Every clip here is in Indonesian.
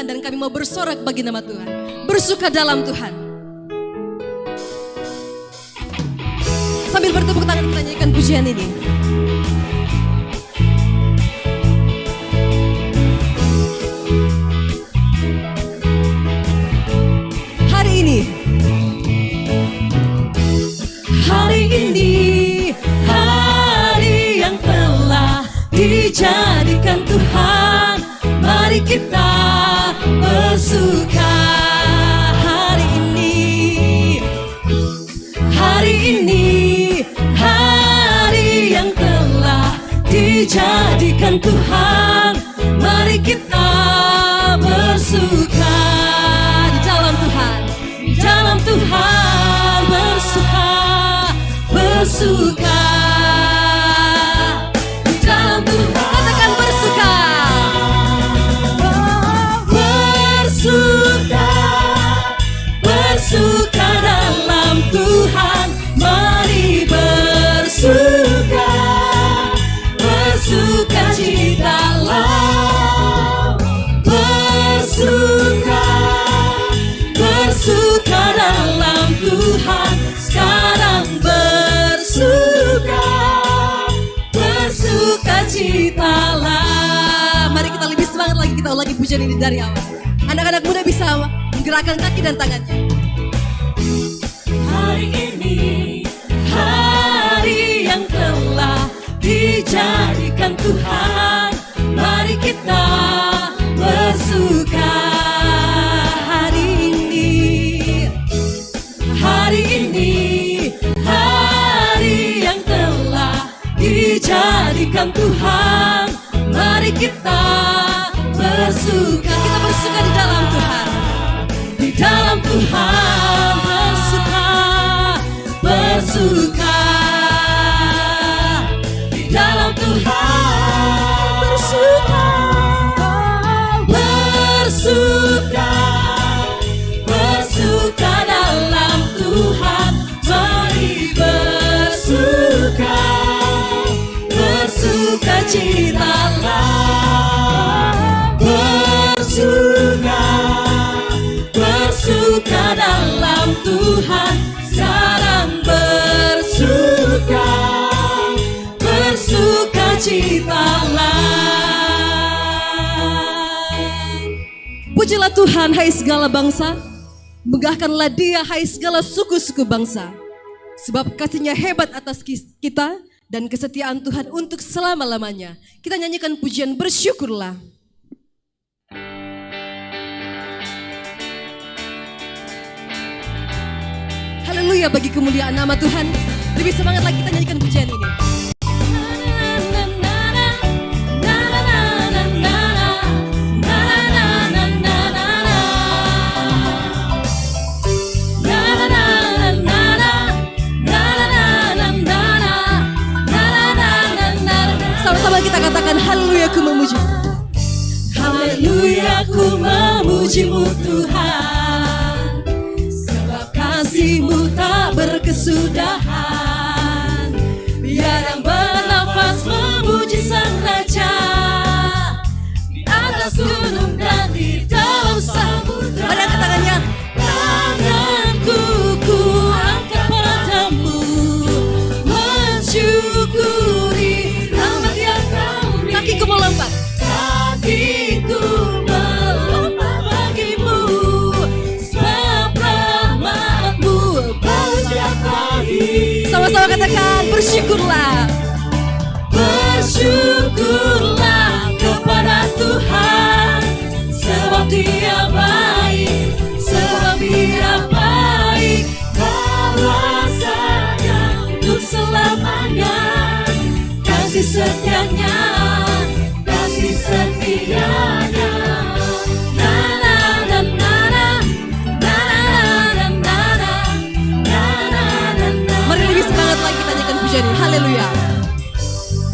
Tuhan dan kami mau bersorak bagi nama Tuhan. Bersuka dalam Tuhan. Sambil bertepuk tangan kita nyanyikan pujian ini. Hari ini hari yang telah dijadikan Tuhan, mari kita bersuka. Hari ini hari yang telah dijadikan Tuhan, mari kita bersuka di dalam Tuhan, di dalam Tuhan bersuka, bersuka di dalam Tuhan. Katakan bersuka, bersuka, bersuka dalam Tuhan, mari bersuka, bersuka citalah, bersuka, bersuka dalam Tuhan, sekarang bersuka, bersuka citalah. Mari kita lebih semangat lagi, kita ulangi pujian ini dari awal. Anak-anak muda bisa menggerakkan kaki dan tangannya. Hari ini hari yang telah dijadikan Tuhan, mari kita bersuka. Hari ini hari yang telah dijadikan Tuhan, mari kita bersuka. Kita bersuka di dalam Tuhan, di dalam Tuhan bersuka, bersuka di dalam Tuhan bersuka, bersuka, bersuka dalam Tuhan, mari bersuka, bersuka citalah, bersuka, bersuka dalam Tuhan, sekarang bersuka, bersuka citalah. Pujilah Tuhan, hai segala bangsa, megahkanlah Dia, hai segala suku-suku bangsa, sebab kasih-Nya hebat atas kita dan kesetiaan Tuhan untuk selama-lamanya. Kita nyanyikan pujian bersyukurlah. Haleluya bagi kemuliaan nama Tuhan. Lebih semangat lagi kita nyanyikan pujian ini. Sama-sama kita katakan haleluya, ku memuji. Haleluya, ku memuji-Mu Tuhan, sebab kasih-Mu tak berkesudahan. Biar yang bernafas memuji Sang Raja, di atas gunung dan di dalam samudra. Mana tangannya? Tanganku ku angkat padamu, mensyukuri rahmat yang Kau beri. Kakiku melompat, kakiku melompat bagimu, sebab rahmat-Mu baru setiap hari. Sama-sama katakan bersyukurlah, bersyukurlah kepada Tuhan, sebab Dia baik, sebab Dia baik, kuasanya untuk selamanya, kasih setianya, kasih setianya. Na na na na na, na na na na na, na na na na. Mari lebih semangat lagi kita nyanyikan pujian ini. Haleluya.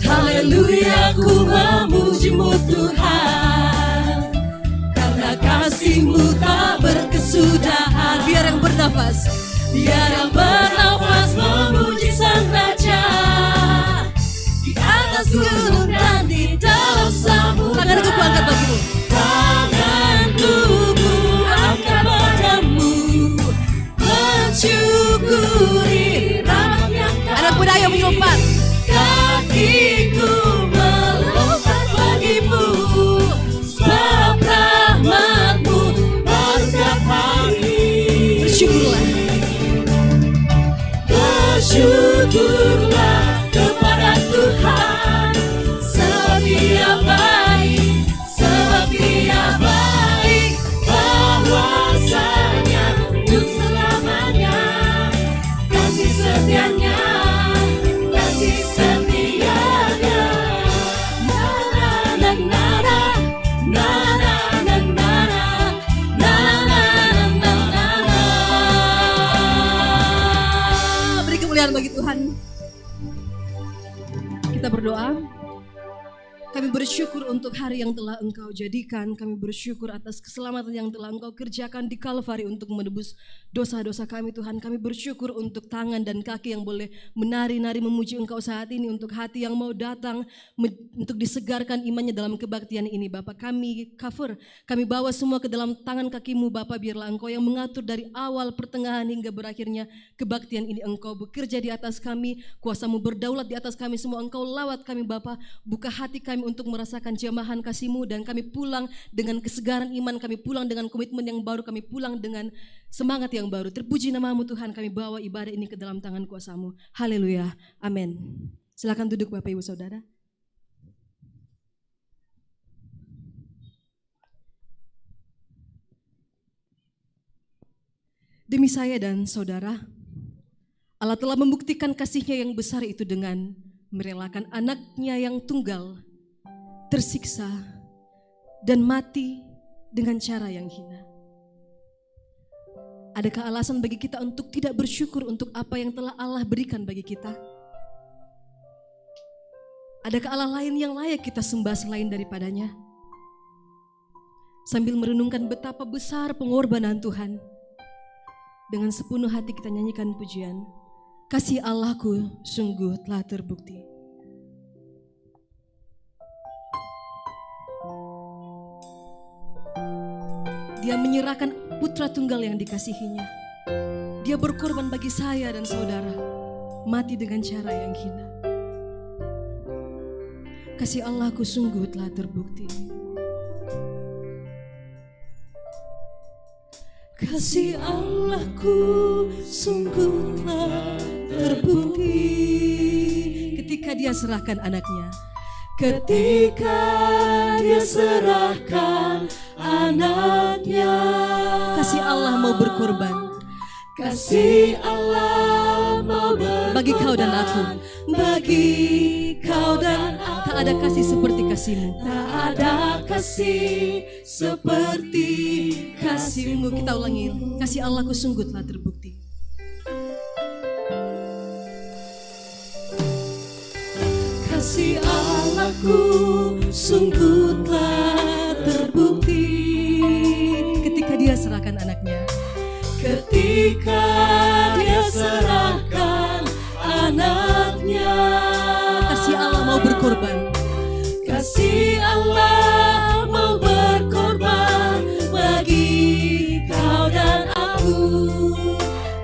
Haleluya, ku memuji-Mu Tuhan, karena kasih-Mu tak berkesudahan. Biar yang bernafas, biar yang bernafas memuji Sang Raja, di atas gunung dan di dalam samudra. Tanganku ku angkat bagimu, tanganku kemuliaan bagi Tuhan. Kita berdoa. Kami bersyukur untuk hari yang telah Engkau jadikan. Kami bersyukur atas keselamatan yang telah Engkau kerjakan di Kalvari untuk menebus dosa-dosa kami Tuhan. Kami bersyukur untuk tangan dan kaki yang boleh menari-nari memuji Engkau saat ini. Untuk hati yang mau datang untuk disegarkan imannya dalam kebaktian ini Bapak. Kami cover, kami bawa semua ke dalam tangan kakimu Bapak. Biarlah Engkau yang mengatur dari awal pertengahan hingga berakhirnya kebaktian ini. Engkau bekerja di atas kami, kuasamu berdaulat di atas kami semua. Engkau lawat kami Bapak, buka hati kami untuk merasakan jamahan kasih-Mu, dan kami pulang dengan kesegaran iman, kami pulang dengan komitmen yang baru, kami pulang dengan semangat yang baru. Terpuji nama-Mu Tuhan, kami bawa ibadah ini ke dalam tangan kuasa-Mu. Haleluya, amin. Silakan duduk Bapak Ibu Saudara. Demi saya dan saudara, Allah telah membuktikan kasih-Nya yang besar itu dengan merelakan anaknya yang tunggal tersiksa dan mati dengan cara yang hina. Adakah alasan bagi kita untuk tidak bersyukur untuk apa yang telah Allah berikan bagi kita? Adakah Allah lain yang layak kita sembah selain daripadanya? Sambil merenungkan betapa besar pengorbanan Tuhan, dengan sepenuh hati kita nyanyikan pujian, kasih Allahku sungguh telah terbukti. Dia menyerahkan putra tunggal yang dikasihinya. Dia berkorban bagi saya dan saudara, mati dengan cara yang hina. Kasih Allahku sungguh telah terbukti. Kasih Allahku sungguh telah terbukti. Ketika Dia serahkan anaknya. Ketika Dia serahkan anaknya. Kasih Allah mau berkorban. Kasih Allah mau berkorban. Bagi kau dan aku. Bagi kau dan aku. Tak ada kasih seperti kasih-Mu. Tak ada kasih seperti kasih-Mu. Kita ulangi. Kasih Allahku sungguh telah terbukti. Kasih Allahku sungguh telah terbukti. Ketika Dia serahkan anaknya. Ketika Dia serahkan anaknya. Kasih Allah mau berkorban. Kasih Allah mau berkorban bagi kau dan aku.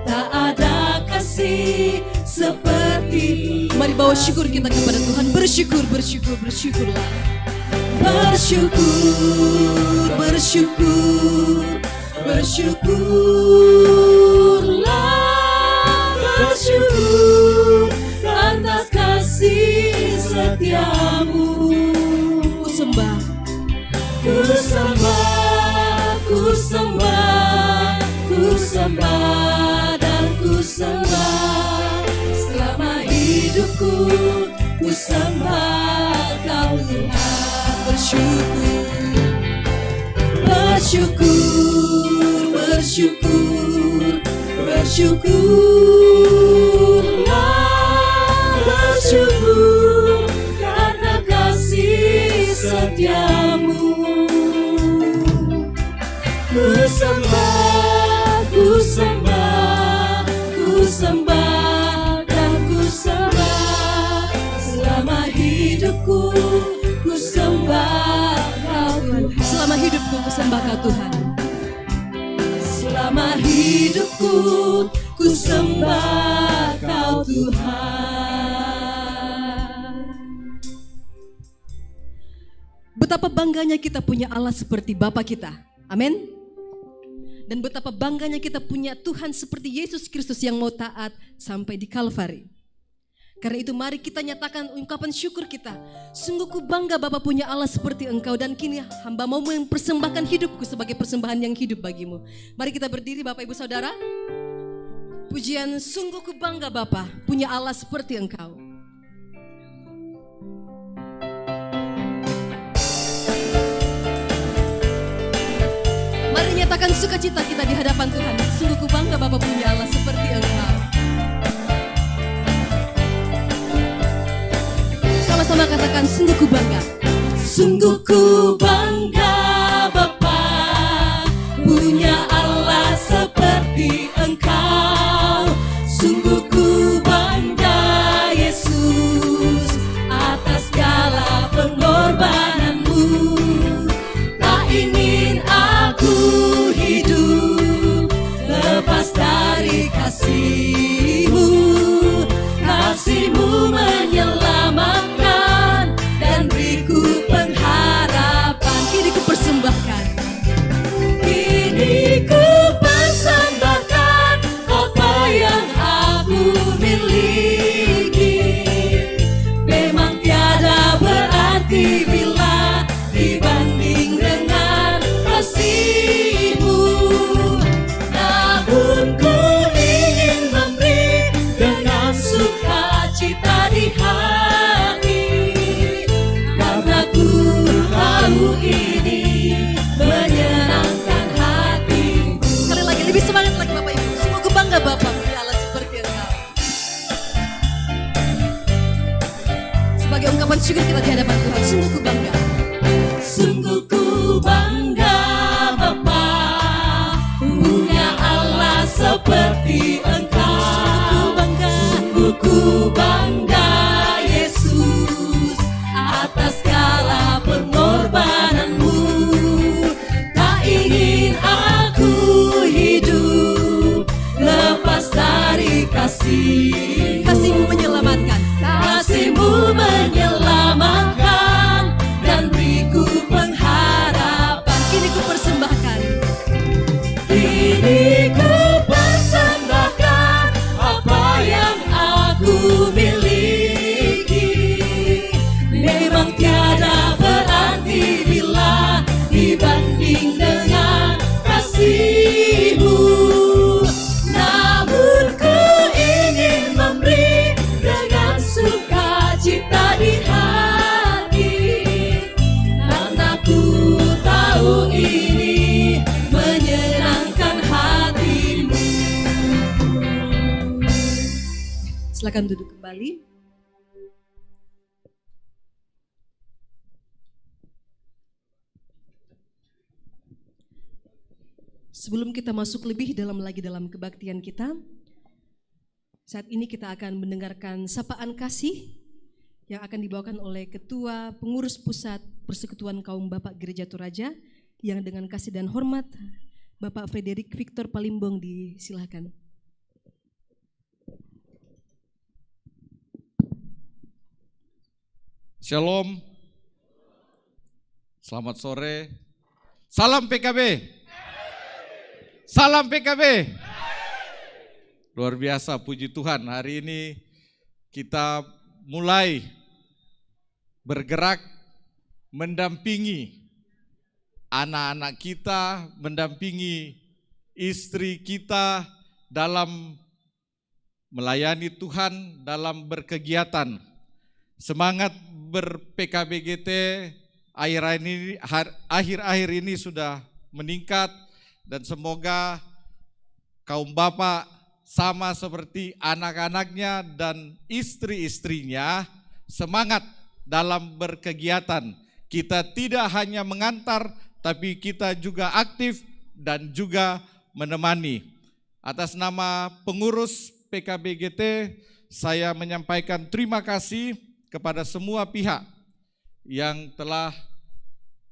Tak ada kasih seperti. Mari bawa syukur kita kepada Tuhan. Bersyukur, bersyukur, bersyukurlah. Bersyukur, bersyukur, bersyukurlah. Bersyukur atas kasih setiamu. Ku sembah, ku sembah, ku sembah, ku sembah dan ku sembah. Selama hidupku ku sembah Kau Tuhan. Bersyukur, bersyukur, bersyukur, bersyukurlah. Bersyukur karena kasih setiamu. Ku sembah, ku sembah, ku sembah dan ku sembah. Selama hidupku ku sembah Kau Tuhan. Selama hidupku ku sembah Kau Tuhan. Selama hidupku ku sembah Kau Tuhan. Betapa bangganya kita punya Allah seperti Bapa kita. Amin. Dan betapa bangganya kita punya Tuhan seperti Yesus Kristus yang mau taat sampai di Kalvari. Karena itu mari kita nyatakan ungkapan syukur kita. Sungguh ku bangga Bapa punya Allah seperti Engkau, dan kini hamba mau mempersembahkan hidupku sebagai persembahan yang hidup bagimu. Mari kita berdiri Bapak Ibu Saudara. Pujian sungguh ku bangga Bapa punya Allah seperti Engkau. Mari nyatakan sukacita kita di hadapan Tuhan. Sungguh ku bangga Bapa punya Allah seperti Engkau. Coba katakan, sungguh ku bangga. Sungguh ku bangga Bapa, punya Allah seperti Engkau. Sungguh ku bangga Yesus atas segala pengorbananmu. Tak ingin aku hidup lepas dari kasih-Mu. Kasih-Mu menyelamatkan dan beriku pengharapan. Kini ku persembahkan, kini ku persembahkan apa yang aku miliki. Memang tiada berarti bila dibanding dengan kasih-Mu. Namun ku ingin memberi dengan sukacita di hati, karena ku tahu ini menyenangkan hati-Mu. Sekali lagi, lebih semangat lagi Bapak Ibu. Sungguh ku bangga Bapak, punya Allah seperti Engkau. Sebagai ungkapan syukur kita di hadapan Tuhan, sungguh ku bangga. Sungguh ku bangga Bapa, punya Allah seperti Engkau. Sungguh ku bangga Yesus atas segala pengorbananmu. Tak ingin aku hidup lepas dari kasih. Kasih-Mu menyelamatkan. Kasih-Mu menyelamatkan dan beriku pengharapan. Kini ku persembahkan, kini ku persembahkan apa yang aku miliki. Memang tiada berarti bila dibanding dengan kasih-Mu. Namun ku ingin memberi dengan sukacita di hati, karena ku tahu ini menyenangkan hati-Mu. Silakan duduk kembali. Sebelum kita masuk lebih dalam kebaktian kita, saat ini kita akan mendengarkan sapaan kasih yang akan dibawakan oleh Ketua Pengurus Pusat Persekutuan Kaum Bapak Gereja Toraja, yang dengan kasih dan hormat Bapak Frederick Victor Palimbong disilakan. Shalom, selamat sore, salam PKB, salam PKB. Luar biasa, puji Tuhan, hari ini kita mulai bergerak mendampingi anak-anak kita, mendampingi istri kita dalam melayani Tuhan, dalam berkegiatan. Semangat ber-PKBGT akhir-akhir ini sudah meningkat, dan semoga kaum bapak sama seperti anak-anaknya dan istri-istrinya semangat dalam berkegiatan. Kita tidak hanya mengantar, tapi kita juga aktif dan juga menemani. Atas nama pengurus PKBGT, saya menyampaikan terima kasih kepada semua pihak yang telah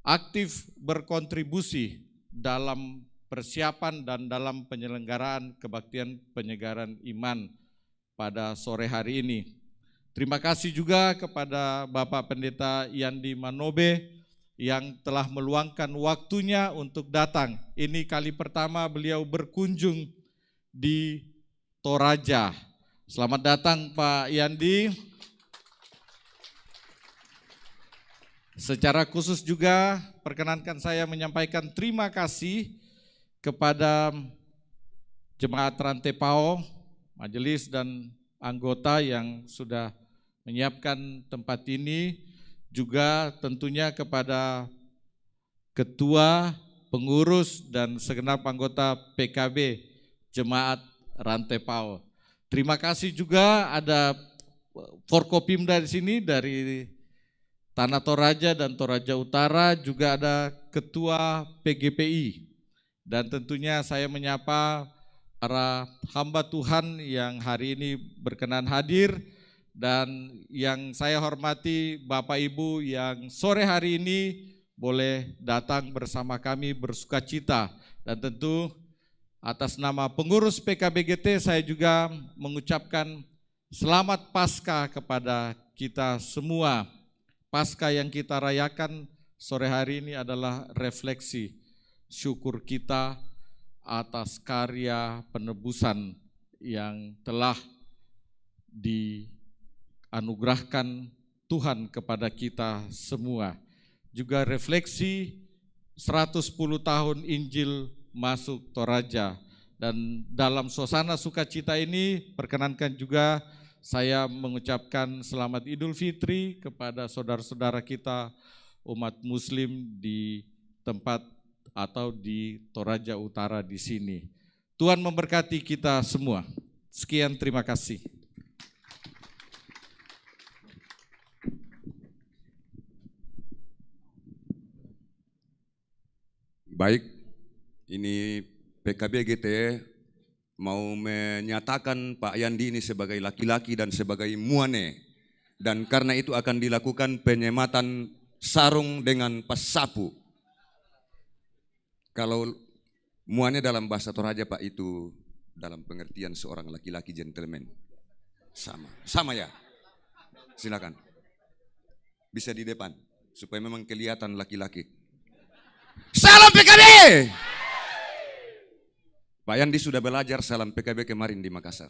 aktif berkontribusi dalam persiapan dan dalam penyelenggaraan kebaktian penyegaran iman pada sore hari ini. Terima kasih juga kepada Bapak Pendeta Yandi Manobe yang telah meluangkan waktunya untuk datang. Ini kali pertama beliau berkunjung di Toraja. Selamat datang Pak Yandi. Secara khusus juga perkenankan saya menyampaikan terima kasih kepada Jemaat Rantai Pao, majelis dan anggota yang sudah menyiapkan tempat ini, juga tentunya kepada ketua, pengurus dan segenap anggota PKB Jemaat Rantai Pao. Terima kasih juga ada Forkopimda di sini dari Tanah Toraja dan Toraja Utara, juga ada Ketua PGPI. Dan tentunya saya menyapa para hamba Tuhan yang hari ini berkenan hadir, dan yang saya hormati Bapak Ibu yang sore hari ini boleh datang bersama kami bersukacita. Dan tentu atas nama pengurus PKBGT saya juga mengucapkan selamat Paskah kepada kita semua. Paskah yang kita rayakan sore hari ini adalah refleksi syukur kita atas karya penebusan yang telah dianugerahkan Tuhan kepada kita semua. Juga refleksi 110 tahun Injil masuk Toraja. Dan dalam suasana sukacita ini perkenankan juga saya mengucapkan selamat Idul Fitri kepada saudara-saudara kita umat Muslim di tempat atau di Toraja Utara di sini. Tuhan memberkati kita semua. Sekian, terima kasih. Baik, ini PKBGT mau menyatakan Pak Yandi ini sebagai laki-laki dan sebagai muane. Dan karena itu akan dilakukan penyematan sarung dengan pasapu. Kalau muane dalam bahasa Toraja Pak itu dalam pengertian seorang laki-laki gentleman. Sama ya? Silakan. Bisa di depan supaya memang kelihatan laki-laki. Salam PKB! Pak Yandi sudah belajar salam PKB kemarin di Makassar.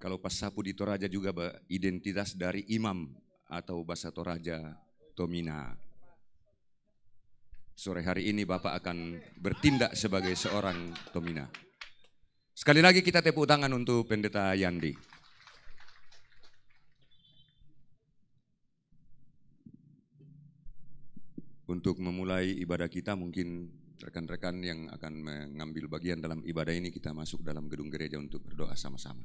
Kalau pas sapu di Toraja juga identitas dari imam atau bahasa Toraja Tomina. Sore hari ini Bapak akan bertindak sebagai seorang Tomina. Sekali lagi kita tepuk tangan untuk Pendeta Yandi. Untuk memulai ibadah kita, mungkin rekan-rekan yang akan mengambil bagian dalam ibadah ini, kita masuk dalam gedung gereja untuk berdoa sama-sama.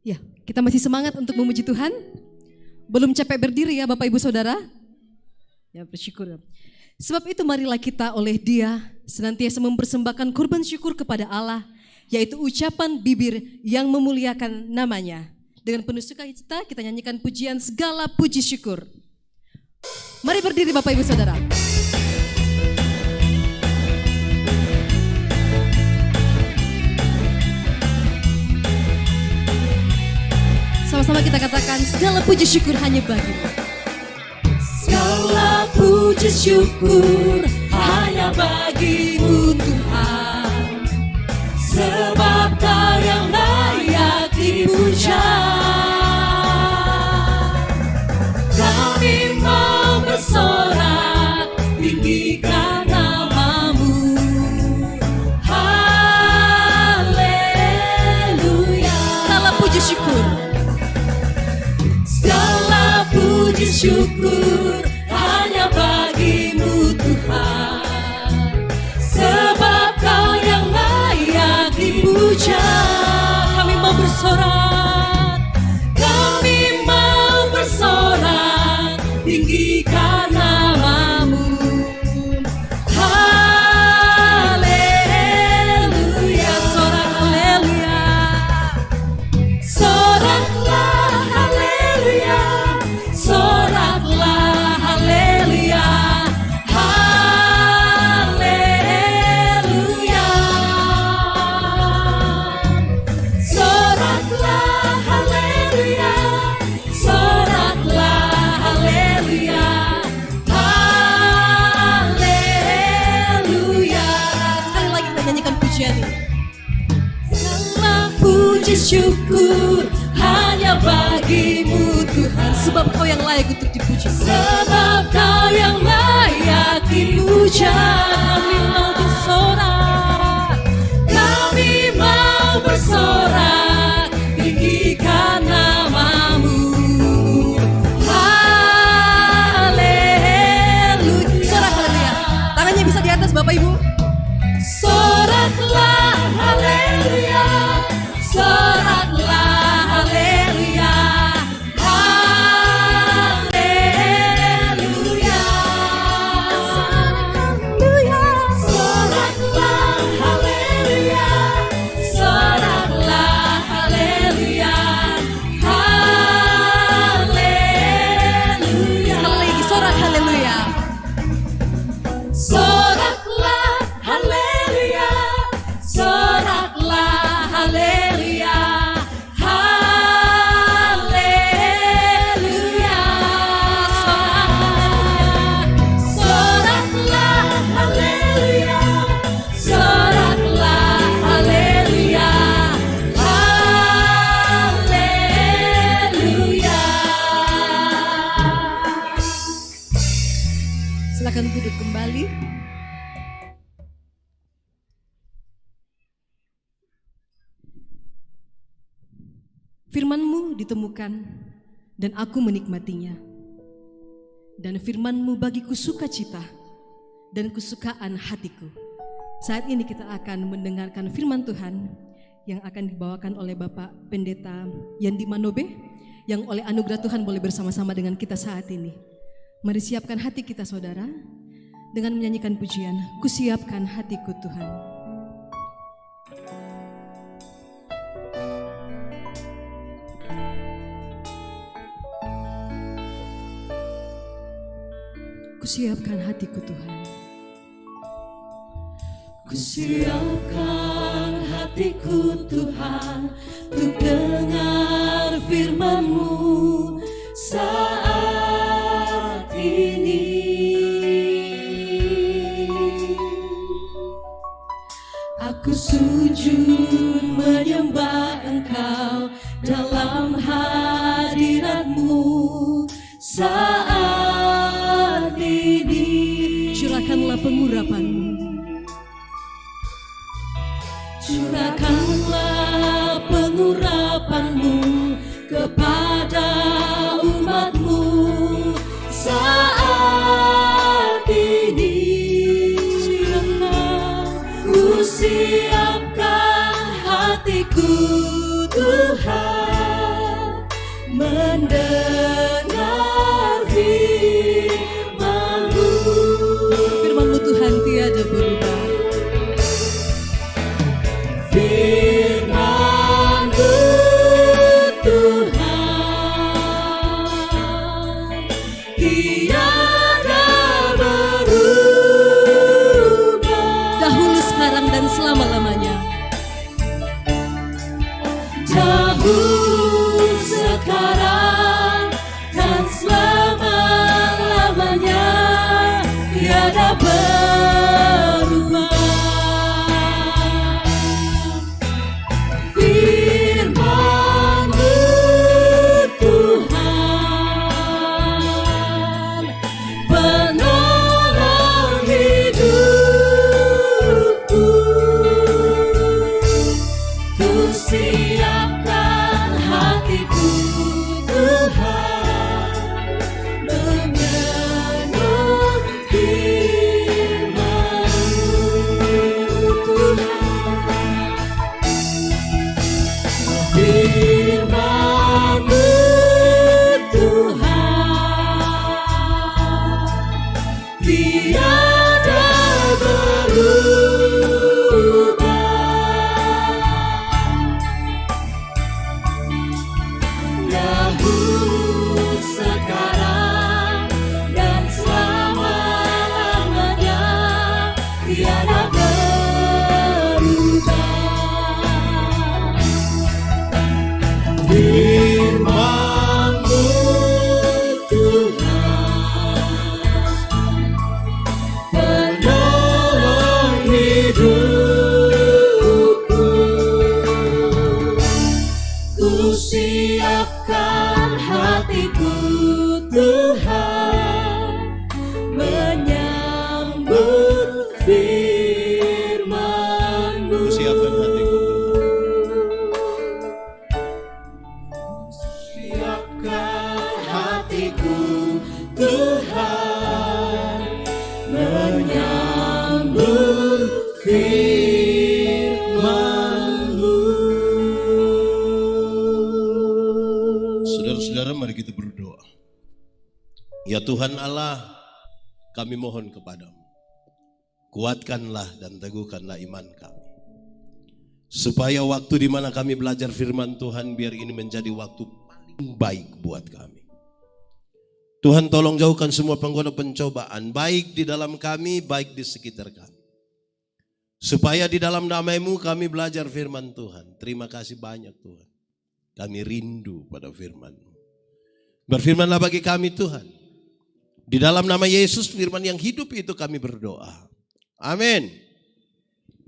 Ya, kita masih semangat untuk memuji Tuhan. Belum capek berdiri ya Bapak Ibu Saudara. Ya, bersyukur. Sebab itu marilah kita oleh Dia senantiasa mempersembahkan kurban syukur kepada Allah, yaitu ucapan bibir yang memuliakan namanya. Dengan penuh sukacita kita nyanyikan pujian segala puji syukur. Mari berdiri Bapak Ibu Saudara. Sama-sama kita katakan segala puji syukur hanya bagi-Mu. Segala puji syukur hanya bagi-Mu Tuhan, sebab Kau yang layak dipuja. Kami mau bersorak tinggikan nama-Mu. Haleluya. Segala puji syukur, segala puji syukur hanya bagi-Mu Tuhan, sebab Kau yang layak dipuja. kami mau bersorak, Kami mau bersorak tinggikan nama-Mu. Haleluya. sorak haleluya. Soraklah haleluya. Soraklah haleluya. Haleluya. Soraklah haleluya. Soraklah haleluya. Haleluya. Sekali lagi kita nyanyikan pujian ini. Segala puji syukur hanya bagi-Mu Tuhan, Sebab Kau yang layak untuk dipuji. sebab Kau yang layak dipuja. Kami mau bersorak, kami mau bersorak tinggikan nama-Mu. Haleluya. Sorak haleluya. Tangannya bisa di atas Bapak Ibu. Soraklah haleluya. Soraklah haleluya. Haleluya. Soraklah haleluya. Soraklah haleluya. Haleluya. Sekali lagi sorak haleluya. Soraklah haleluya. Soraklah haleluya. Haleluya. Soraklah haleluya. Soraklah haleluya. Haleluya. Silakan duduk kembali. Firman-Mu ditemukan dan aku menikmatinya. Dan firman-Mu bagiku sukacita dan kesukaan hatiku. Saat ini kita akan mendengarkan firman Tuhan yang akan dibawakan oleh Bapak Pendeta Yandi Manobe, yang oleh anugerah Tuhan boleh bersama-sama dengan kita saat ini. Mari siapkan hati kita saudara dengan menyanyikan pujian, Kusiapkan hatiku Tuhan. Kusiapkan hatiku Tuhan. Kusiapkan hatiku Tuhan untuk dengar firman-Mu saat ini. Aku sujud menyembah Engkau dalam hadirat-Mu saat ini. Curahkanlah pengurapan-Mu. Curahkanlah pengurapan-Mu kepada dahulu, sekarang, dan selama-lamanya tiada berubah. Firman-Mu Tuhan, penolong hidupku. Ku siapkan hatiku Tuhan, menyambut firman-Mu. Ku siapkan hatiku Tuhan. Siapkan hatiku Tuhan, menyambut firman-Mu. Saudara-saudara, mari kita berdoa. Ya Tuhan Allah, kami mohon kepadamu, kuatkanlah dan teguhkanlah iman kami, supaya waktu di mana kami belajar firman Tuhan, biar ini menjadi waktu paling baik buat kami. Tuhan, tolong jauhkan semua penggoda pencobaan, baik di dalam kami, baik di sekitar kami, supaya di dalam nama-Mu kami belajar firman Tuhan. Terima kasih banyak Tuhan, kami rindu pada firman-Mu. Berfirmanlah bagi kami Tuhan, di dalam nama Yesus firman yang hidup itu kami berdoa. Amin.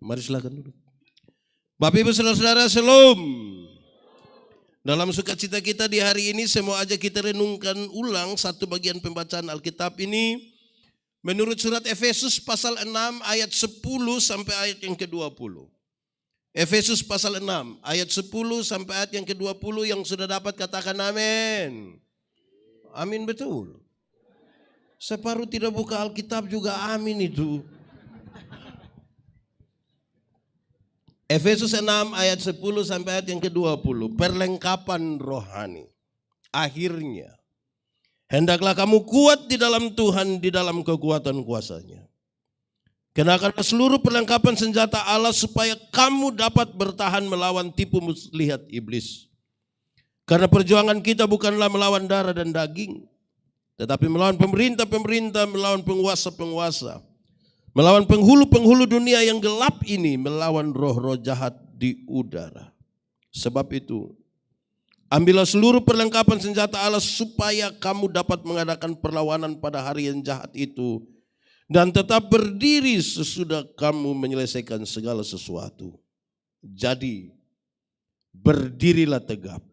Mari silakan duduk. Bapak Ibu saudara-saudara, shalom. Dalam sukacita kita di hari ini, saya mau ajak kita renungkan ulang satu bagian pembacaan Alkitab ini menurut surat Efesus pasal 6 ayat 10 sampai ayat yang ke-20. Efesus pasal 6 ayat 10 sampai ayat yang ke-20, yang sudah dapat katakan amin. Amin, betul. Separuh tidak buka Alkitab juga amin itu. Efesus 6 ayat 10 sampai ayat yang ke-20. Perlengkapan rohani. Akhirnya, hendaklah kamu kuat di dalam Tuhan, di dalam kekuatan kuasa-Nya. Kenakanlah seluruh perlengkapan senjata Allah supaya kamu dapat bertahan melawan tipu muslihat iblis. Karena perjuangan kita bukanlah melawan darah dan daging, tetapi melawan pemerintah-pemerintah, melawan penguasa-penguasa, melawan penghulu-penghulu dunia yang gelap ini, melawan roh-roh jahat di udara. Sebab itu, ambillah seluruh perlengkapan senjata Allah supaya kamu dapat mengadakan perlawanan pada hari yang jahat itu, dan tetap berdiri sesudah kamu menyelesaikan segala sesuatu. Jadi, berdirilah tegap,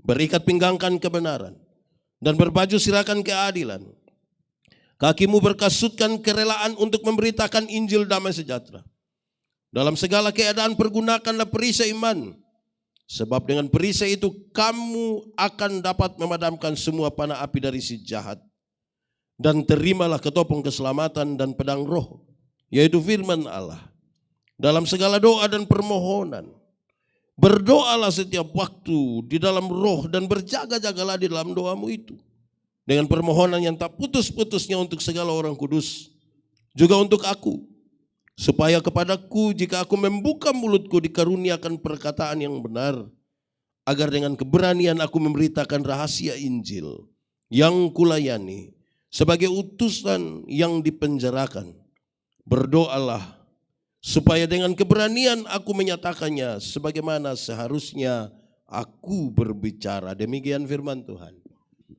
berikat pinggangkan kebenaran, dan berbaju sirakan keadilan. Kakimu berkasutkan kerelaan untuk memberitakan Injil damai sejahtera. Dalam segala keadaan pergunakanlah perisai iman, sebab dengan perisai itu kamu akan dapat memadamkan semua panah api dari si jahat. Dan terimalah ketopong keselamatan dan pedang roh, yaitu firman Allah. Dalam segala doa dan permohonan, berdoalah setiap waktu di dalam roh, dan berjaga-jagalah di dalam doamu itu, dengan permohonan yang tak putus-putusnya untuk segala orang kudus, juga untuk aku, supaya kepadaku jika aku membuka mulutku dikaruniakan perkataan yang benar, agar dengan keberanian aku memberitakan rahasia Injil yang kulayani sebagai utusan yang dipenjarakan. Berdoalah supaya dengan keberanian aku menyatakannya sebagaimana seharusnya aku berbicara. Demikian firman Tuhan.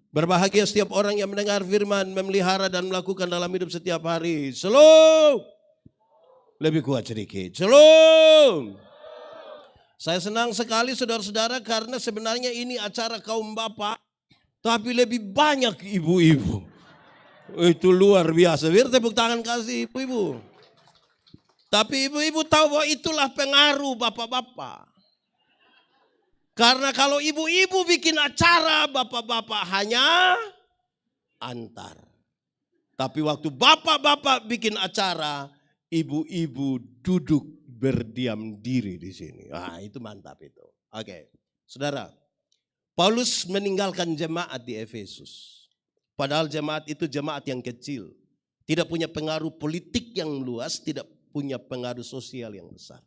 Berbahagia setiap orang yang mendengar firman, memelihara dan melakukan dalam hidup setiap hari. Shalom. Lebih kuat sedikit. Shalom. Saya senang sekali saudara-saudara, karena sebenarnya ini acara kaum bapak, tapi lebih banyak ibu-ibu. Itu luar biasa. Biar tepuk tangan kasih ibu-ibu. Tapi ibu-ibu tahu bahwa itulah pengaruh bapak-bapak. Karena kalau ibu-ibu bikin acara, bapak-bapak hanya antar. Tapi waktu bapak-bapak bikin acara, ibu-ibu duduk berdiam diri di sini. Ah, itu mantap itu. Oke, saudara. Paulus meninggalkan jemaat di Efesus. Padahal jemaat itu jemaat yang kecil. Tidak punya pengaruh politik yang luas, tidak punya pengaruh sosial yang besar.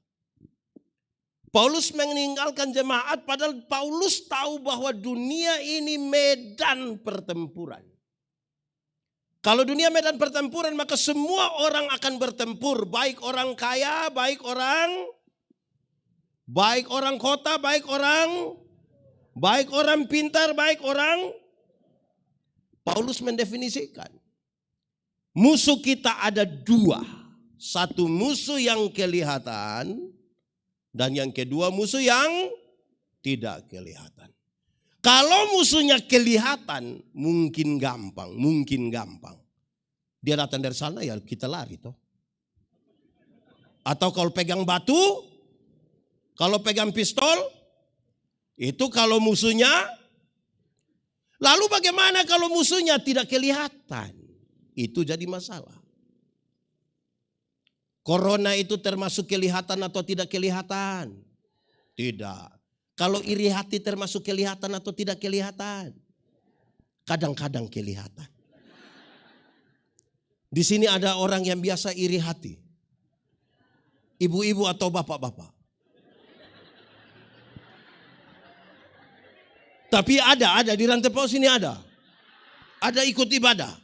Paulus meninggalkan jemaat padahal Paulus tahu bahwa dunia ini medan pertempuran. Kalau dunia medan pertempuran maka semua orang akan bertempur. Baik orang kaya, baik orang kota, baik orang pintar, baik orang. Paulus mendefinisikan. Musuh kita ada dua. Satu musuh yang kelihatan. Dan yang kedua musuh yang tidak kelihatan. Kalau musuhnya kelihatan mungkin gampang. Dia datang dari sana ya kita lari toh. Atau kalau pegang batu, kalau pegang pistol, itu kalau musuhnya. Lalu bagaimana kalau musuhnya tidak kelihatan? Itu jadi masalah. Corona itu termasuk kelihatan atau tidak kelihatan? Tidak. Kalau iri hati termasuk kelihatan atau tidak kelihatan? Kadang-kadang kelihatan. Di sini ada orang yang biasa iri hati. Ibu-ibu atau bapak-bapak. Tapi ada di Rantai Paus ini ada. Ada ikut ibadah.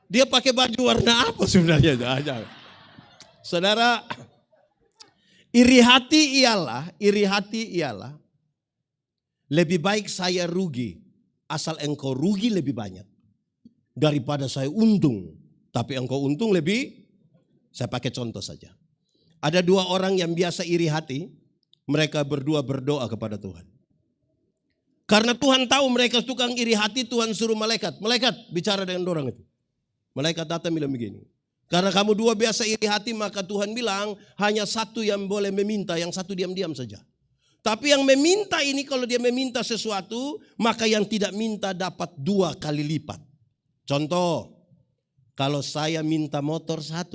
Dia pakai baju warna apa sebenarnya? Saudara, iri hati ialah lebih baik saya rugi asal engkau rugi lebih banyak daripada saya untung tapi engkau untung lebih. Saya pakai contoh saja. Ada dua orang yang biasa iri hati, mereka berdua berdoa kepada Tuhan. Karena Tuhan tahu mereka tukang iri hati, Tuhan suruh malaikat bicara dengan orang itu. Malaikat datang bilang begini, karena kamu dua biasa iri hati maka Tuhan bilang hanya satu yang boleh meminta, yang satu diam-diam saja. Tapi yang meminta ini kalau dia meminta sesuatu maka yang tidak minta dapat 2 kali lipat. Contoh, kalau saya minta motor 1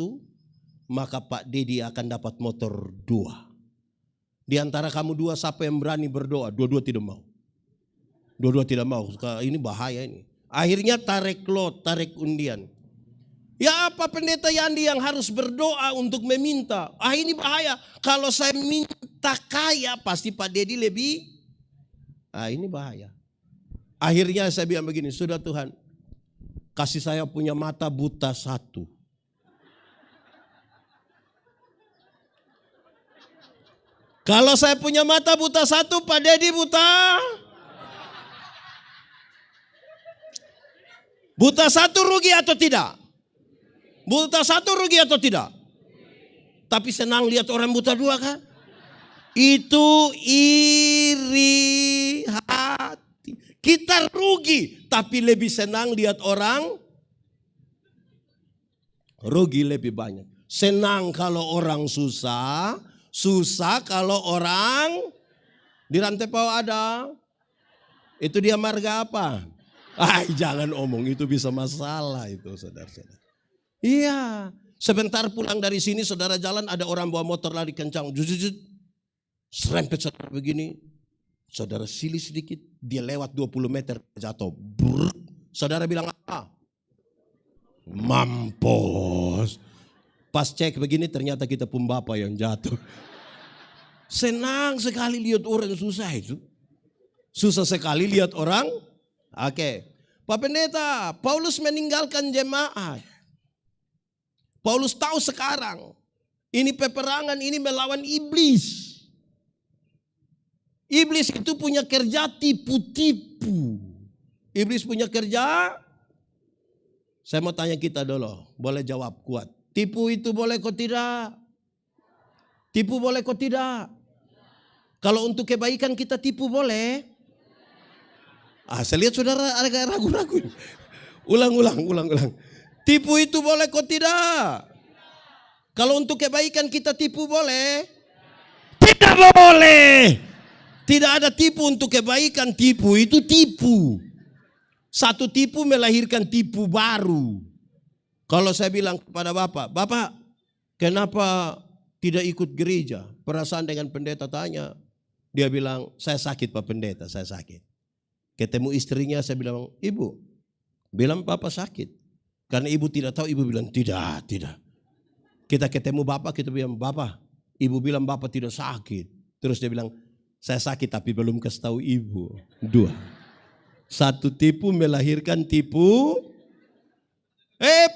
maka Pak Dedi akan dapat motor 2. Di antara kamu dua siapa yang berani berdoa? Dua-dua tidak mau. Dua-dua tidak mau, ini bahaya ini. Akhirnya tarik undian. Ya apa pendeta Yandi yang harus berdoa untuk meminta? Ini bahaya. Kalau saya minta kaya pasti Pak Dedi lebih. Ini bahaya. Akhirnya saya bilang begini, sudah Tuhan kasih saya punya mata buta 1. Kalau saya punya mata buta 1, Pak Dedi buta. Buta 1 rugi atau tidak? Buta 1 rugi atau tidak? Tapi senang lihat orang buta 2 kan? Itu iri hati. Kita rugi tapi lebih senang lihat orang rugi lebih banyak. Senang kalau orang susah, susah kalau orang di Rantai Paus ada. Itu dia marga apa? Jangan omong itu bisa masalah itu saudara-saudara. Iya, sebentar pulang dari sini saudara jalan ada orang bawa motor lari kencang. Serempet saudara begini. Saudara silih sedikit, dia lewat 20 meter jatuh. Brrr. Saudara bilang apa? Mampus. Pas cek begini ternyata kita pun bapak yang jatuh. Senang sekali lihat orang susah itu. Susah sekali lihat orang. Oke. Pak Pendeta, Paulus meninggalkan jemaat. Paulus tahu sekarang ini peperangan ini melawan iblis. Iblis itu punya kerja tipu-tipu. Iblis punya kerja. Saya mau tanya kita dulu, boleh jawab kuat. Tipu itu boleh kok tidak? Tipu boleh kok tidak? Kalau untuk kebaikan kita tipu boleh? Saya lihat saudara agak ragu-ragu. Ulang. Tipu itu boleh kok tidak? Kalau untuk kebaikan kita tipu boleh? Tidak boleh. Tidak ada tipu untuk kebaikan, tipu itu tipu. Satu tipu melahirkan tipu baru. Kalau saya bilang kepada Bapak, kenapa tidak ikut gereja? Perasaan dengan pendeta tanya. Dia bilang, saya sakit Pak Pendeta, saya sakit. Ketemu istrinya saya bilang, Ibu, bilang Papa sakit. Karena ibu tidak tahu, ibu bilang tidak. Kita ketemu bapak, kita bilang, bapak, ibu bilang bapak tidak sakit. Terus dia bilang, saya sakit tapi belum kasih tahu ibu. 2. 1 tipu melahirkan tipu.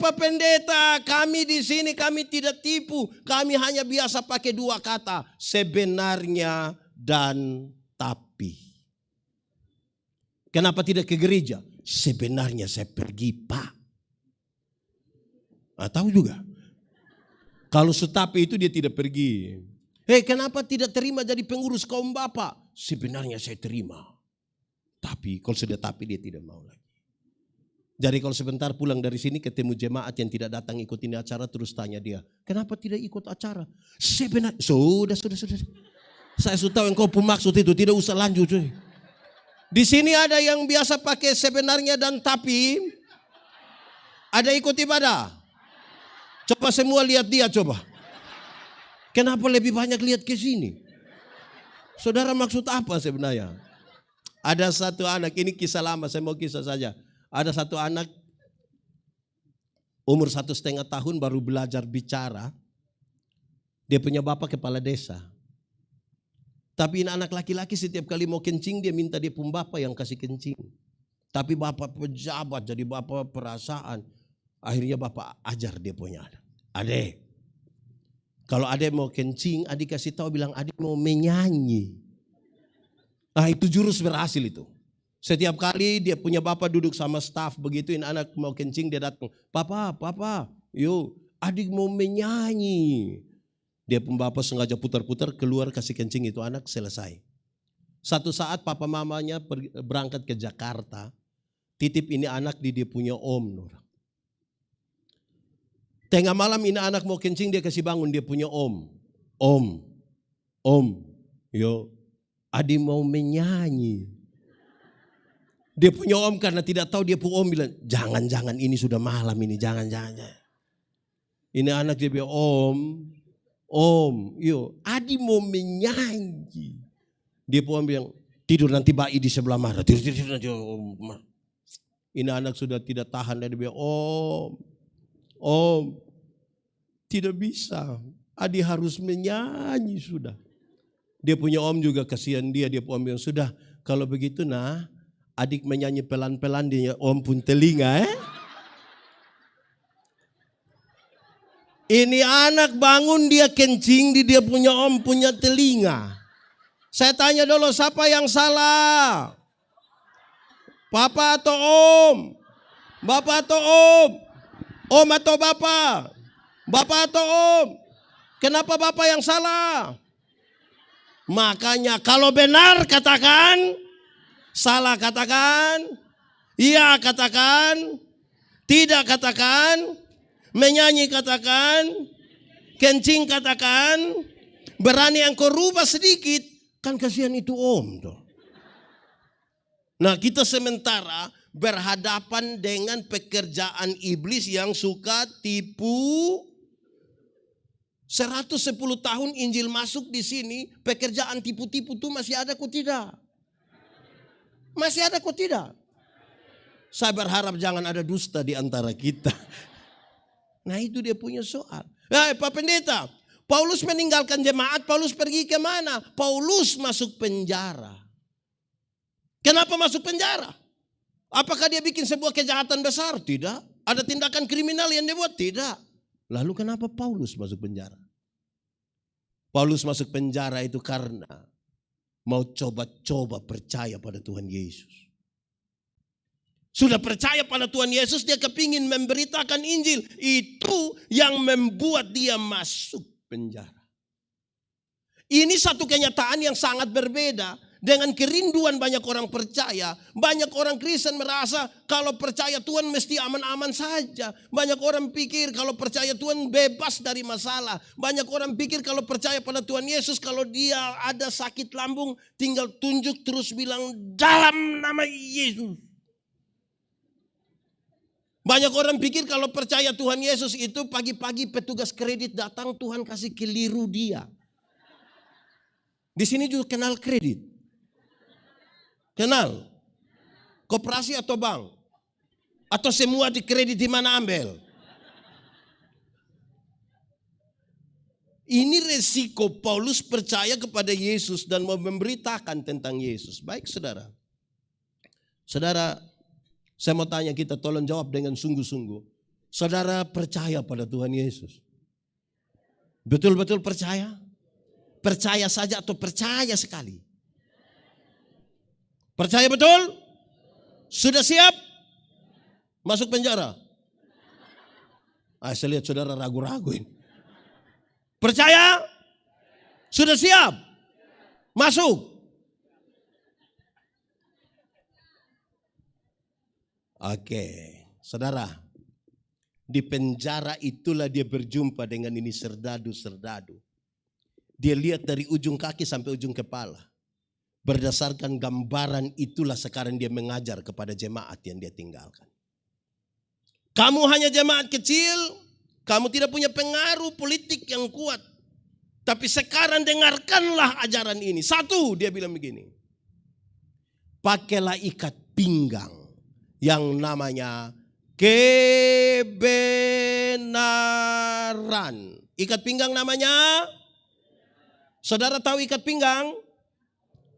Pak Pendeta, kami di sini kami tidak tipu. Kami hanya biasa pakai 2 kata, sebenarnya dan tapi. Kenapa tidak ke gereja? Sebenarnya saya pergi, Pak. Tahu juga. Kalau setapi itu dia tidak pergi. Kenapa tidak terima jadi pengurus kaum bapak? Sebenarnya saya terima. Tapi kalau sudah tapi dia tidak mau lagi. Jadi kalau sebentar pulang dari sini ketemu jemaat yang tidak datang ikut ini acara, terus tanya dia, kenapa tidak ikut acara? Sebenarnya, sudah. Saya sudah tahu engkau pun maksud itu, tidak usah lanjut. Cuy. Di sini ada yang biasa pakai sebenarnya dan tapi. Ada ikut ibadah? Coba semua lihat dia coba. Kenapa lebih banyak lihat ke sini? Saudara maksud apa sebenarnya? Ada satu anak, ini kisah lama, saya mau kisah saja. Ada satu anak umur 1,5 tahun baru belajar bicara. Dia punya bapak kepala desa. Tapi ini anak laki-laki setiap kali mau kencing dia minta dia pun bapak yang kasih kencing. Tapi bapak pejabat jadi bapak perasaan. Akhirnya bapak ajar dia punya anak. Adek, kalau adek mau kencing, adik kasih tahu bilang adek mau menyanyi. Nah itu jurus berhasil itu. Setiap kali dia punya bapak duduk sama staf begitu, ini anak mau kencing dia datang. Papa, yuk adik mau menyanyi. Dia pun bapak sengaja putar-putar keluar kasih kencing itu anak selesai. Satu saat papa mamanya berangkat ke Jakarta, titip ini anak di dia punya om. Tengah malam ini anak mau kencing dia kasih bangun dia punya om. Om, yo, adik mau menyanyi. Dia punya om karena tidak tahu dia punya om bilang, jangan ini sudah malam ini, jangan. Ini anak dia bilang, om, yo, adik mau menyanyi. Dia punya om bilang, tidur nanti bayi di sebelah mana, tidur nanti om. Ini anak sudah tidak tahan dan dia bilang, Om, tidak bisa. Adik harus menyanyi sudah. Dia punya om juga kasihan dia punya om yang sudah. Kalau begitu nah, adik menyanyi pelan-pelan dia om pun telinga. Ini anak bangun dia kencing di dia punya om punya telinga. Saya tanya dulu siapa yang salah? Papa atau om? Bapak atau om? Om atau bapak? Bapak atau om? Kenapa bapak yang salah? Makanya kalau benar katakan, salah katakan, iya katakan, tidak katakan, menyanyi katakan, kencing katakan, berani engkau rubah sedikit, kan kasihan itu om tuh. Nah kita sementara berhadapan dengan pekerjaan iblis yang suka tipu. 110 tahun Injil masuk di sini, pekerjaan tipu-tipu itu masih ada kok tidak? Masih ada kok tidak? Saya berharap jangan ada dusta di antara kita. Nah itu dia punya soal. Pak Pendeta, Paulus meninggalkan jemaat, Paulus pergi ke mana? Paulus masuk penjara. Kenapa masuk penjara? Apakah dia bikin sebuah kejahatan besar? Tidak. Ada tindakan kriminal yang dia buat? Tidak. Lalu kenapa Paulus masuk penjara? Paulus masuk penjara itu karena mau coba-coba percaya pada Tuhan Yesus. Sudah percaya pada Tuhan Yesus, dia kepingin memberitakan Injil. Itu yang membuat dia masuk penjara. Ini satu kenyataan yang sangat berbeda. Dengan kerinduan banyak orang percaya, banyak orang Kristen merasa kalau percaya Tuhan mesti aman-aman saja. Banyak orang pikir kalau percaya Tuhan bebas dari masalah. Banyak orang pikir kalau percaya pada Tuhan Yesus, kalau dia ada sakit lambung tinggal tunjuk terus bilang dalam nama Yesus. Banyak orang pikir kalau percaya Tuhan Yesus itu pagi-pagi petugas kredit datang Tuhan kasih keliru dia. Di sini juga kenal kredit. Kenal? Koperasi atau bank? Atau semua di kredit di mana ambil? Ini resiko Paulus percaya kepada Yesus dan mau memberitakan tentang Yesus. Baik saudara. Saudara, saya mau tanya kita, tolong jawab dengan sungguh-sungguh. Saudara percaya pada Tuhan Yesus? Betul-betul percaya? Percaya saja atau percaya sekali? Percaya betul? Sudah siap? Masuk penjara? Saya lihat saudara ragu-ragu ini. Percaya? Sudah siap? Masuk? Oke, saudara. Di penjara itulah dia berjumpa dengan ini serdadu-serdadu. Dia lihat dari ujung kaki sampai ujung kepala. Berdasarkan gambaran itulah sekarang dia mengajar kepada jemaat yang dia tinggalkan. Kamu hanya jemaat kecil. Kamu tidak punya pengaruh politik yang kuat. Tapi sekarang dengarkanlah ajaran ini. Satu, dia bilang begini. Pakailah ikat pinggang yang namanya kebenaran. Ikat pinggang namanya? Saudara tahu ikat pinggang?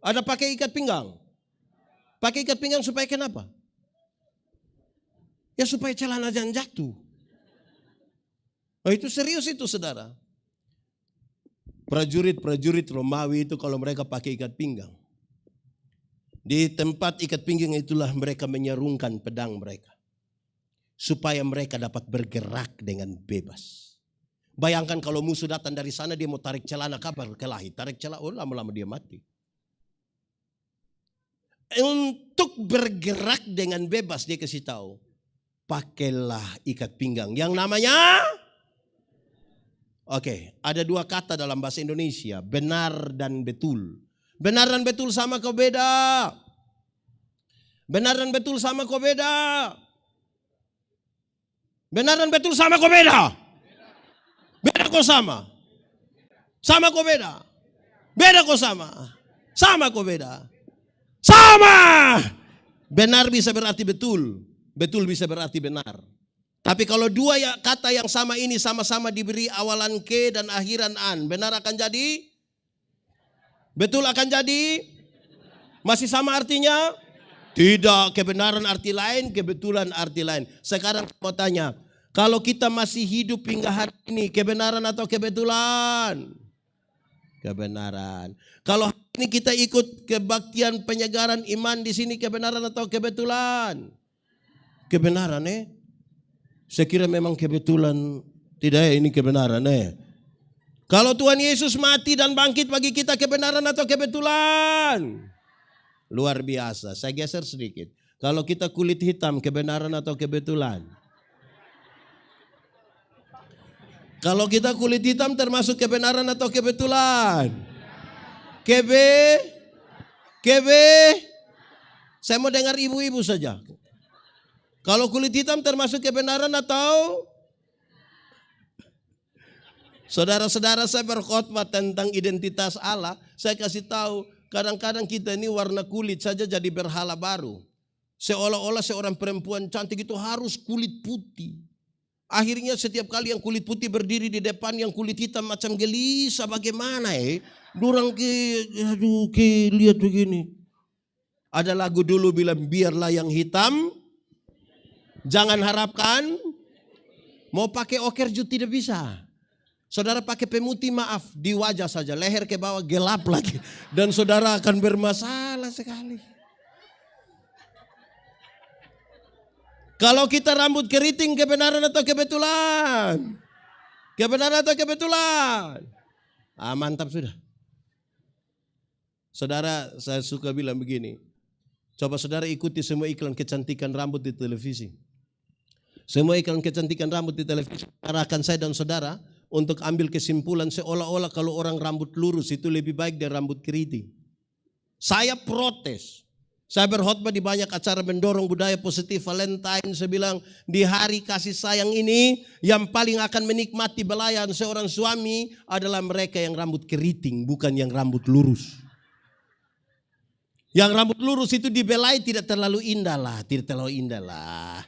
Ada pakai ikat pinggang? Pakai ikat pinggang supaya kenapa? Ya supaya celana jangan jatuh. Oh, itu serius itu saudara. Prajurit-prajurit Romawi itu kalau mereka pakai ikat pinggang. Di tempat ikat pinggang itulah mereka menyerungkan pedang mereka. Supaya mereka dapat bergerak dengan bebas. Bayangkan kalau musuh datang dari sana dia mau tarik celana kabar kelahi. Tarik celana, oh lama-lama dia mati. Untuk bergerak dengan bebas dia kasih tahu. Pakailah ikat pinggang yang namanya... Oke, ada dua kata dalam bahasa Indonesia, benar dan betul. Benar dan betul sama kau beda. Benar dan betul sama kau beda. Benar dan betul sama kau beda. Beda kau sama. Sama kau beda. Beda kau sama. Sama kau beda. Sama. Benar bisa berarti betul. Betul bisa berarti benar. Tapi kalau dua kata yang sama ini sama-sama diberi awalan ke dan akhiran an, benar akan jadi? Betul akan jadi? Masih sama artinya? Tidak, kebenaran arti lain, kebetulan arti lain. Sekarang mau tanya, kalau kita masih hidup hingga hari ini, kebenaran atau kebetulan? Kebenaran. Kalau hari ini kita ikut kebaktian penyegaran iman di sini, kebenaran atau kebetulan? Kebenaran Saya kira memang kebetulan, tidak ini kebenaran Kalau Tuhan Yesus mati dan bangkit bagi kita kebenaran atau kebetulan? Luar biasa, saya geser sedikit. Kalau kita kulit hitam kebenaran atau kebetulan? Kalau kita kulit hitam termasuk kebenaran atau kebetulan? Saya mau dengar ibu-ibu saja. Kalau kulit hitam termasuk kebenaran atau? Saudara-saudara saya berkhotbah tentang identitas Allah. Saya kasih tahu kadang-kadang kita ini warna kulit saja jadi berhala baru. Seolah-olah seorang perempuan cantik itu harus kulit putih. Akhirnya setiap kali yang kulit putih berdiri di depan yang kulit hitam macam gelisah bagaimana Durang lihat begini. Ada lagu dulu bilang biarlah yang hitam. Jangan harapkan mau pakai okerju tidak bisa. Saudara pakai pemutih maaf di wajah saja, leher ke bawah gelap lagi dan saudara akan bermasalah sekali. Kalau kita rambut keriting kebenaran atau kebetulan? Kebenaran atau kebetulan? Mantap sudah. Saudara, saya suka bilang begini. Coba saudara ikuti semua iklan kecantikan rambut di televisi. Semua iklan kecantikan rambut di televisi arahkan saya dan saudara untuk ambil kesimpulan seolah-olah kalau orang rambut lurus itu lebih baik dari rambut keriting. Saya protes. Saya berkhotbah di banyak acara mendorong budaya positif Valentine. Saya bilang di hari kasih sayang ini yang paling akan menikmati belayan seorang suami adalah mereka yang rambut keriting bukan yang rambut lurus. Yang rambut lurus itu dibelai tidak terlalu indah lah, tidak terlalu indah lah.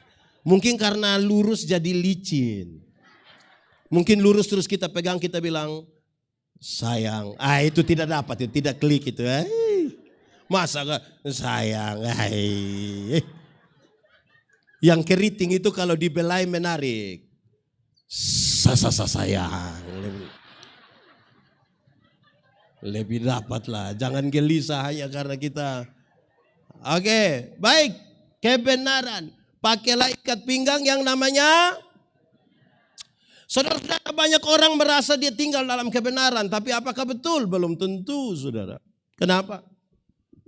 Mungkin karena lurus jadi licin. Mungkin lurus terus kita pegang kita bilang, sayang. Itu tidak dapat, itu tidak klik itu. Masa gak sayang. Yang keriting itu kalau dibelai menarik. Sayang. Lebih dapat lah. Jangan gelisah hanya karena kita. Oke, baik. Kebenaran. Pakailah ikat pinggang yang namanya. Saudara-saudara, banyak orang merasa dia tinggal dalam kebenaran. Tapi apakah betul? Belum tentu, saudara. Kenapa?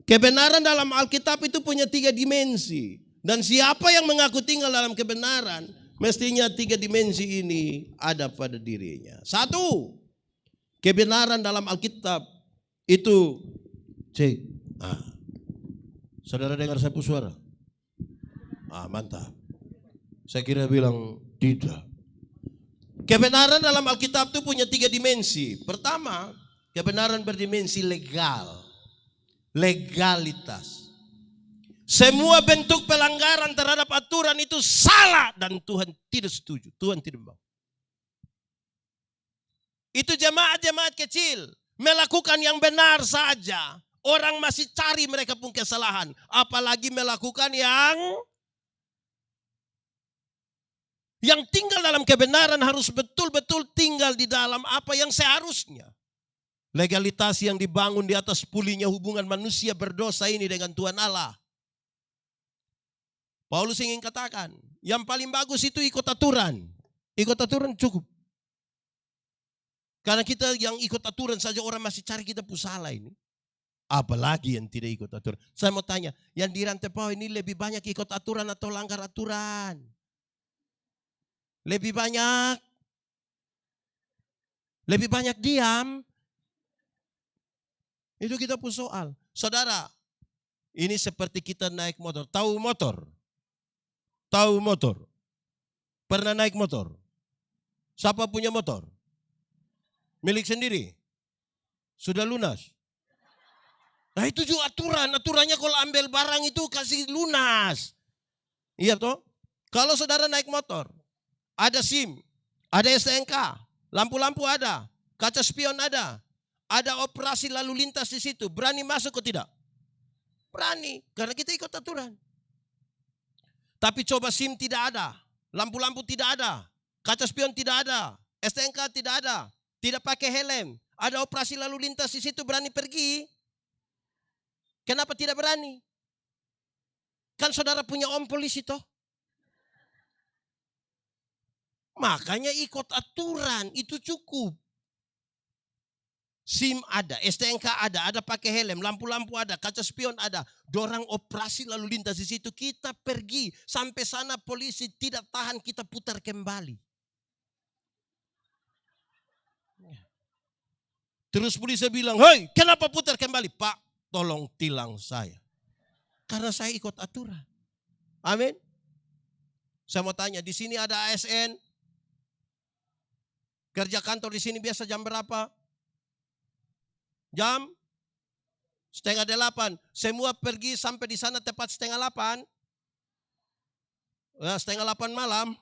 Kebenaran dalam Alkitab itu punya 3 dimensi. Dan siapa yang mengaku tinggal dalam kebenaran, mestinya 3 dimensi ini ada pada dirinya. 1, kebenaran dalam Alkitab itu cek. Saudara dengar saya suara? Mantap. Saya kira bilang tidak. Kebenaran dalam Alkitab itu punya 3 dimensi. Pertama, kebenaran berdimensi legal. Legalitas. Semua bentuk pelanggaran terhadap aturan itu salah dan Tuhan tidak setuju. Tuhan tidak mau. Itu jemaat-jemaat kecil melakukan yang benar saja. Orang masih cari mereka pun kesalahan. Apalagi melakukan yang tinggal dalam kebenaran harus betul-betul tinggal di dalam apa yang seharusnya. Legalitas yang dibangun di atas pulihnya hubungan manusia berdosa ini dengan Tuhan Allah. Paulus ingin katakan, yang paling bagus itu ikut aturan. Ikut aturan cukup. Karena kita yang ikut aturan saja orang masih cari kita salah ini. Apalagi yang tidak ikut aturan. Saya mau tanya, yang di Rantai Pau ini lebih banyak ikut aturan atau langgar aturan? Lebih banyak diam. Itu kita pun soal. Saudara, ini seperti kita naik motor. Tahu motor? Tahu motor? Pernah naik motor? Siapa punya motor? Milik sendiri? Sudah lunas? Nah itu juga aturan. Aturannya kalau ambil barang itu kasih lunas. Iya toh? Kalau saudara naik motor, ada SIM, ada STNK, lampu-lampu ada, kaca spion ada operasi lalu lintas di situ. Berani masuk atau tidak? Berani, karena kita ikut aturan. Tapi coba SIM tidak ada, lampu-lampu tidak ada, kaca spion tidak ada, STNK tidak ada, tidak pakai helm, ada operasi lalu lintas di situ, berani pergi? Kenapa tidak berani? Kan saudara punya om polisi toh? Makanya ikut aturan itu cukup. SIM ada, STNK ada pakai helm, lampu-lampu ada, kaca spion ada. Dorang operasi lalu lintas di situ, kita pergi sampai sana polisi tidak tahan, kita putar kembali. Terus polisi bilang, "Hei, kenapa putar kembali?" "Pak, tolong tilang saya." Karena saya ikut aturan. Amin. Saya mau tanya, di sini ada ASN? Kerja kantor di sini biasa jam berapa? Jam 7:30. Semua pergi sampai di sana tepat 7:30. 7:30 malam.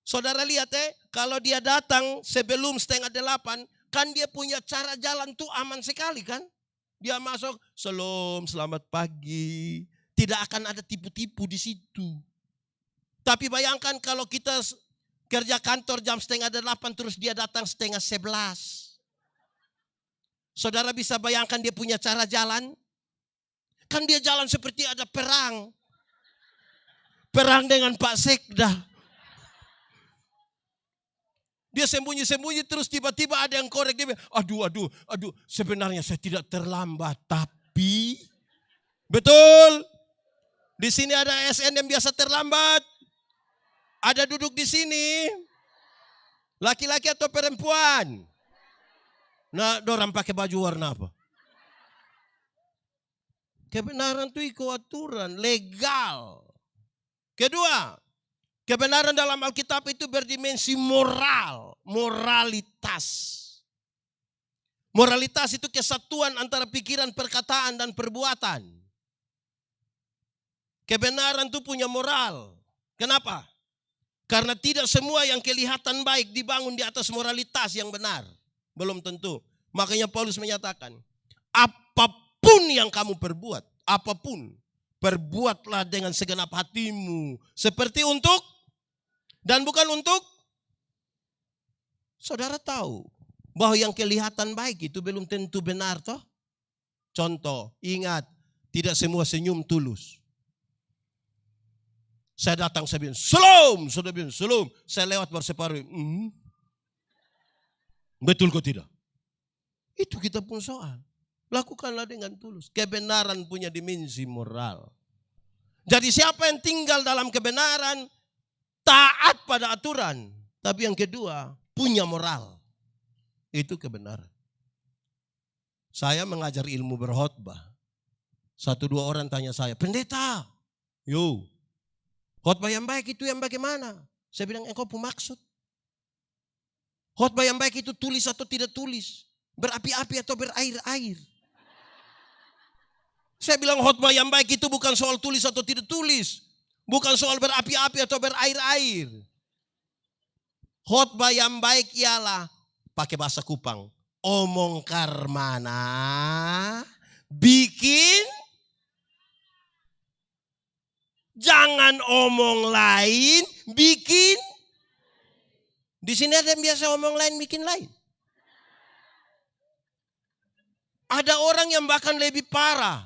Saudara lihat kalau dia datang sebelum 7:30, kan dia punya cara jalan tuh aman sekali kan? Dia masuk, selamat pagi. Tidak akan ada tipu-tipu di situ. Tapi bayangkan kalau kita kerja kantor jam 7:30 terus dia datang 10:30. Saudara bisa bayangkan dia punya cara jalan? Kan dia jalan seperti ada perang. Perang dengan Pak Sekda. Dia sembunyi-sembunyi terus tiba-tiba ada yang korek. Dia bilang, aduh, sebenarnya saya tidak terlambat. Tapi, betul. Di sini ada ASN yang biasa terlambat. Ada duduk di sini. Laki-laki atau perempuan? Nah, dorang pakai baju warna apa? Kebenaran itu ikut aturan, legal. Kedua, kebenaran dalam Alkitab itu berdimensi moral, moralitas. Moralitas itu kesatuan antara pikiran, perkataan, dan perbuatan. Kebenaran itu punya moral. Kenapa? Karena tidak semua yang kelihatan baik dibangun di atas moralitas yang benar. Belum tentu. Makanya Paulus menyatakan, apapun yang kamu perbuat, apapun, perbuatlah dengan segenap hatimu. Seperti untuk, dan bukan untuk. Saudara tahu bahwa yang kelihatan baik itu belum tentu benar toh. Contoh, ingat, tidak semua senyum tulus. Saya datang, saya bilang, salam, sudah bilang, salam. Saya lewat baru separuh. Betul kok tidak? Itu kita pun soal. Lakukanlah dengan tulus. Kebenaran punya dimensi moral. Jadi siapa yang tinggal dalam kebenaran, taat pada aturan. Tapi yang kedua, punya moral. Itu kebenaran. Saya mengajar ilmu berkhotbah. 1-2 orang tanya saya, pendeta, khotbah yang baik itu yang bagaimana? Saya bilang, engkau pemaksud. Khotbah yang baik itu tulis atau tidak tulis. Berapi-api atau berair-air. Saya bilang khotbah yang baik itu bukan soal tulis atau tidak tulis. Bukan soal berapi-api atau berair-air. Khotbah yang baik ialah, pakai bahasa Kupang, omong karmana, bikin, jangan omong lain, bikin. Di sini ada yang biasa omong lain, bikin lain. Ada orang yang bahkan lebih parah,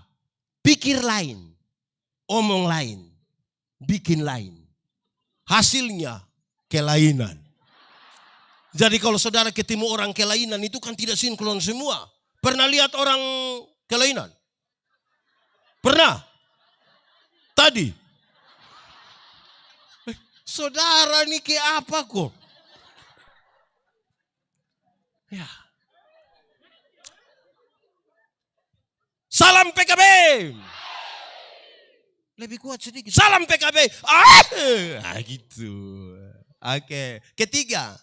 pikir lain, omong lain, bikin lain. Hasilnya kelainan. Jadi kalau saudara ketemu orang kelainan itu kan tidak sinkron semua. Pernah lihat orang kelainan? Pernah? Tadi? Saudara ini kayak apa kok? Ya. Salam PKB. Lebih kuat sedikit. Salam PKB. Gitu. Oke. Ketiga.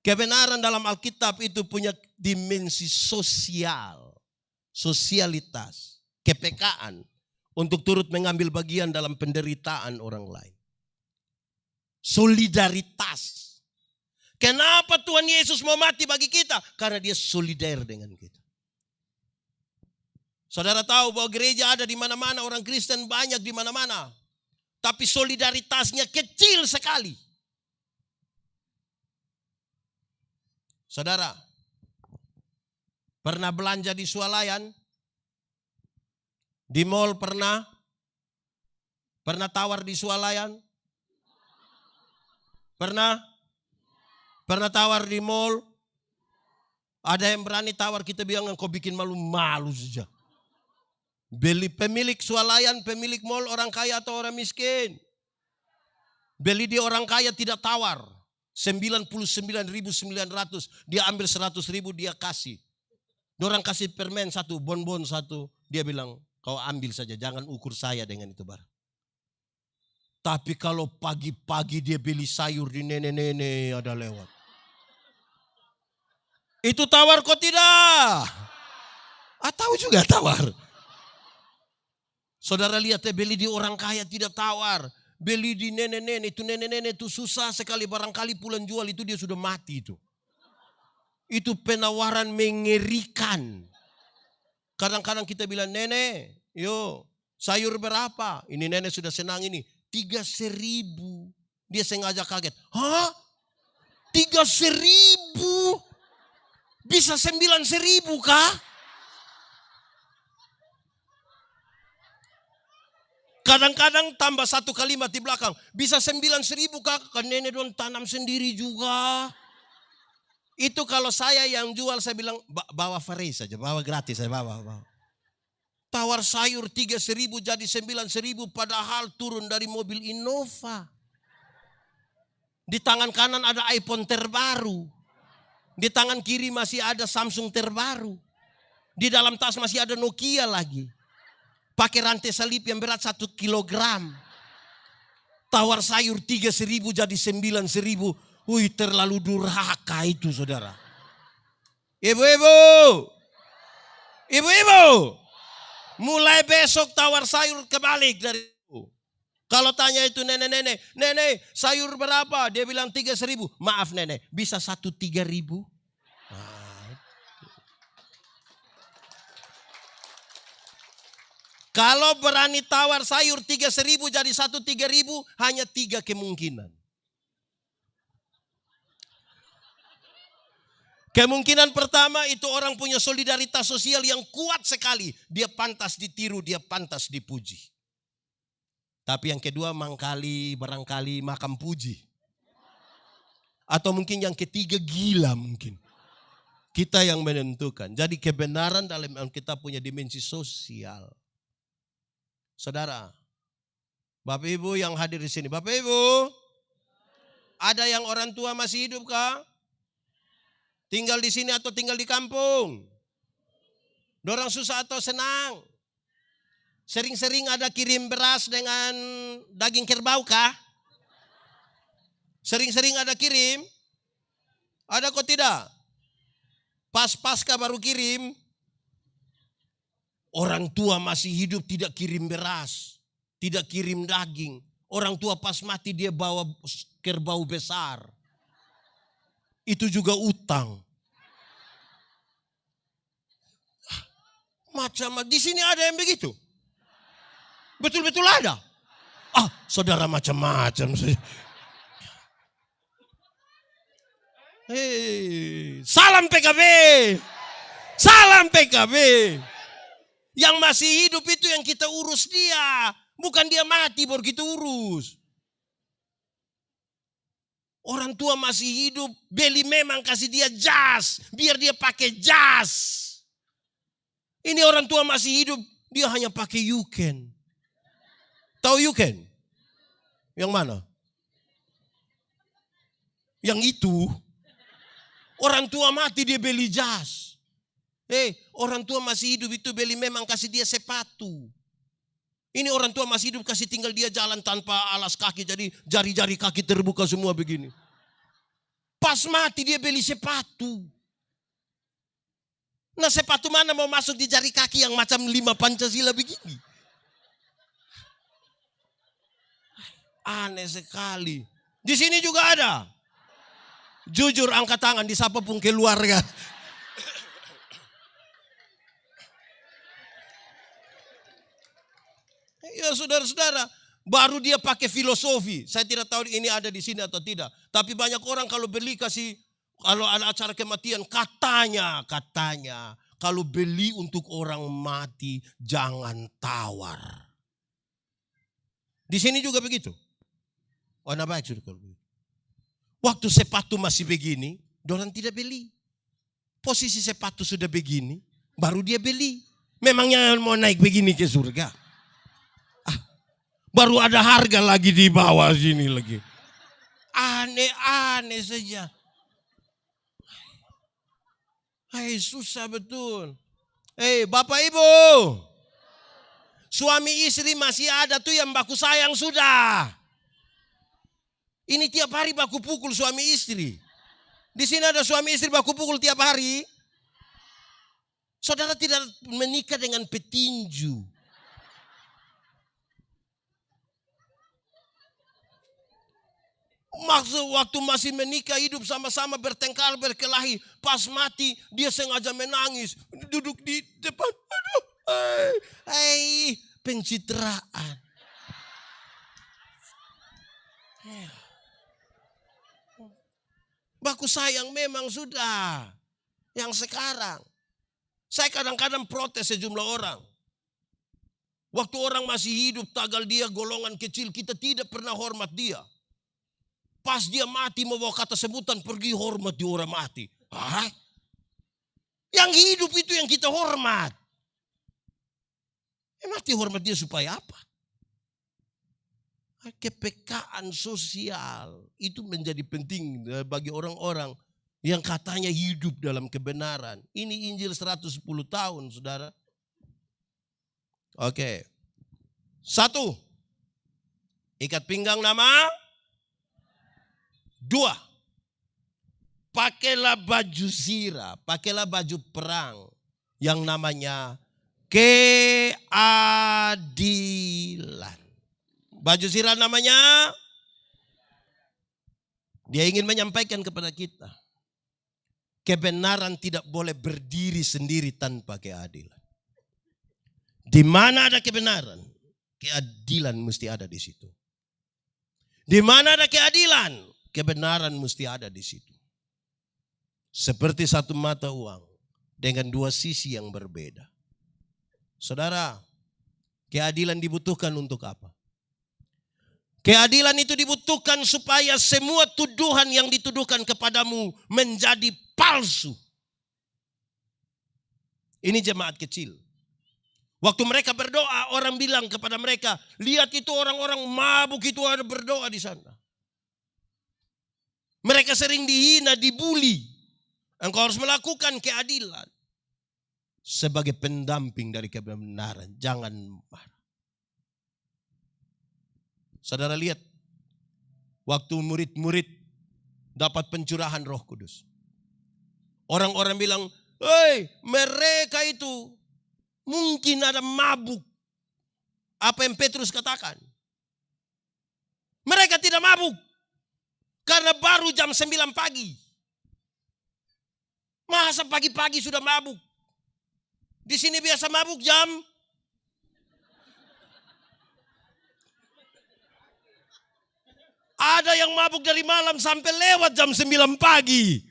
Kebenaran dalam Alkitab itu punya dimensi sosial, sosialitas, kepekaan untuk turut mengambil bagian dalam penderitaan orang lain. Solidaritas. Kenapa Tuhan Yesus mau mati bagi kita? Karena dia solider dengan kita. Saudara tahu bahwa gereja ada di mana-mana, orang Kristen banyak di mana-mana. Tapi solidaritasnya kecil sekali. Saudara, pernah belanja di swalayan? Di mall pernah? Pernah tawar di swalayan? Pernah? Pernah tawar di mall? Ada yang berani tawar, kita bilang engkau bikin malu-malu saja. Beli pemilik swalayan, pemilik mall orang kaya atau orang miskin? Beli di orang kaya tidak tawar. 99.900, dia ambil 100.000 dia kasih. Orang kasih permen satu, bonbon satu. Dia bilang, kau ambil saja, jangan ukur saya dengan itu barang. Tapi kalau pagi-pagi dia beli sayur di nenek-nenek ada lewat. Itu tawar kok tidak? Tahu juga tawar. Saudara lihat ya, beli di orang kaya tidak tawar. Beli di nenek-nenek itu susah sekali, barangkali pulang jual itu dia sudah mati itu. Itu penawaran mengerikan. Kadang-kadang kita bilang, nenek, sayur berapa? Ini nenek sudah senang ini, 3.000. Dia sengaja kaget. Hah? 3.000? Bisa 9.000 kah? Kadang-kadang tambah satu kalimat di belakang. Bisa 9.000 kak, kan nenek don tanam sendiri juga. Itu kalau saya yang jual, saya bilang bawa free saja, bawa gratis saya bawa. Tawar sayur 3.000 jadi 9.000 padahal turun dari mobil Innova. Di tangan kanan ada iPhone terbaru. Di tangan kiri masih ada Samsung terbaru. Di dalam tas masih ada Nokia lagi. Pakai rantai salib yang berat 1 kilogram. Tawar sayur 3.000 jadi 9.000. Wih, terlalu durhaka itu saudara. Ibu-ibu. Ibu-ibu. Mulai besok tawar sayur kebalik dari itu. Kalau tanya itu nenek-nenek. Nenek sayur berapa? Dia bilang 3.000. Maaf nenek, bisa 1 3.000? Kalau berani tawar sayur 3.000 jadi 1 3.000, hanya 3 kemungkinan. Kemungkinan pertama itu orang punya solidaritas sosial yang kuat sekali. Dia pantas ditiru, dia pantas dipuji. Tapi yang kedua barangkali makan puji. Atau mungkin yang ketiga gila mungkin. Kita yang menentukan. Jadi kebenaran dalam kita punya dimensi sosial. Saudara, Bapak Ibu yang hadir di sini. Bapak Ibu, ada yang orang tua masih hidup kah? Tinggal di sini atau tinggal di kampung? Dorang susah atau senang? Sering-sering ada kirim beras dengan daging kerbau kah? Sering-sering ada kirim? Ada kok tidak? Pas-pasca baru kirim. Orang tua masih hidup tidak kirim beras. Tidak kirim daging. Orang tua pas mati dia bawa kerbau besar. Itu juga utang. Macam di sini ada yang begitu? Betul-betul ada? Saudara macam-macam. Salam PKB. Salam PKB. Yang masih hidup itu yang kita urus dia. Bukan dia mati baru kita urus. Orang tua masih hidup, beli memang kasih dia jas, biar dia pakai jas. Ini orang tua masih hidup, dia hanya pakai Yuken. Tahu Yuken? Yang mana? Yang itu. Orang tua mati dia beli jas. Orang tua masih hidup itu beli memang kasih dia sepatu. Ini orang tua masih hidup kasih tinggal dia jalan tanpa alas kaki. Jadi jari-jari kaki terbuka semua begini. Pas mati dia beli sepatu. Nah sepatu mana mau masuk di jari kaki yang macam 5 Pancasila begini. Aneh sekali. Di sini juga ada. Jujur angkat tangan disapa pun keluarga. Ya saudara-saudara, baru dia pakai filosofi. Saya tidak tahu ini ada di sini atau tidak. Tapi banyak orang kalau beli kalau ada acara kematian, katanya, kalau beli untuk orang mati jangan tawar. Di sini juga begitu. Nah baik sudah kalau begitu. Waktu sepatu masih begini, orang tidak beli. Posisi sepatu sudah begini, baru dia beli. Memangnya mau naik begini ke surga? Baru ada harga lagi di bawah sini lagi. Aneh-aneh saja. Susah betul. Bapak Ibu. Suami istri masih ada tuh yang baku sayang sudah. Ini tiap hari baku pukul suami istri. Di sini ada suami istri baku pukul tiap hari. Saudara tidak menikah dengan petinju. Maksud waktu masih menikah hidup sama-sama bertengkar berkelahi. Pas mati dia sengaja menangis. Duduk di depan. Aduh. Pencitraan. Baku sayang memang sudah. Yang sekarang. Saya kadang-kadang protes sejumlah orang. Waktu orang masih hidup tagal dia golongan kecil. Kita tidak pernah hormat dia. Pas dia mati membawa kata sebutan pergi hormat di orang mati. Yang hidup itu yang kita hormat. Mati hormat dia supaya apa? Kepekaan sosial itu menjadi penting bagi orang-orang yang katanya hidup dalam kebenaran. Ini Injil 110 tahun saudara. Oke. 1. Ikat pinggang nama. 2. Pakailah baju zirah, pakailah baju perang yang namanya keadilan. Baju zirah namanya, dia ingin menyampaikan kepada kita, kebenaran tidak boleh berdiri sendiri tanpa keadilan. Di mana ada kebenaran, keadilan mesti ada di situ. Di mana ada keadilan, kebenaran mesti ada di situ. Seperti satu mata uang dengan dua sisi yang berbeda. Saudara, keadilan dibutuhkan untuk apa? Keadilan itu dibutuhkan supaya semua tuduhan yang dituduhkan kepadamu menjadi palsu. Ini jemaat kecil. Waktu mereka berdoa, orang bilang kepada mereka, lihat itu orang-orang mabuk itu ada berdoa di sana. Mereka sering dihina, dibuli. Engkau harus melakukan keadilan sebagai pendamping dari kebenaran. Jangan marah. Saudara lihat, waktu murid-murid dapat pencurahan Roh Kudus. Orang-orang bilang, hei, mereka itu mungkin ada mabuk. Apa yang Petrus katakan? Mereka tidak mabuk. Karena baru jam 9 pagi. Masa pagi-pagi sudah mabuk? Di sini biasa mabuk jam. Ada yang mabuk dari malam sampai lewat jam 9 pagi.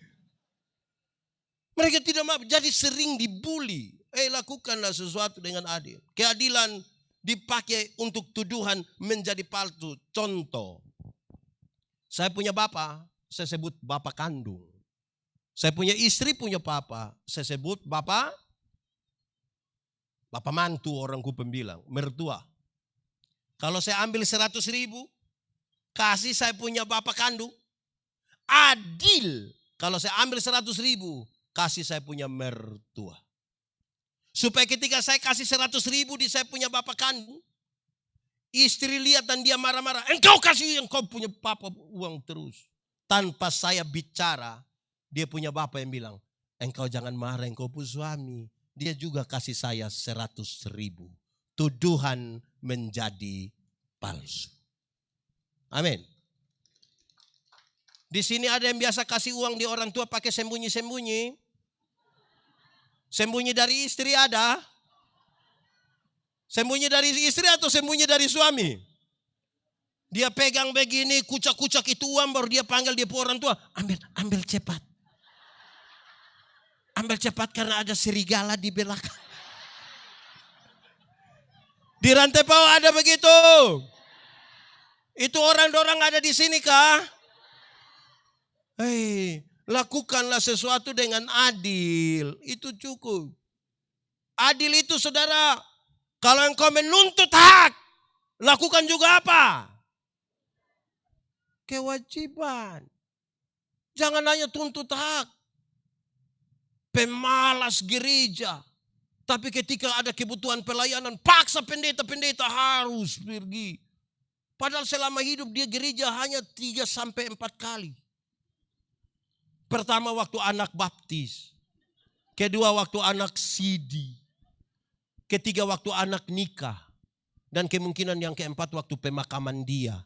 Mereka tidak mabuk, jadi sering dibuli. Lakukanlah sesuatu dengan adil. Keadilan dipakai untuk tuduhan menjadi palsu. Contoh, saya punya bapak, saya sebut bapak kandung. Saya punya istri, punya papa, saya sebut bapak mantu, orangku pembilang, mertua. Kalau saya ambil 100.000, kasih saya punya bapak kandung, adil. Kalau saya ambil 100.000, kasih saya punya mertua. Supaya ketika saya kasih 100.000 di saya punya bapak kandung, istri lihat dan dia marah-marah. Engkau kasih, engkau punya papa uang terus. Tanpa saya bicara, dia punya bapak yang bilang, engkau jangan marah, engkau pun suami. Dia juga kasih saya 100.000. Tuduhan menjadi palsu. Amin. Di sini ada yang biasa kasih uang di orang tua pakai sembunyi-sembunyi. Sembunyi dari istri ada? Sembunyi dari istri atau sembunyi dari suami? Dia pegang begini, kucak-kucak itu uang, baru dia panggil dia orang tua. Ambil cepat. Ambil cepat karena ada serigala di belakang. Di rantai bawah ada begitu. Itu orang-orang ada di sini kah? Hei, lakukanlah sesuatu dengan adil. Itu cukup. Adil itu saudara, kalau engkau menuntut hak, lakukan juga apa? Kewajiban. Jangan hanya tuntut hak. Pemalas gereja. Tapi ketika ada kebutuhan pelayanan, paksa pendeta-pendeta harus pergi. Padahal selama hidup dia gereja hanya 3-4 kali. Pertama waktu anak baptis. Kedua waktu anak sidi. Ketiga waktu anak nikah. Dan kemungkinan yang keempat waktu pemakaman dia.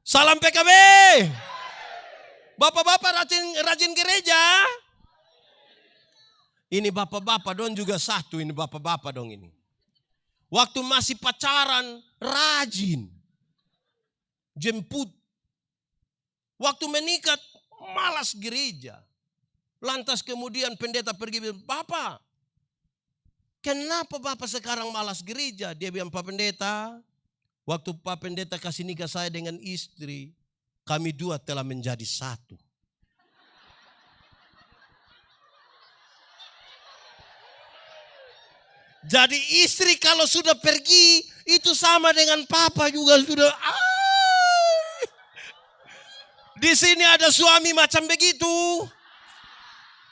Salam PKB. Bapak-bapak rajin gereja. Ini bapak-bapak dong juga satu, ini bapak-bapak dong ini. Waktu masih pacaran, rajin. Jemput. Waktu menikah, malas gereja. Lantas kemudian pendeta pergi bilang, Bapak, kenapa Bapak sekarang malas gereja? Dia bilang, Pak Pendeta, waktu Pak Pendeta kasih nikah saya dengan istri, kami dua telah menjadi satu. Jadi istri kalau sudah pergi, itu sama dengan papa juga sudah. Di sini ada suami macam begitu.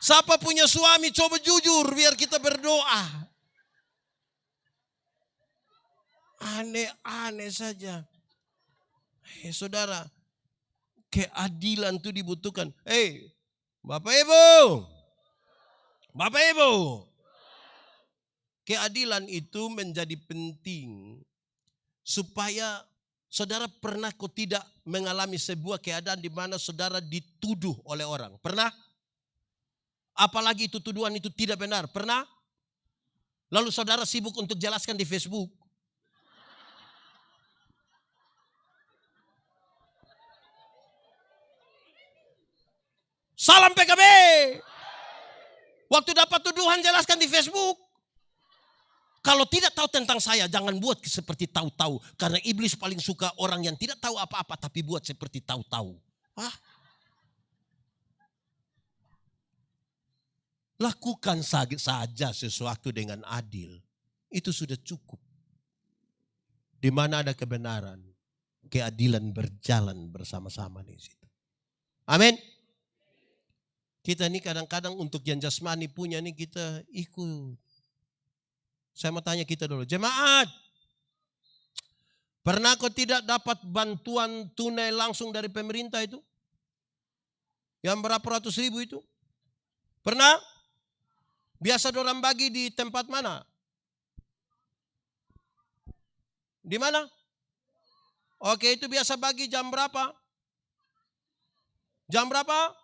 Siapa punya suami coba jujur biar kita berdoa. Aneh-aneh saja. Saudara, keadilan itu dibutuhkan. Bapak Ibu. Bapak Ibu. Keadilan itu menjadi penting supaya saudara pernah kok tidak mengalami sebuah keadaan di mana saudara dituduh oleh orang. Pernah? Apalagi itu tuduhan itu tidak benar. Pernah? Lalu saudara sibuk untuk jelaskan di Facebook. Salam PKB. Waktu dapat tuduhan jelaskan di Facebook. Kalau tidak tahu tentang saya, jangan buat seperti tahu-tahu. Karena iblis paling suka orang yang tidak tahu apa-apa tapi buat seperti tahu-tahu. Lakukan saja sesuatu dengan adil. Itu sudah cukup. Di mana ada kebenaran, keadilan berjalan bersama-sama di situ. Amin. Kita ini kadang-kadang untuk yang jasmani punya ini kita ikut. Saya mau tanya kita dulu, jemaat. Pernah kau tidak dapat bantuan tunai langsung dari pemerintah itu? Yang berapa ratus ribu itu? Pernah? Biasa dorang bagi di tempat mana? Di mana? Oke, itu biasa bagi jam berapa? Jam berapa?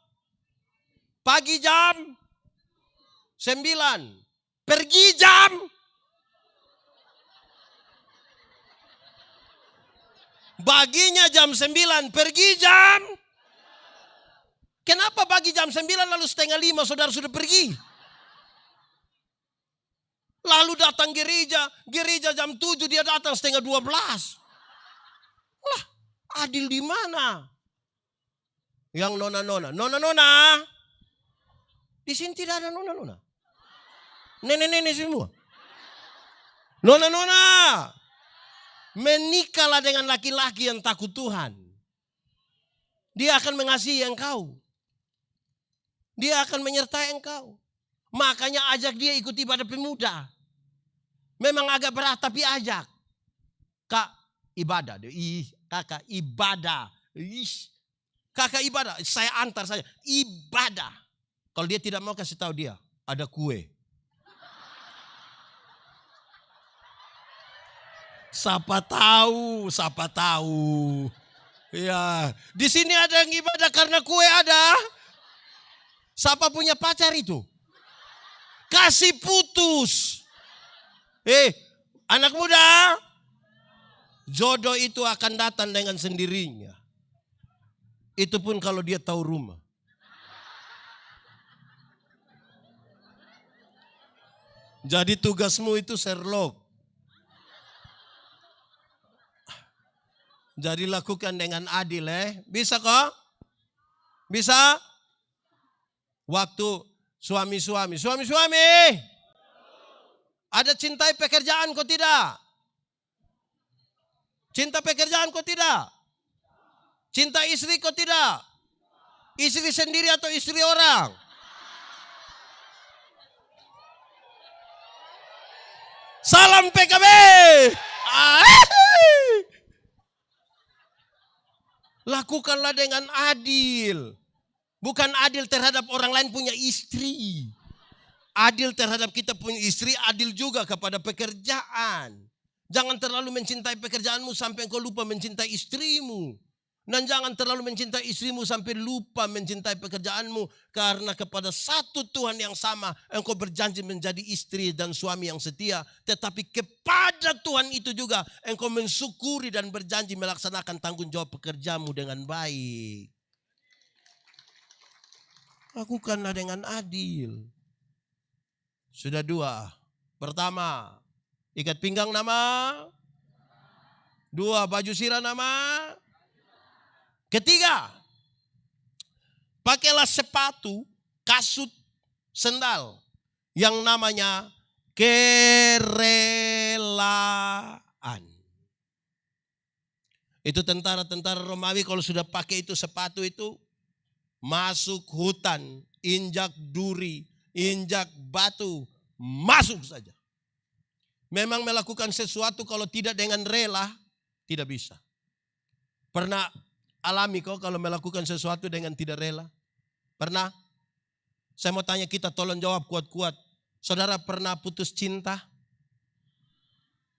Pagi jam 9. Pergi jam. Baginya jam 9, pergi jam. Kenapa bagi jam 9 lalu 4:30 saudara sudah pergi? Lalu datang gereja jam 7 dia datang 11:30. Lah, adil di mana? Yang nona. Di sini tidak ada nona. Nenek-nenek semua. Nona. Menikahlah dengan laki-laki yang takut Tuhan. Dia akan mengasihi engkau. Dia akan menyertai engkau. Makanya ajak dia ikut ibadah pemuda. Memang agak berat tapi ajak. Kak, ibadah. Kakak, ibadah. Kakak ibadah, saya antar saja. Ibadah. Kalau dia tidak mau kasih tahu dia, ada kue. Siapa tahu. Ya, di sini ada yang ibadah karena kue ada. Siapa punya pacar itu? Kasih putus. Anak muda, jodoh itu akan datang dengan sendirinya. Itu pun kalau dia tahu rumah. Jadi tugasmu itu Sherlock. Jadi lakukan dengan adil Bisa kok? Bisa? Waktu suami-suami. Ada cintai pekerjaan kok tidak? Cinta pekerjaan kok tidak? Cinta istri kok tidak? Istri sendiri atau istri orang? Salam PKB. Lakukanlah dengan adil. Bukan adil terhadap orang lain punya istri. Adil terhadap kita punya istri, adil juga kepada pekerjaan. Jangan terlalu mencintai pekerjaanmu sampai engkau lupa mencintai istrimu. Dan jangan terlalu mencintai istrimu sampai lupa mencintai pekerjaanmu. Karena kepada satu Tuhan yang sama engkau berjanji menjadi istri dan suami yang setia. Tetapi kepada Tuhan itu juga engkau mensyukuri dan berjanji melaksanakan tanggung jawab pekerjamu dengan baik. Lakukanlah dengan adil. Sudah 2. Pertama, ikat pinggang nama. 2, baju sirah nama. Ketiga, pakailah sepatu, kasut, sendal yang namanya kerelaan. Itu tentara-tentara Romawi kalau sudah pakai itu sepatu itu masuk hutan, injak duri, injak batu, masuk saja. Memang melakukan sesuatu kalau tidak dengan rela, tidak bisa. Pernah alami kok kalau melakukan sesuatu dengan tidak rela? Pernah? Saya mau tanya kita, tolong jawab kuat-kuat. Saudara pernah putus cinta?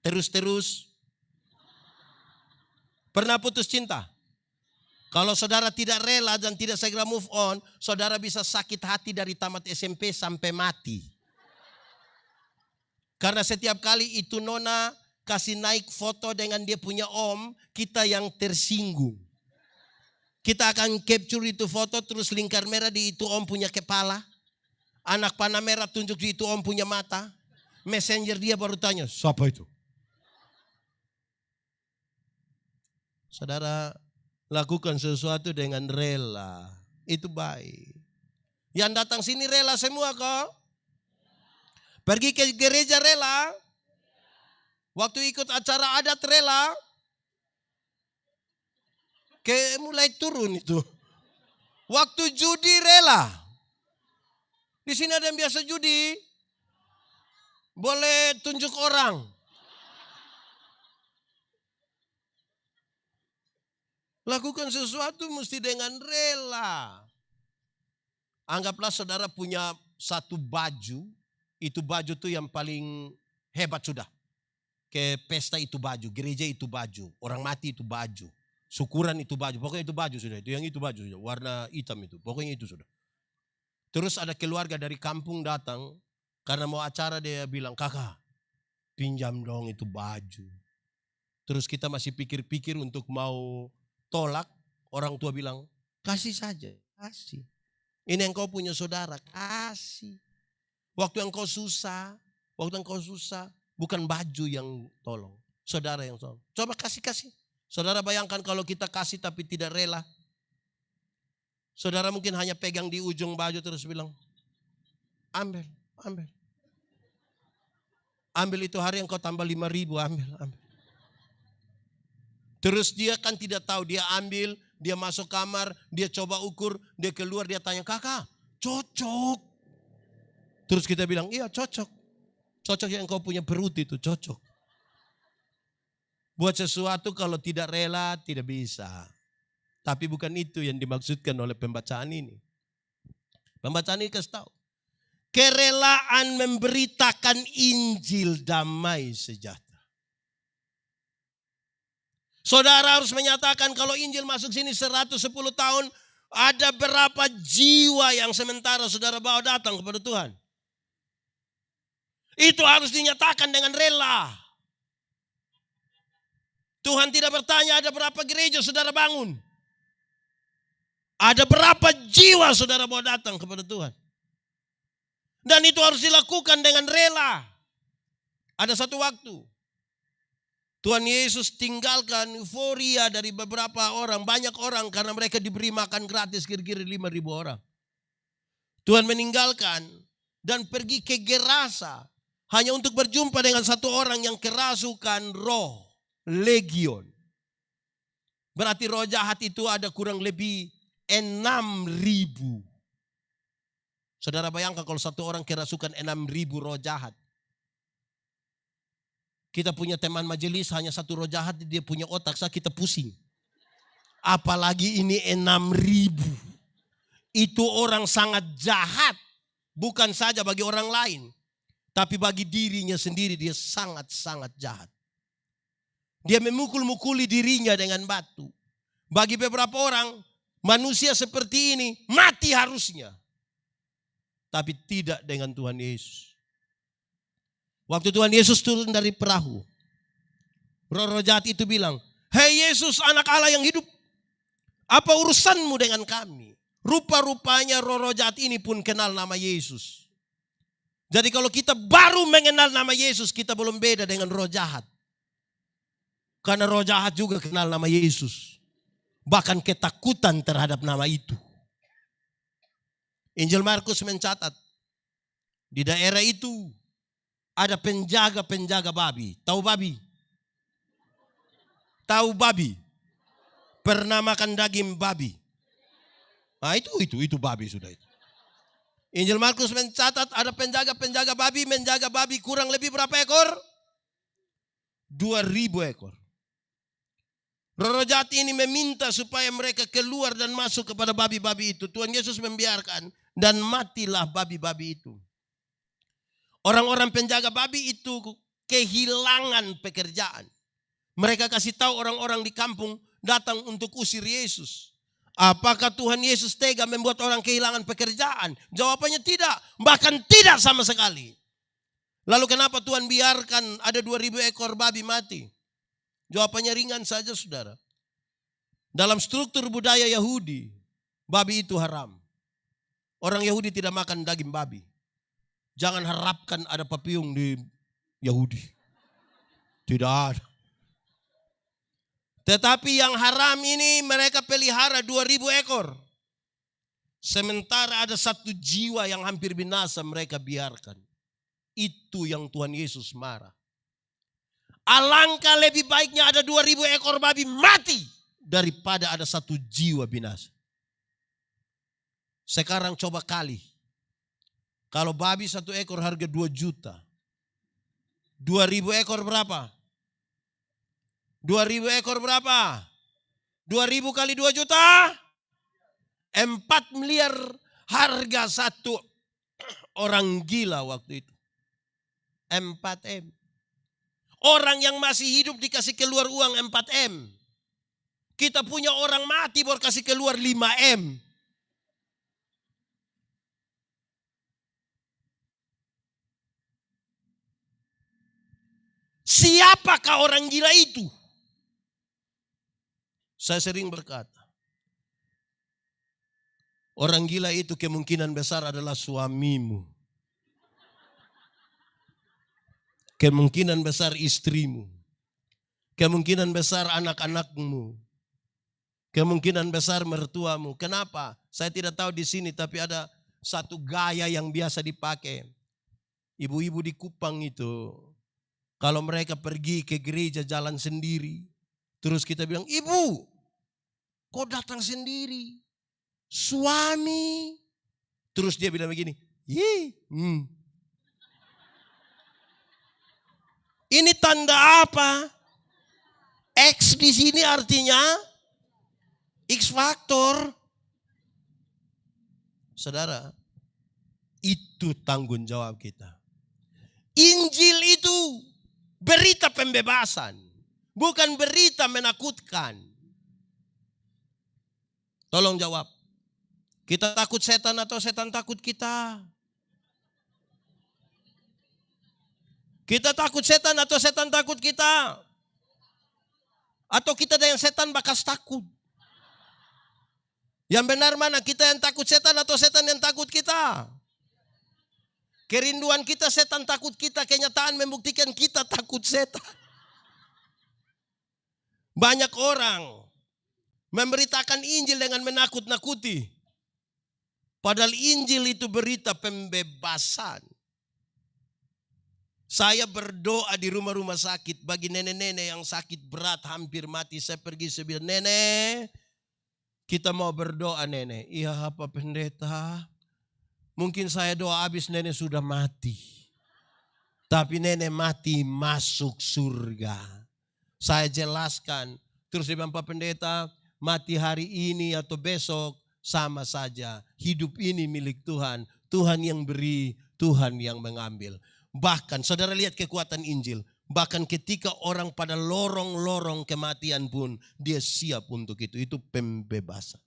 Terus-terus? Pernah putus cinta? Kalau saudara tidak rela dan tidak segera move on, saudara bisa sakit hati dari tamat SMP sampai mati. Karena setiap kali itu nona kasih naik foto dengan dia punya om, kita yang tersinggung. Kita akan capture itu foto, terus lingkar merah di itu om punya kepala. Anak panah merah tunjuk di itu om punya mata. Messenger dia baru tanya, siapa itu? Saudara, lakukan sesuatu dengan rela. Itu baik. Yang datang sini rela semua kok. Pergi ke gereja rela. Waktu ikut acara adat rela. Mulai turun itu. Waktu judi rela. Di sini ada yang biasa judi. Boleh tunjuk orang. Lakukan sesuatu mesti dengan rela. Anggaplah saudara punya satu baju. Itu baju tuh yang paling hebat sudah. Ke pesta itu baju, gereja itu baju, orang mati itu baju, syukuran itu baju. Pokoknya itu baju sudah, itu yang itu baju sudah, warna hitam itu. Pokoknya itu sudah. Terus ada keluarga dari kampung datang. Karena mau acara dia bilang, kakak pinjam dong itu baju. Terus kita masih pikir-pikir untuk mau tolak, orang tua bilang, kasih saja, kasih. Ini engkau punya saudara, kasih. Waktu engkau susah, bukan baju yang tolong, saudara yang tolong. Coba kasih. Saudara bayangkan kalau kita kasih tapi tidak rela. Saudara mungkin hanya pegang di ujung baju terus bilang, ambil. Ambil itu hari engkau tambah 5.000, ambil. Terus dia kan tidak tahu, dia ambil, dia masuk kamar, dia coba ukur, dia keluar, dia tanya, kakak, cocok. Terus kita bilang, iya cocok. Cocok yang engkau punya perut itu, cocok. Buat sesuatu kalau tidak rela, tidak bisa. Tapi bukan itu yang dimaksudkan oleh pembacaan ini. Pembacaan ini kasih tahu. Kerelaan memberitakan Injil damai sejahtera. Saudara harus menyatakan kalau Injil masuk sini 110 tahun, ada berapa jiwa yang sementara saudara bawa datang kepada Tuhan. Itu harus dinyatakan dengan rela. Tuhan tidak bertanya ada berapa gereja saudara bangun. Ada berapa jiwa saudara bawa datang kepada Tuhan. Dan itu harus dilakukan dengan rela. Ada satu waktu. Tuhan Yesus tinggalkan euforia dari beberapa orang, banyak orang karena mereka diberi makan gratis kira-kira 5.000 orang. Tuhan meninggalkan dan pergi ke Gerasa hanya untuk berjumpa dengan satu orang yang kerasukan roh, legion. Berarti roh jahat itu ada kurang lebih 6.000. Saudara bayangkan kalau satu orang kerasukan 6.000 roh jahat. Kita punya teman majelis hanya satu roh jahat, dia punya otak, kita pusing. Apalagi ini 6.000. Itu orang sangat jahat. Bukan saja bagi orang lain. Tapi bagi dirinya sendiri dia sangat-sangat jahat. Dia memukul-mukuli dirinya dengan batu. Bagi beberapa orang, manusia seperti ini mati harusnya. Tapi tidak dengan Tuhan Yesus. Waktu Tuhan Yesus turun dari perahu, roh-roh jahat itu bilang, hei Yesus anak Allah yang hidup, apa urusanmu dengan kami? Rupa-rupanya roh-roh jahat ini pun kenal nama Yesus. Jadi kalau kita baru mengenal nama Yesus, kita belum beda dengan roh jahat. Karena roh jahat juga kenal nama Yesus. Bahkan ketakutan terhadap nama itu. Injil Markus mencatat, di daerah itu ada penjaga-penjaga babi. Tahu babi? Tahu babi? Pernah makan daging babi? Nah itu babi sudah itu. Injil Markus mencatat ada penjaga-penjaga babi menjaga babi kurang lebih berapa ekor? 2.000 ekor. Roh jahat ini meminta supaya mereka keluar dan masuk kepada babi-babi itu. Tuhan Yesus membiarkan dan matilah babi-babi itu. Orang-orang penjaga babi itu kehilangan pekerjaan. Mereka kasih tahu orang-orang di kampung datang untuk usir Yesus. Apakah Tuhan Yesus tega membuat orang kehilangan pekerjaan? Jawabannya tidak. Bahkan tidak sama sekali. Lalu kenapa Tuhan biarkan ada 2000 ekor babi mati? Jawabannya ringan saja saudara. Dalam struktur budaya Yahudi, babi itu haram. Orang Yahudi tidak makan daging babi. Jangan harapkan ada papiung di Yahudi. Tidak ada. Tetapi yang haram ini mereka pelihara 2000 ekor. Sementara ada 1 jiwa yang hampir binasa mereka biarkan. Itu yang Tuhan Yesus marah. Alangkah lebih baiknya ada 2000 ekor babi mati daripada ada 1 jiwa binasa. Sekarang coba kali. Kalau babi 1 ekor harga 2 juta. 2000 ekor berapa? 2000 ekor berapa? 2000 kali 2 juta? 4 miliar harga 1 orang gila waktu itu. 4M. Orang yang masih hidup dikasih keluar uang 4M. Kita punya orang mati baru kasih keluar 5M. Siapakah orang gila itu? Saya sering berkata, orang gila itu kemungkinan besar adalah suamimu. Kemungkinan besar istrimu. Kemungkinan besar anak-anakmu. Kemungkinan besar mertuamu. Kenapa? Saya tidak tahu di sini, tapi ada satu gaya yang biasa dipakai. Ibu-ibu di Kupang itu, kalau mereka pergi ke gereja jalan sendiri, terus kita bilang, ibu, kok datang sendiri? Suami. Terus dia bilang begini, Ini tanda apa? X di sini artinya X faktor. Saudara, itu tanggung jawab kita. Injil itu berita pembebasan, bukan berita menakutkan. Tolong jawab. Kita takut setan atau setan takut kita? Kita takut setan atau setan takut kita? Atau kita dengan setan bakas takut? Yang benar mana? Kita yang takut setan atau setan yang takut kita? Kerinduan kita setan takut kita, kenyataan membuktikan kita takut setan. Banyak orang memberitakan Injil dengan menakut-nakuti. Padahal Injil itu berita pembebasan. Saya berdoa di rumah-rumah sakit bagi nenek-nenek yang sakit berat hampir mati. Saya pergi, saya bilang, nenek, kita mau berdoa nenek. Iya Pak Pendeta. Mungkin saya doa habis nenek sudah mati. Tapi nenek mati masuk surga. Saya jelaskan. Terus dia bilang, Pak Pendeta, mati hari ini atau besok sama saja. Hidup ini milik Tuhan. Tuhan yang beri, Tuhan yang mengambil. Bahkan saudara lihat kekuatan Injil. Bahkan ketika orang pada lorong-lorong kematian pun dia siap untuk itu. Itu pembebasan.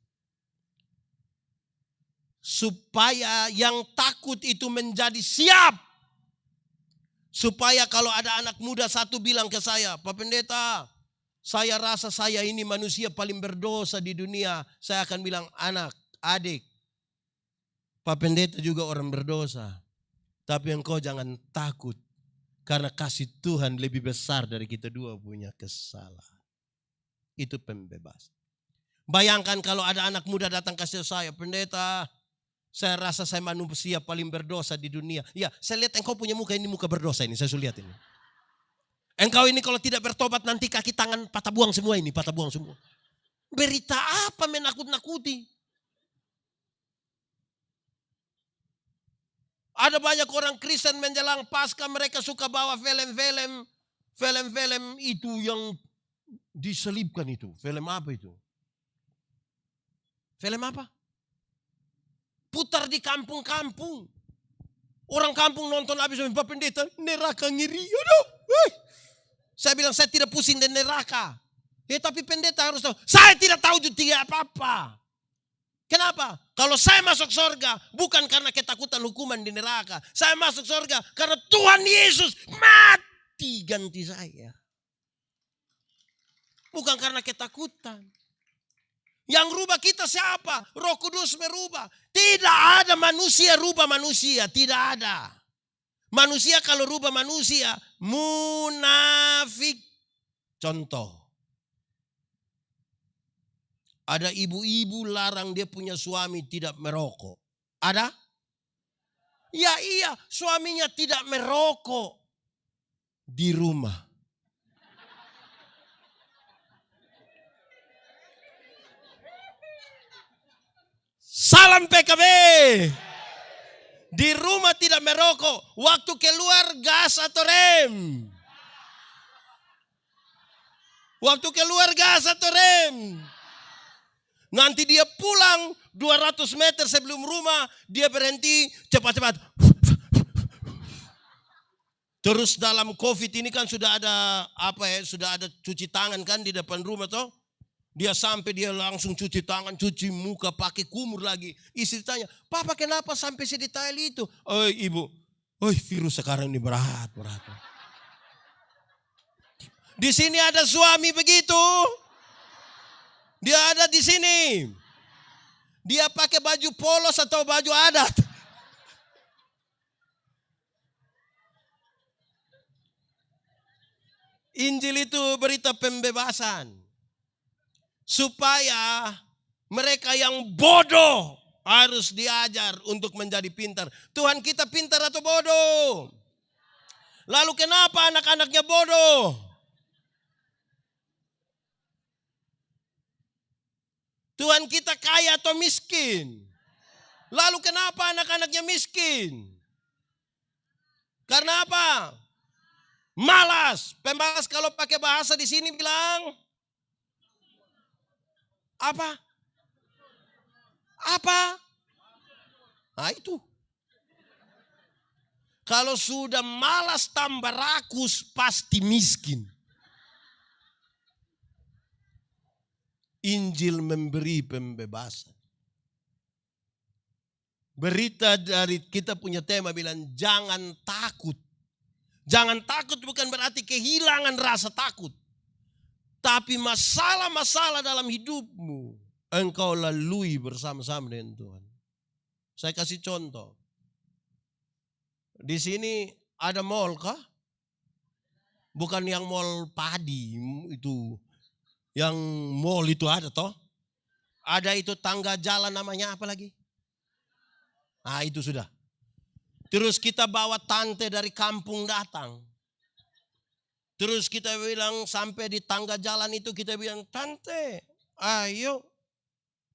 Supaya yang takut itu menjadi siap. Supaya kalau ada anak muda satu bilang ke saya, Pak Pendeta, saya rasa saya ini manusia paling berdosa di dunia. Saya akan bilang, anak, adik, Pak Pendeta juga orang berdosa. Tapi engkau jangan takut. Karena kasih Tuhan lebih besar dari kita dua punya kesalahan. Itu pembebasan. Bayangkan kalau ada anak muda datang kasih saya, Pendeta, saya rasa saya manusia paling berdosa di dunia. Ya, saya lihat engkau punya muka ini muka berdosa ini. Saya sudah lihat ini. Engkau ini kalau tidak bertobat nanti kaki tangan patah buang semua ini. Patah buang semua. Berita apa menakut-nakuti? Ada banyak orang Kristen menjelang Paskah mereka suka bawa film-film itu yang diselipkan itu. Film apa itu? Film apa? Putar di kampung-kampung. Orang kampung nonton habis Pak Pendeta, neraka ngeri. Aduh. Saya bilang saya tidak pusing dengan neraka. Tapi pendeta harus tahu. Saya tidak tahu juga apa-apa. Kenapa? Kalau saya masuk surga bukan karena ketakutan hukuman di neraka. Saya masuk surga karena Tuhan Yesus mati ganti saya. Bukan karena ketakutan. Yang rubah kita siapa? Roh Kudus merubah. Tidak ada manusia rubah manusia. Tidak ada. Manusia kalau rubah manusia munafik. Contoh. Ada ibu-ibu larang dia punya suami tidak merokok. Ada? Ya iya, suaminya tidak merokok di rumah. Salam PKB. Di rumah tidak merokok. Waktu keluar gas atau rem? Waktu keluar gas atau rem? Nanti dia pulang 200 meter sebelum rumah, dia berhenti cepat-cepat. Terus dalam COVID ini kan sudah ada sudah ada cuci tangan kan di depan rumah toh. Dia sampai dia langsung cuci tangan, cuci muka, pakai kumur lagi. Istri tanya, "Papa kenapa sampai sedetail itu?" "Oh ibu, virus sekarang ini berat. Di sini ada suami begitu. Dia ada di sini. Dia pakai baju polos atau baju adat. Injil itu berita pembebasan. Supaya mereka yang bodoh harus diajar untuk menjadi pintar. Tuhan kita pintar atau bodoh? Lalu kenapa anak-anaknya bodoh? Tuhan kita kaya atau miskin? Lalu kenapa anak-anaknya miskin? Karena apa? Malas. Pemalas kalau pakai bahasa di sini bilang apa? Nah itu. Kalau sudah malas tambah rakus pasti miskin. Injil memberi pembebasan. Berita dari kita punya tema bilang jangan takut. Jangan takut bukan berarti kehilangan rasa takut. Tapi masalah-masalah dalam hidupmu engkau lalui bersama-sama dengan Tuhan. Saya kasih contoh. Di sini ada mall kah? Bukan yang mall padi itu. Yang mall itu ada toh. Ada itu tangga jalan namanya apa lagi? Nah itu sudah. Terus kita bawa tante dari kampung datang. Terus kita bilang sampai di tangga jalan itu kita bilang, "Tante, ayo.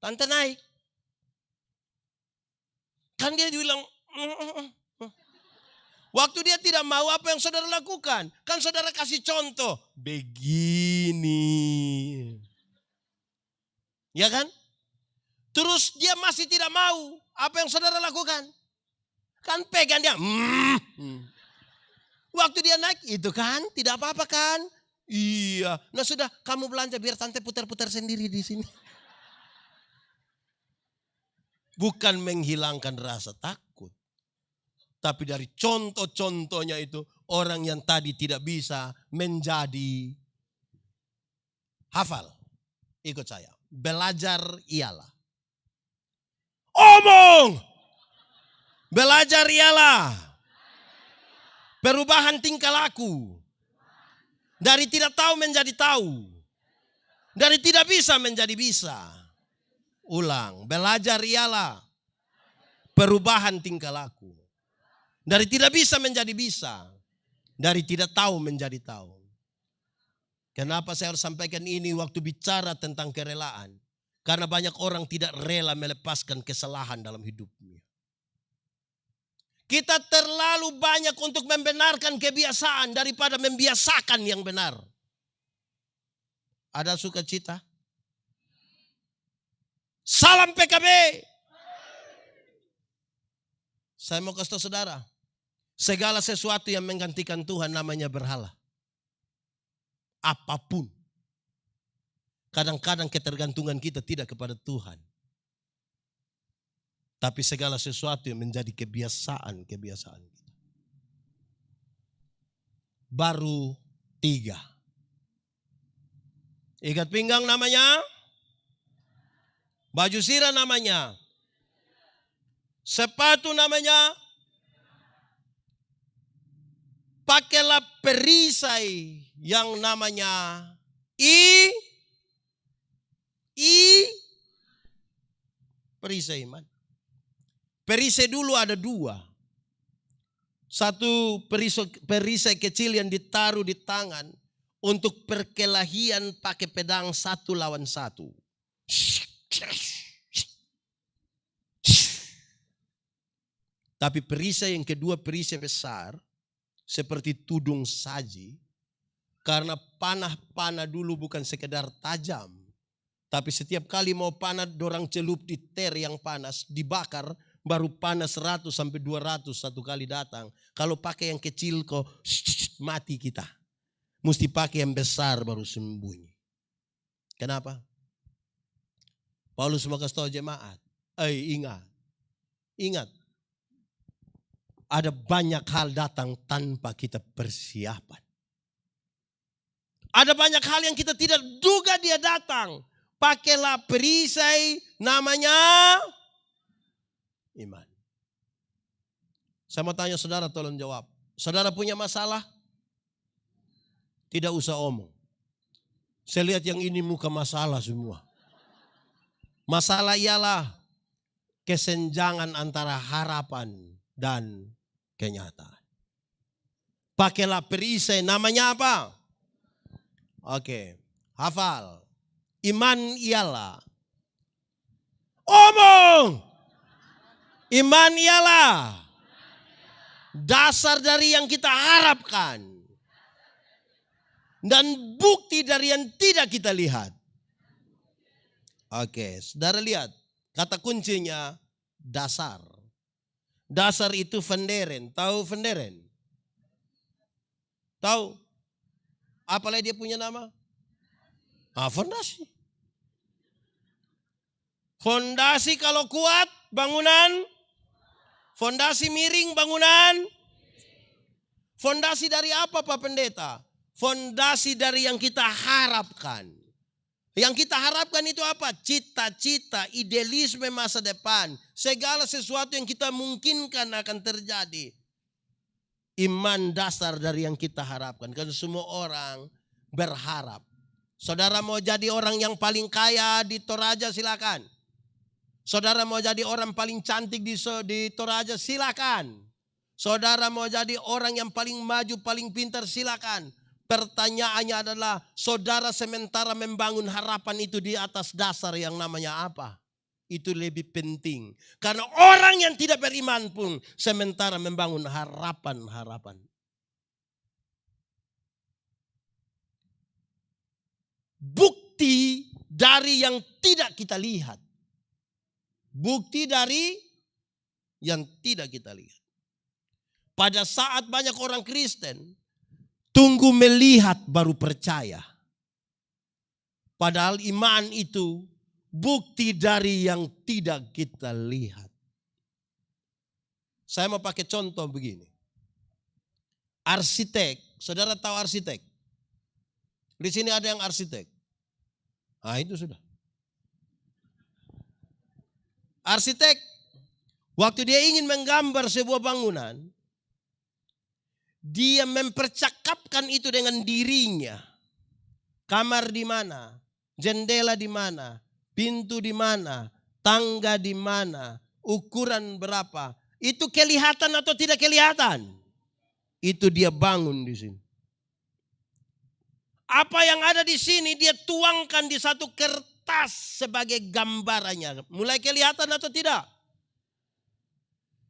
Tante naik." Kan dia bilang, waktu dia tidak mau apa yang saudara lakukan? Kan saudara kasih contoh. Begini. Ya kan? Terus dia masih tidak mau. Apa yang saudara lakukan? Kan pegang dia. Waktu dia naik itu kan tidak apa-apa kan? Iya. Nah sudah kamu belanja biar tante putar-putar sendiri di sini. Bukan menghilangkan rasa takut. Tapi dari contoh-contohnya itu orang yang tadi tidak bisa menjadi hafal. Ikut saya. Belajar ialah. Omong! Belajar ialah. Perubahan tingkah laku. Dari tidak tahu menjadi tahu. Dari tidak bisa menjadi bisa. Ulang. Belajar ialah. Perubahan tingkah laku. Dari tidak bisa menjadi bisa. Dari tidak tahu menjadi tahu. Kenapa saya harus sampaikan ini waktu bicara tentang kerelaan? Karena banyak orang tidak rela melepaskan kesalahan dalam hidupnya. Kita terlalu banyak untuk membenarkan kebiasaan daripada membiasakan yang benar. Ada sukacita? Salam PKB. Saya mau kasih tahu saudara. Segala sesuatu yang menggantikan Tuhan namanya berhala. Apapun. Kadang-kadang ketergantungan kita tidak kepada Tuhan. Tapi segala sesuatu yang menjadi kebiasaan kita. Baru 3. Ikat pinggang namanya. Baju sirah namanya. Sepatu namanya. Pakailah perisai yang namanya perisai iman. Perisai dulu ada 2. Satu perisai kecil yang ditaruh di tangan untuk perkelahian pakai pedang 1 lawan 1. Tapi perisai yang kedua, perisai besar, seperti tudung saji, karena panah dulu bukan sekedar tajam, tapi setiap kali mau panah dorang celup di ter yang panas, dibakar, baru panas 100 sampai 200 satu kali datang. Kalau pakai yang kecil kok mati kita. Mesti pakai yang besar baru sembunyi. Kenapa? Paulus mau kasih tahu jemaat, ingat. Ada banyak hal datang tanpa kita persiapan. Ada banyak hal yang kita tidak duga dia datang. Pakailah perisai namanya iman. Saya mau tanya saudara, tolong jawab. Saudara punya masalah? Tidak usah omong. Saya lihat yang ini muka masalah semua. Masalah ialah kesenjangan antara harapan dan kenyataan. Pakailah perisai namanya apa? Oke, hafal. Iman ialah. Omong! Iman ialah dasar dari yang kita harapkan dan bukti dari yang tidak kita lihat. Oke, saudara lihat. Kata kuncinya dasar. Dasar itu funderen. Tahu funderen? Tahu? Apalagi dia punya nama? Fondasi. Fondasi kalau kuat, bangunan. Fondasi miring, bangunan. Fondasi dari apa Pak Pendeta? Fondasi dari yang kita harapkan. Yang kita harapkan itu apa? Cita-cita, idealisme masa depan. Segala sesuatu yang kita mungkinkan akan terjadi. Iman dasar dari yang kita harapkan. Karena semua orang berharap. Saudara mau jadi orang yang paling kaya di Toraja, silakan. Saudara mau jadi orang paling cantik di Toraja, silakan. Saudara mau jadi orang yang paling maju, paling pintar, silakan. Pertanyaannya adalah, saudara sementara membangun harapan itu di atas dasar yang namanya apa? Itu lebih penting. Karena orang yang tidak beriman pun sementara membangun harapan-harapan. Bukti dari yang tidak kita lihat. Bukti dari yang tidak kita lihat. Pada saat banyak orang Kristen tunggu melihat baru percaya. Padahal iman itu bukti dari yang tidak kita lihat. Saya mau pakai contoh begini. Arsitek, saudara tahu arsitek? Di sini ada yang arsitek. Nah itu sudah. Arsitek, waktu dia ingin menggambar sebuah bangunan, dia mempercakapkan itu dengan dirinya. Kamar di mana, jendela di mana, pintu di mana, tangga di mana, ukuran berapa. Itu kelihatan atau tidak kelihatan? Itu dia bangun di sini. Apa yang ada di sini dia tuangkan di satu kertas sebagai gambarannya. Mulai kelihatan atau tidak?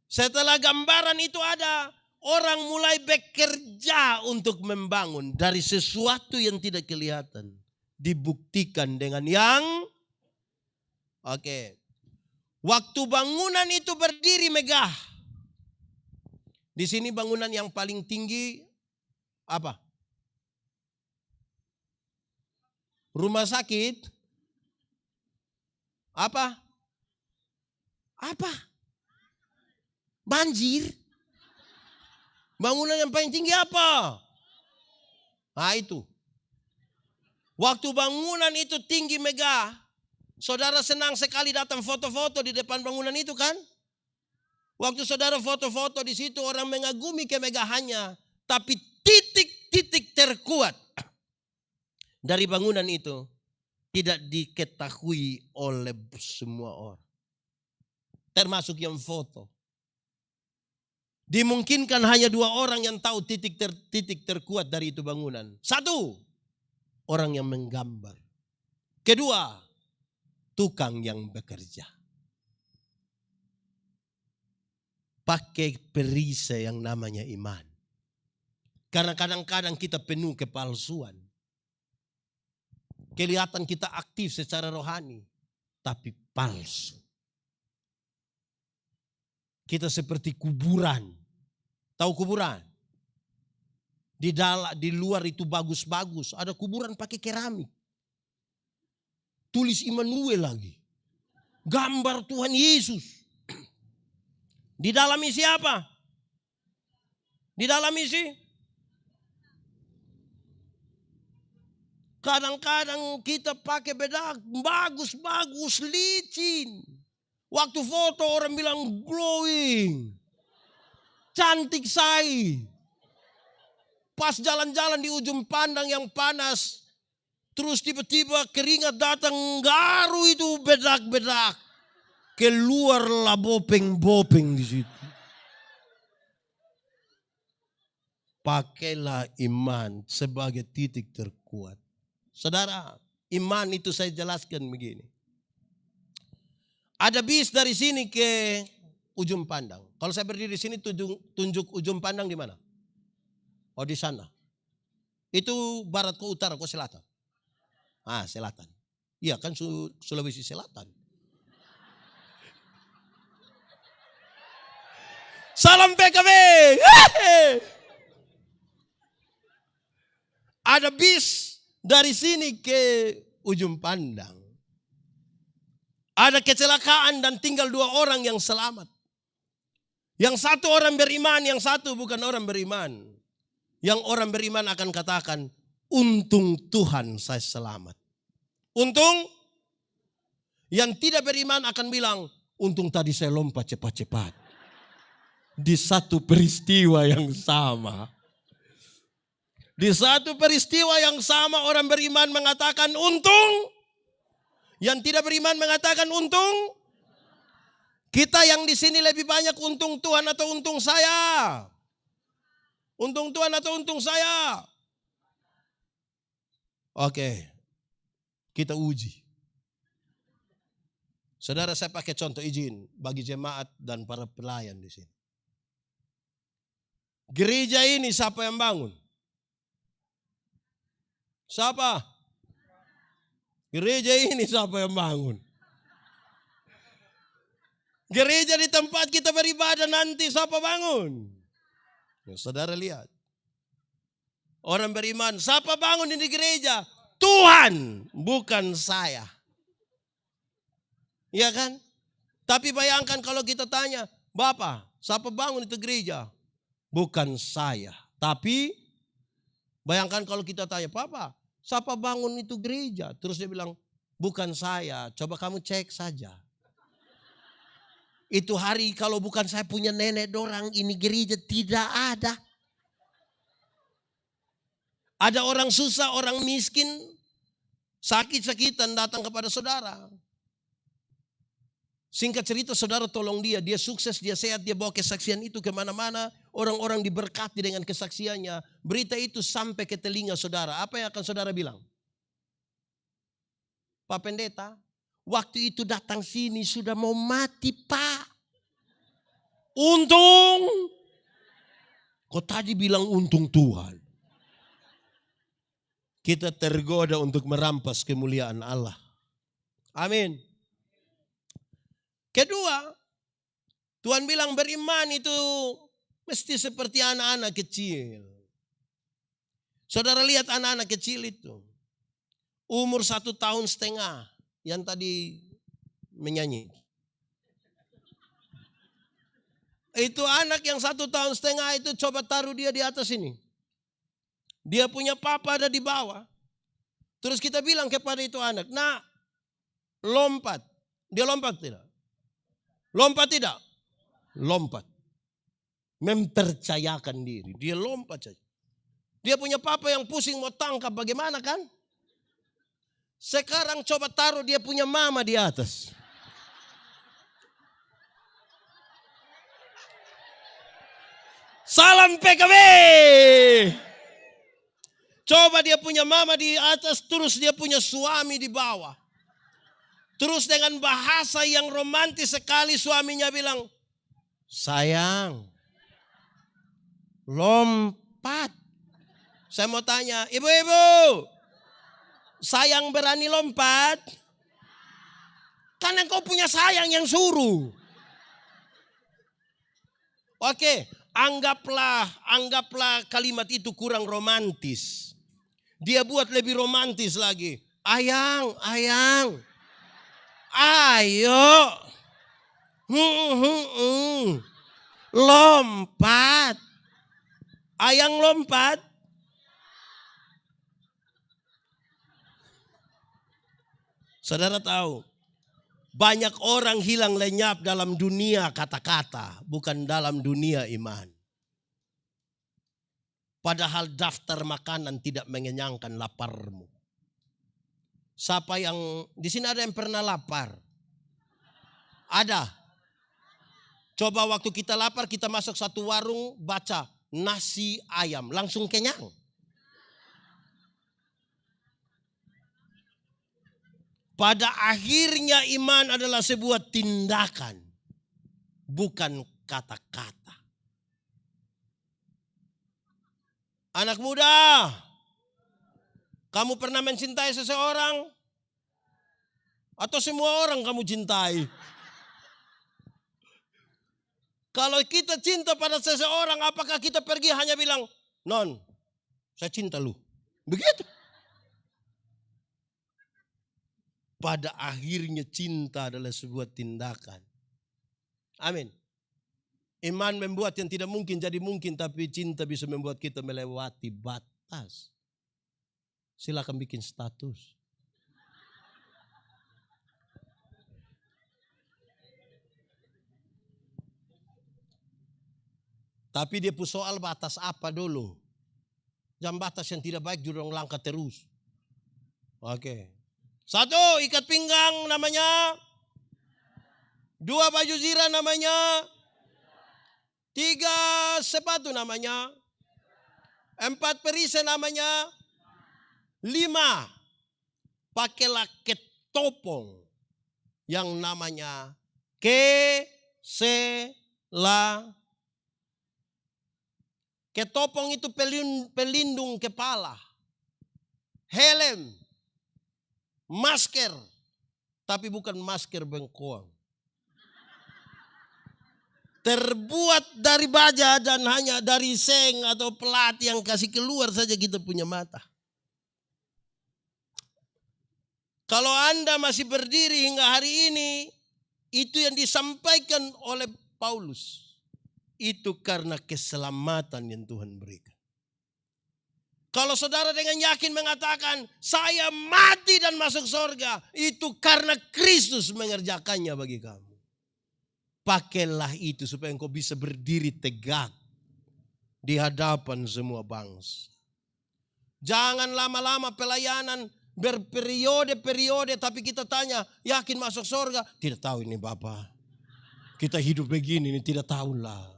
Setelah gambaran itu ada, orang mulai bekerja untuk membangun dari sesuatu yang tidak kelihatan. Dibuktikan dengan yang waktu bangunan itu berdiri megah. Di sini bangunan yang paling tinggi apa? Rumah sakit? Apa? Banjir. Bangunan yang paling tinggi apa? Nah itu. Waktu bangunan itu tinggi megah, saudara senang sekali datang foto-foto di depan bangunan itu kan? Waktu saudara foto-foto di situ orang mengagumi kemegahannya, tapi titik-titik terkuat dari bangunan itu tidak diketahui oleh semua orang. Termasuk yang foto. Dimungkinkan hanya 2 orang yang tahu titik terkuat dari itu bangunan. 1, orang yang menggambar. 2, tukang yang bekerja. Pakai perisai yang namanya iman. Karena kadang-kadang kita penuh kepalsuan. Kelihatan kita aktif secara rohani, tapi palsu. Kita seperti kuburan. Tahu kuburan? Di luar itu bagus-bagus. Ada kuburan pakai keramik. Tulis Immanuel lagi. Gambar Tuhan Yesus. Di dalam isi apa? Di dalam isi? Kadang-kadang kita pakai bedak bagus-bagus, licin. Waktu foto orang bilang glowing. Cantik say. Pas jalan-jalan di ujung pandang yang panas. Terus tiba-tiba keringat datang, garu itu bedak-bedak. Keluarlah bopeng-bopeng di situ. Pakailah iman sebagai titik terkuat. Saudara, iman itu saya jelaskan begini. Ada bis dari sini ke ujung pandang. Kalau saya berdiri di sini tunjuk ujung pandang di mana? Oh di sana. Itu barat ke utara ke selatan. Ah selatan. Iya kan Sulawesi Selatan. Salam PKB. Ada bis dari sini ke ujung pandang. Ada kecelakaan dan tinggal 2 orang yang selamat. Yang satu orang beriman, yang satu bukan orang beriman. Yang orang beriman akan katakan, untung Tuhan saya selamat. Untung. Yang tidak beriman akan bilang, untung tadi saya lompat cepat-cepat. Di satu peristiwa yang sama. Di satu peristiwa yang sama orang beriman mengatakan untung. Yang tidak beriman mengatakan untung. Kita yang di sini lebih banyak untung Tuhan atau untung saya? Untung Tuhan atau untung saya? Oke. Kita uji. Saudara saya pakai contoh izin bagi jemaat dan para pelayan di sini. Gereja ini siapa yang bangun? Siapa? Gereja ini siapa yang bangun? Gereja di tempat kita beribadah nanti siapa bangun? Ya, saudara lihat. Orang beriman, siapa bangun di gereja? Tuhan, bukan saya. Iya kan? Tapi bayangkan kalau kita tanya, Bapak, siapa bangun itu gereja? Bukan saya. Tapi bayangkan kalau kita tanya, Papa, siapa bangun itu gereja? Terus dia bilang, bukan saya. Coba kamu cek saja. Itu hari kalau bukan saya punya nenek dorang, ini gereja tidak ada. Ada orang susah, orang miskin, sakit-sakitan datang kepada saudara. Singkat cerita saudara tolong dia sukses, dia sehat, dia bawa kesaksian itu kemana-mana. Orang-orang diberkati dengan kesaksiannya. Berita itu sampai ke telinga saudara. Apa yang akan saudara bilang? Pak Pendeta, waktu itu datang sini sudah mau mati Pak. Untung. Kok tadi bilang untung Tuhan. Kita tergoda untuk merampas kemuliaan Allah. Amin. Kedua, Tuhan bilang beriman itu mesti seperti anak-anak kecil. Saudara lihat anak-anak kecil itu. Umur 1,5 tahun yang tadi menyanyi. Itu anak yang 1,5 tahun itu coba taruh dia di atas ini. Dia punya papa ada di bawah. Terus kita bilang kepada itu anak, nah lompat. Dia lompat tidak? Lompat tidak? Lompat. Mempercayakan diri. Dia lompat saja. Dia punya papa yang pusing mau tangkap bagaimana kan? Sekarang coba taruh dia punya mama di atas. Salam PKB. Coba dia punya mama di atas, terus dia punya suami di bawah. Terus dengan bahasa yang romantis sekali suaminya bilang, sayang, lompat. Saya mau tanya, ibu-ibu, sayang berani lompat? Karena engkau punya sayang yang suruh. Oke, anggaplah kalimat itu kurang romantis. Dia buat lebih romantis lagi. Ayang, ayo. Lompat. Ayang lompat. Saudara tahu, banyak orang hilang lenyap dalam dunia kata-kata, bukan dalam dunia iman. Padahal daftar makanan tidak mengenyangkan laparmu. Siapa yang, di sini ada yang pernah lapar? Ada. Coba waktu kita lapar, kita masuk satu warung, baca nasi ayam, langsung kenyang. Pada akhirnya iman adalah sebuah tindakan, bukan kata-kata. Anak muda, kamu pernah mencintai seseorang? Atau semua orang kamu cintai? Kalau kita cinta pada seseorang, apakah kita pergi hanya bilang, non, saya cinta lu. Begitu. Pada akhirnya cinta adalah sebuah tindakan. Amin. Iman membuat yang tidak mungkin jadi mungkin, tapi cinta bisa membuat kita melewati batas. Silakan bikin status. Tapi dia pun soal batas apa dulu. Jam batas yang tidak baik juga langkah terus. Oke. 1, ikat pinggang namanya. 2, baju zirah namanya. 3, sepatu namanya. 4, perisai namanya. 5, pakailah ketopong yang namanya kesela. Ketopong itu pelindung kepala. Helm. Masker. Tapi bukan masker bengkoang. Terbuat dari baja dan hanya dari seng atau pelat yang kasih keluar saja kita punya mata. Kalau Anda masih berdiri hingga hari ini, itu yang disampaikan oleh Paulus. Itu karena keselamatan yang Tuhan berikan. Kalau saudara dengan yakin mengatakan, saya mati dan masuk surga, itu karena Kristus mengerjakannya bagi kamu. Pakailah itu supaya engkau bisa berdiri tegak di hadapan semua bangsa. Jangan lama-lama pelayanan berperiode-periode, tapi kita tanya, yakin masuk surga? Tidak tahu ini Bapak. Kita hidup begini, ini tidak tahulah.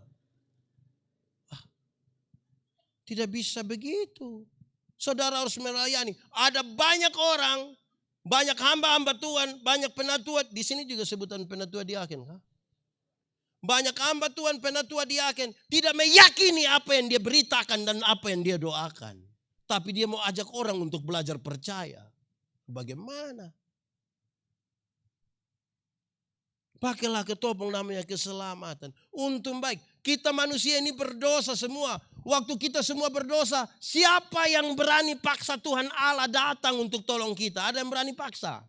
Tidak bisa begitu. Saudara harus melayani. Ada banyak orang, banyak hamba-hamba Tuhan, banyak penatua. Di sini juga sebutan penatua diaken. Banyak hamba Tuhan, penatua diaken. Tidak meyakini apa yang dia beritakan dan apa yang dia doakan. Tapi dia mau ajak orang untuk belajar percaya. Bagaimana? Pakailah ketopong namanya keselamatan. Untung baik. Kita manusia ini berdosa semua. Waktu kita semua berdosa, siapa yang berani paksa Tuhan Allah datang untuk tolong kita? Ada yang berani paksa?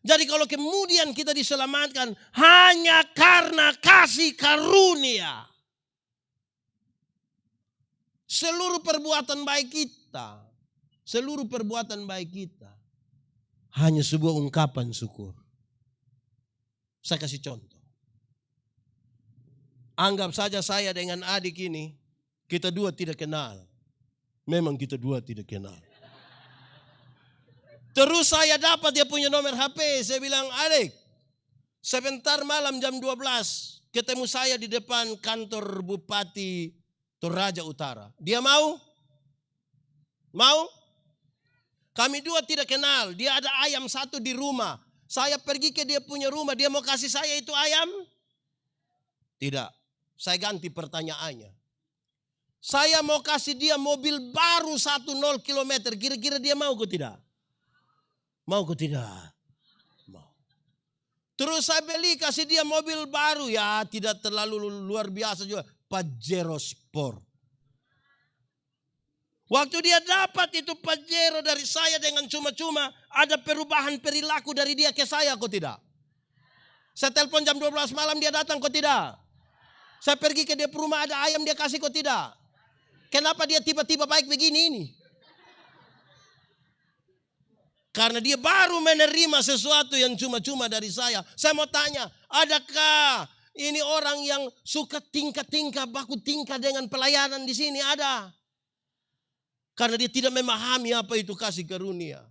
Jadi kalau kemudian kita diselamatkan hanya karena kasih karunia. Seluruh perbuatan baik kita hanya sebuah ungkapan syukur. Saya kasih contoh. Anggap saja saya dengan adik ini, kita dua tidak kenal. Memang kita dua tidak kenal. Terus saya dapat dia punya nomor HP. Saya bilang, adik, sebentar malam jam 12, ketemu saya di depan kantor Bupati Toraja Utara. Dia mau? Mau? Kami dua tidak kenal. Dia ada ayam satu di rumah. Saya pergi ke dia punya rumah. Dia mau kasih saya itu ayam? Tidak. Saya ganti pertanyaannya. Saya mau kasih dia mobil baru 10 kilometer. Kira-kira dia mau ke tidak? Mau ke tidak? Mau. Terus saya beli kasih dia mobil baru. Ya tidak terlalu luar biasa juga. Pajero Sport. Waktu dia dapat itu Pajero dari saya dengan cuma-cuma. Ada perubahan perilaku dari dia ke saya kok tidak? Saya telepon jam 12 malam dia datang kok tidak? Saya pergi ke dia rumah ada ayam dia kasih kok tidak? Kenapa dia tiba-tiba baik begini ini? Karena dia baru menerima sesuatu yang cuma-cuma dari saya. Saya mau tanya, adakah ini orang yang suka tingkah-tingkah, baku tingkah dengan pelayanan di sini? Ada. Karena dia tidak memahami apa itu kasih karunia.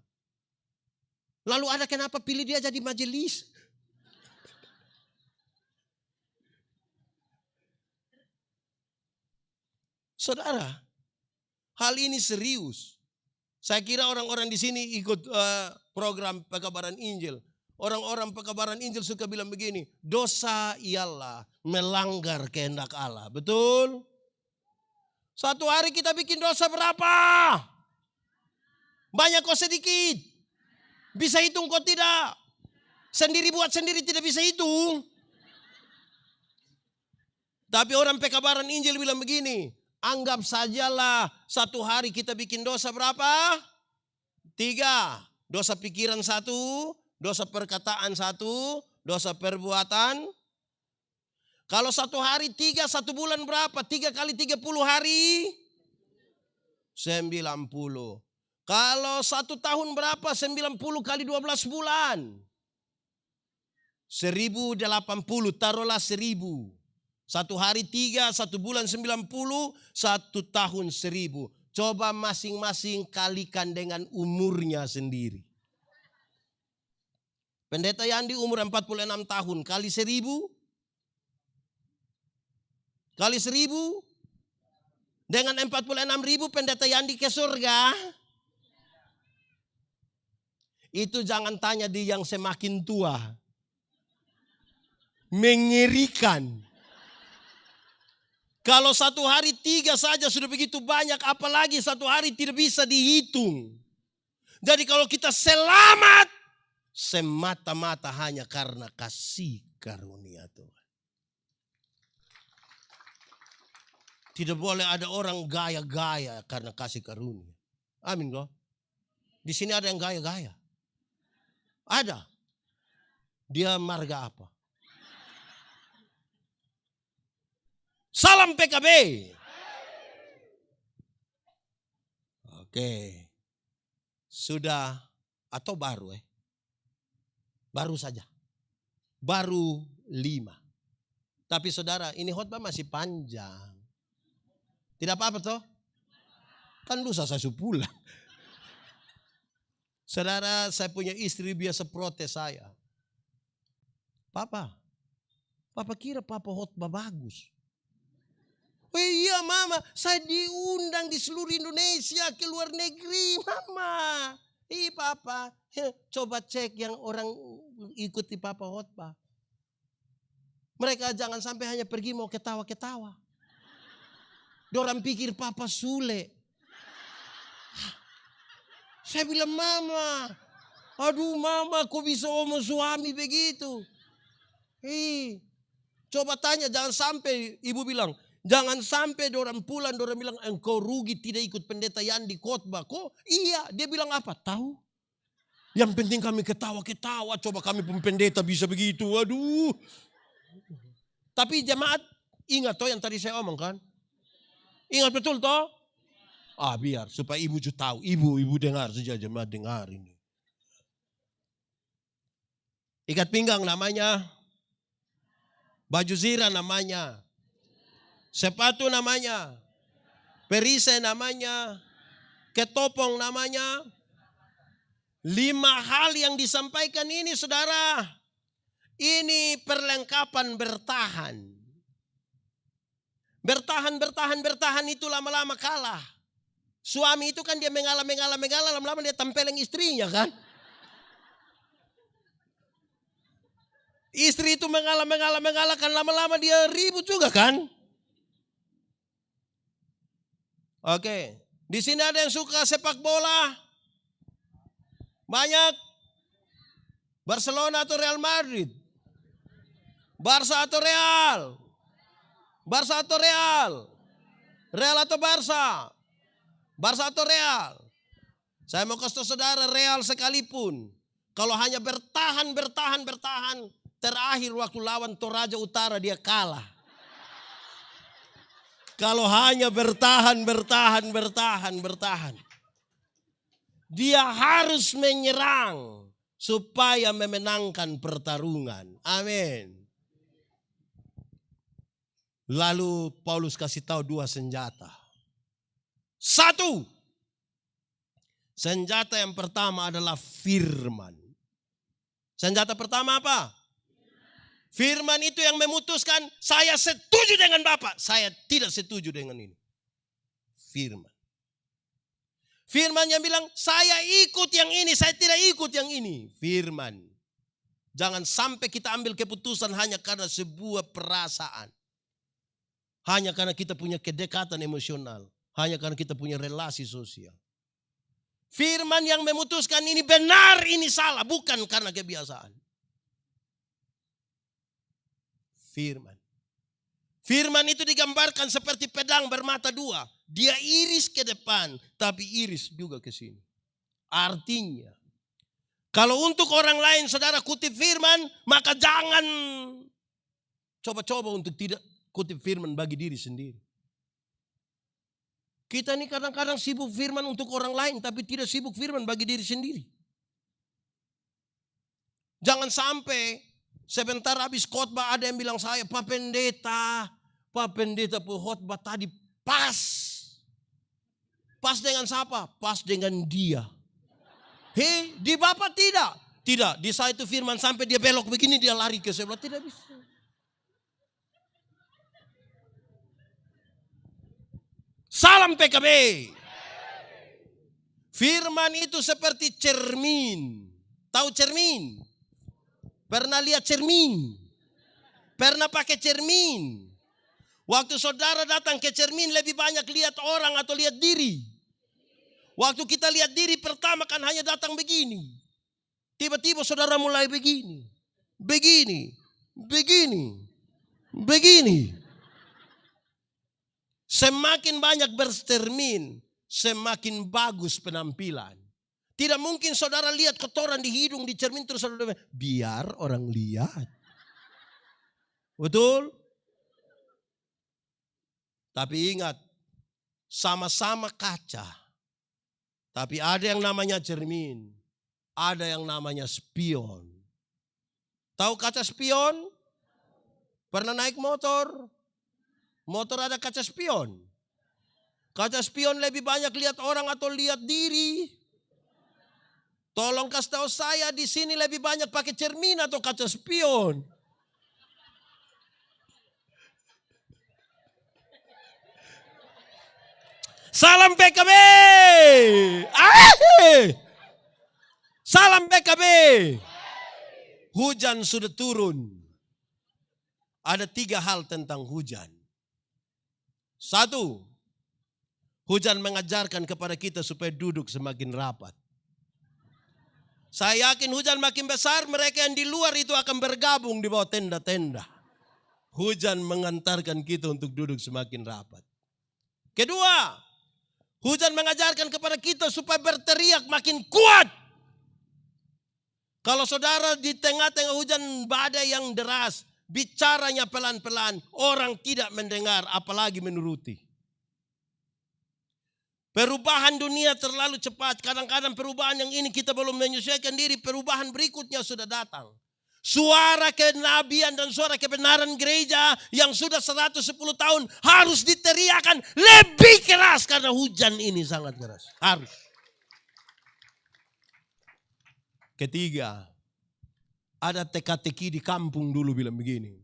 Lalu ada kenapa pilih dia jadi majelis? Saudara, hal ini serius. Saya kira orang-orang di sini ikut program pekabaran Injil. Orang-orang pekabaran Injil suka bilang begini, dosa ialah melanggar kehendak Allah. Betul? Satu hari kita bikin dosa berapa? Banyak kok sedikit? Bisa hitung kok tidak? Sendiri buat sendiri tidak bisa hitung. Tapi orang pekabaran Injil bilang begini, anggap sajalah satu hari kita bikin dosa berapa? 3. Dosa pikiran 1, dosa perkataan 1, dosa perbuatan. Kalau satu hari 3, satu bulan berapa? 3 kali 30 hari? 90. Kalau 1 tahun berapa? 90 kali 12 bulan? 1080, taruhlah 1000. Satu hari 3, 1 bulan 90, 1 tahun 1000. Coba masing-masing kalikan dengan umurnya sendiri. Pendeta Yandi umur 46 tahun, kali 1000. Kali 1000. Dengan 46.000 pendeta Yandi ke surga. Itu jangan tanya di yang semakin tua. Mengerikan. Kalau satu hari 3 saja sudah begitu banyak, apalagi satu hari tidak bisa dihitung. Jadi kalau kita selamat, semata-mata hanya karena kasih karunia Tuhan. Tidak boleh ada orang gaya-gaya karena kasih karunia. Amin kok. Di sini ada yang gaya-gaya. Ada. Dia marga apa? Salam PKB. Oke. Sudah atau baru Baru saja. Baru 5. Tapi saudara, ini khotbah masih panjang. Tidak apa-apa toh? Kan lusa saya pulang. Saudara, saya punya istri biasa protes saya. Papa kira papa khotbah bagus. Oh iya mama, saya diundang di seluruh Indonesia ke luar negeri mama. Papa, coba cek yang orang ikuti papa khotbah. Mereka jangan sampai hanya pergi mau ketawa-ketawa. Dorang pikir papa Sule. Saya bilang mama, aduh mama kok bisa omong suami begitu. Coba tanya jangan sampai ibu bilang. Jangan sampai dorang pulang, dorang bilang engkau rugi tidak ikut pendeta Yandi khotbah. Kok iya, dia bilang apa? Tahu? Yang penting kami ketawa-ketawa. Coba kami pendeta bisa begitu. Aduh. Tapi jemaat ingat toh yang tadi saya omongkan. Ingat betul toh? Biar supaya ibu tahu. Ibu dengar saja, jemaat dengar ini. Ikat pinggang namanya. Baju zirah namanya. Sepatu namanya. Perisai namanya. Ketopong namanya. 5 hal yang disampaikan ini saudara. Ini perlengkapan bertahan. Bertahan itu lama-lama kalah. Suami itu kan dia mengalah, lama-lama dia tempeleng istrinya kan. Istri itu mengalah kan lama-lama dia ribut juga kan. Oke, di sini ada yang suka sepak bola. Banyak. Barcelona atau Real Madrid. Barca atau Real. Barca atau Real. Real atau Barca. Barca atau Real. Saya mau kasih saudara Real sekalipun. Kalau hanya bertahan. Terakhir waktu lawan Toraja Utara dia kalah. Kalau hanya bertahan. Dia harus menyerang supaya memenangkan pertarungan. Amin. Lalu Paulus kasih tahu 2 senjata. 1. Senjata yang pertama adalah firman. Senjata pertama apa? Firman itu yang memutuskan saya setuju dengan Bapak. Saya tidak setuju dengan ini. Firman. Firman yang bilang saya ikut yang ini, saya tidak ikut yang ini. Firman. Jangan sampai kita ambil keputusan hanya karena sebuah perasaan. Hanya karena kita punya kedekatan emosional. Hanya karena kita punya relasi sosial. Firman yang memutuskan ini benar, ini salah. Bukan karena kebiasaan. Firman. Firman itu digambarkan seperti pedang bermata 2. Dia iris ke depan, tapi iris juga ke sini. Artinya, kalau untuk orang lain saudara kutip firman, maka jangan coba-coba untuk tidak kutip firman bagi diri sendiri. Kita ini kadang-kadang sibuk firman untuk orang lain, tapi tidak sibuk firman bagi diri sendiri. Jangan sampai sebentar habis khotbah ada yang bilang saya, Pak Pendeta khotbah tadi pas. Pas dengan siapa? Pas dengan dia. Di Bapak tidak. Tidak, di saya itu firman sampai dia belok begini dia lari ke sebelah. Tidak bisa. Salam PKB. Firman itu seperti cermin. Tahu cermin? Pernah lihat cermin? Pernah pakai cermin? Waktu saudara datang ke cermin lebih banyak lihat orang atau lihat diri? Waktu kita lihat diri pertama kan hanya datang begini. Tiba-tiba saudara mulai begini. Begini. Semakin banyak bercermin, semakin bagus penampilan. Tidak mungkin saudara lihat kotoran di hidung, di cermin terus saudara biar orang lihat. Betul? Tapi ingat, sama-sama kaca. Tapi ada yang namanya cermin, ada yang namanya spion. Tahu kaca spion? Pernah naik motor? Motor ada kaca spion. Kaca spion lebih banyak lihat orang atau lihat diri. Tolong kasih tahu saya di sini lebih banyak pakai cermin atau kaca spion. Salam PKB. Salam PKB. Hujan sudah turun. Ada 3 hal tentang hujan. 1, hujan mengajarkan kepada kita supaya duduk semakin rapat. Saya yakin hujan makin besar, mereka yang di luar itu akan bergabung di bawah tenda-tenda. Hujan mengantarkan kita untuk duduk semakin rapat. Kedua, hujan mengajarkan kepada kita supaya berteriak makin kuat. Kalau saudara di tengah-tengah hujan badai yang deras, bicaranya pelan-pelan, orang tidak mendengar apalagi menuruti. Perubahan dunia terlalu cepat. Kadang-kadang perubahan yang ini kita belum menyesuaikan diri. Perubahan berikutnya sudah datang. Suara kenabian dan suara kebenaran gereja yang sudah 110 tahun harus diteriakan lebih keras karena hujan ini sangat keras. Harus. Ketiga, ada teka-teki di kampung dulu bilang begini.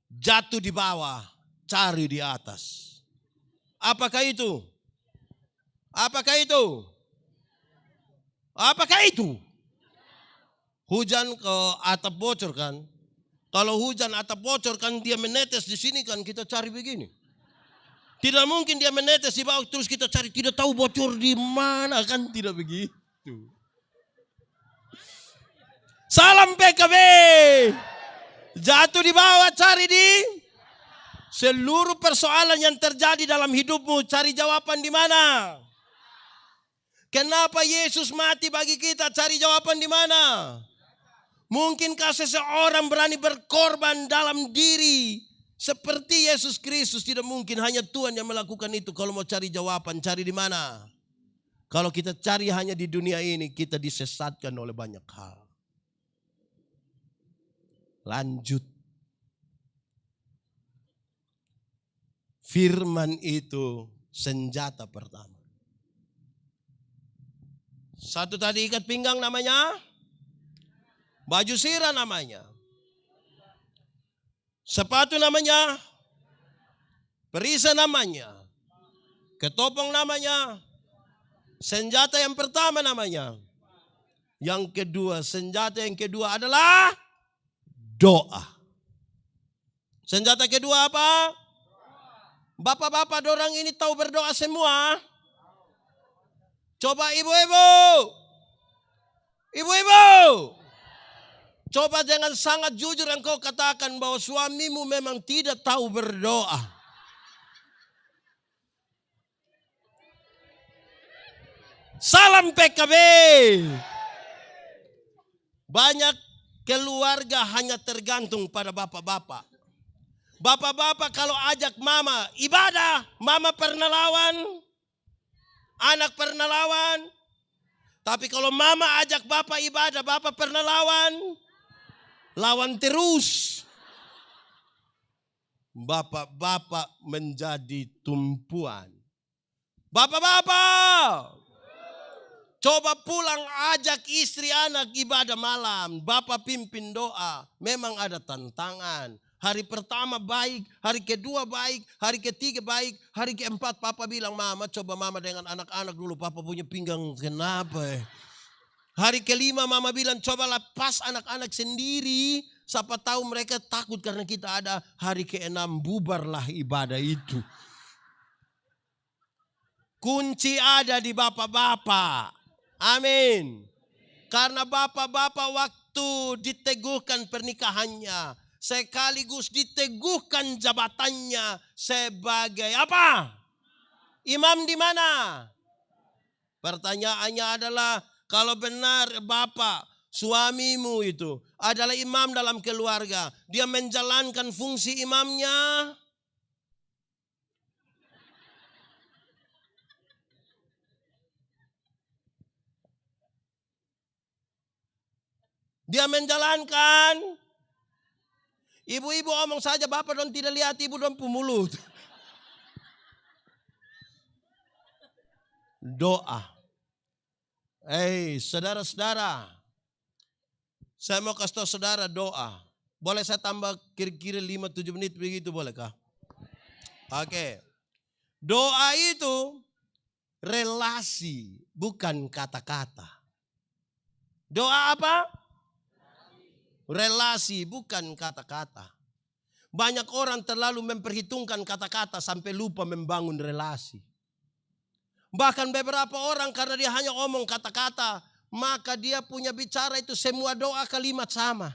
Jatuh di bawah, cari di atas. Apakah itu? Apakah itu? Apakah itu? Hujan ke atap bocor kan? Kalau hujan atap bocor kan dia menetes di sini kan kita cari begini. Tidak mungkin dia menetes di bawah terus kita cari tidak tahu bocor di mana kan tidak begitu. Salam PKB. Jatuh di bawah cari di seluruh persoalan yang terjadi dalam hidupmu cari jawaban di mana? Kenapa Yesus mati bagi kita? Cari jawaban di mana? Mungkinkah seseorang berani berkorban dalam diri seperti Yesus Kristus? Tidak mungkin, hanya Tuhan yang melakukan itu. Kalau mau cari jawaban, cari di mana? Kalau kita cari hanya di dunia ini, kita disesatkan oleh banyak hal. Lanjut. Firman itu senjata pertama. Satu tadi ikat pinggang namanya. Baju sirah namanya. Sepatu namanya. Perisai namanya. Ketopong namanya. Senjata yang pertama namanya. Yang kedua, senjata yang kedua adalah doa. Senjata kedua apa? Bapak-bapak dorang ini tahu berdoa semua. Coba ibu-ibu. Ibu-ibu. Coba dengan sangat jujur engkau katakan bahwa suamimu memang tidak tahu berdoa. Salam PKB. Banyak keluarga hanya tergantung pada bapak-bapak. Bapak-bapak kalau ajak mama ibadah, mama pernah lawan, anak pernah lawan. Tapi kalau mama ajak bapak ibadah, bapak pernah lawan, lawan terus. Bapak-bapak menjadi tumpuan. Bapak-bapak, coba pulang ajak istri anak ibadah malam. Bapak pimpin doa. Memang ada tantangan. Hari pertama baik, hari kedua baik, hari ketiga baik, hari keempat papa bilang mama coba mama dengan anak-anak dulu. Papa punya pinggang kenapa ya? Hari kelima mama bilang coba lepas anak-anak sendiri. Siapa tahu mereka takut karena kita ada. Hari keenam bubarlah ibadah itu. Kunci ada di bapak-bapak. Amin. Karena bapak-bapak waktu diteguhkan pernikahannya, sekaligus diteguhkan jabatannya sebagai apa? Imam di mana? Pertanyaannya adalah kalau benar bapak, suamimu itu adalah imam dalam keluarga, dia menjalankan fungsi imamnya? Dia menjalankan? Ibu-ibu omong saja, bapak dong tidak lihat, ibu dong pemulut. Doa. Saudara-saudara, saya mau kasih tahu saudara doa. Boleh saya tambah kira-kira 5-7 menit begitu bolehkah? Oke. Doa itu relasi, bukan kata-kata. Doa apa? Relasi, bukan kata-kata. Banyak orang terlalu memperhitungkan kata-kata sampai lupa membangun relasi. Bahkan beberapa orang karena dia hanya omong kata-kata, maka dia punya bicara itu semua doa kalimat sama.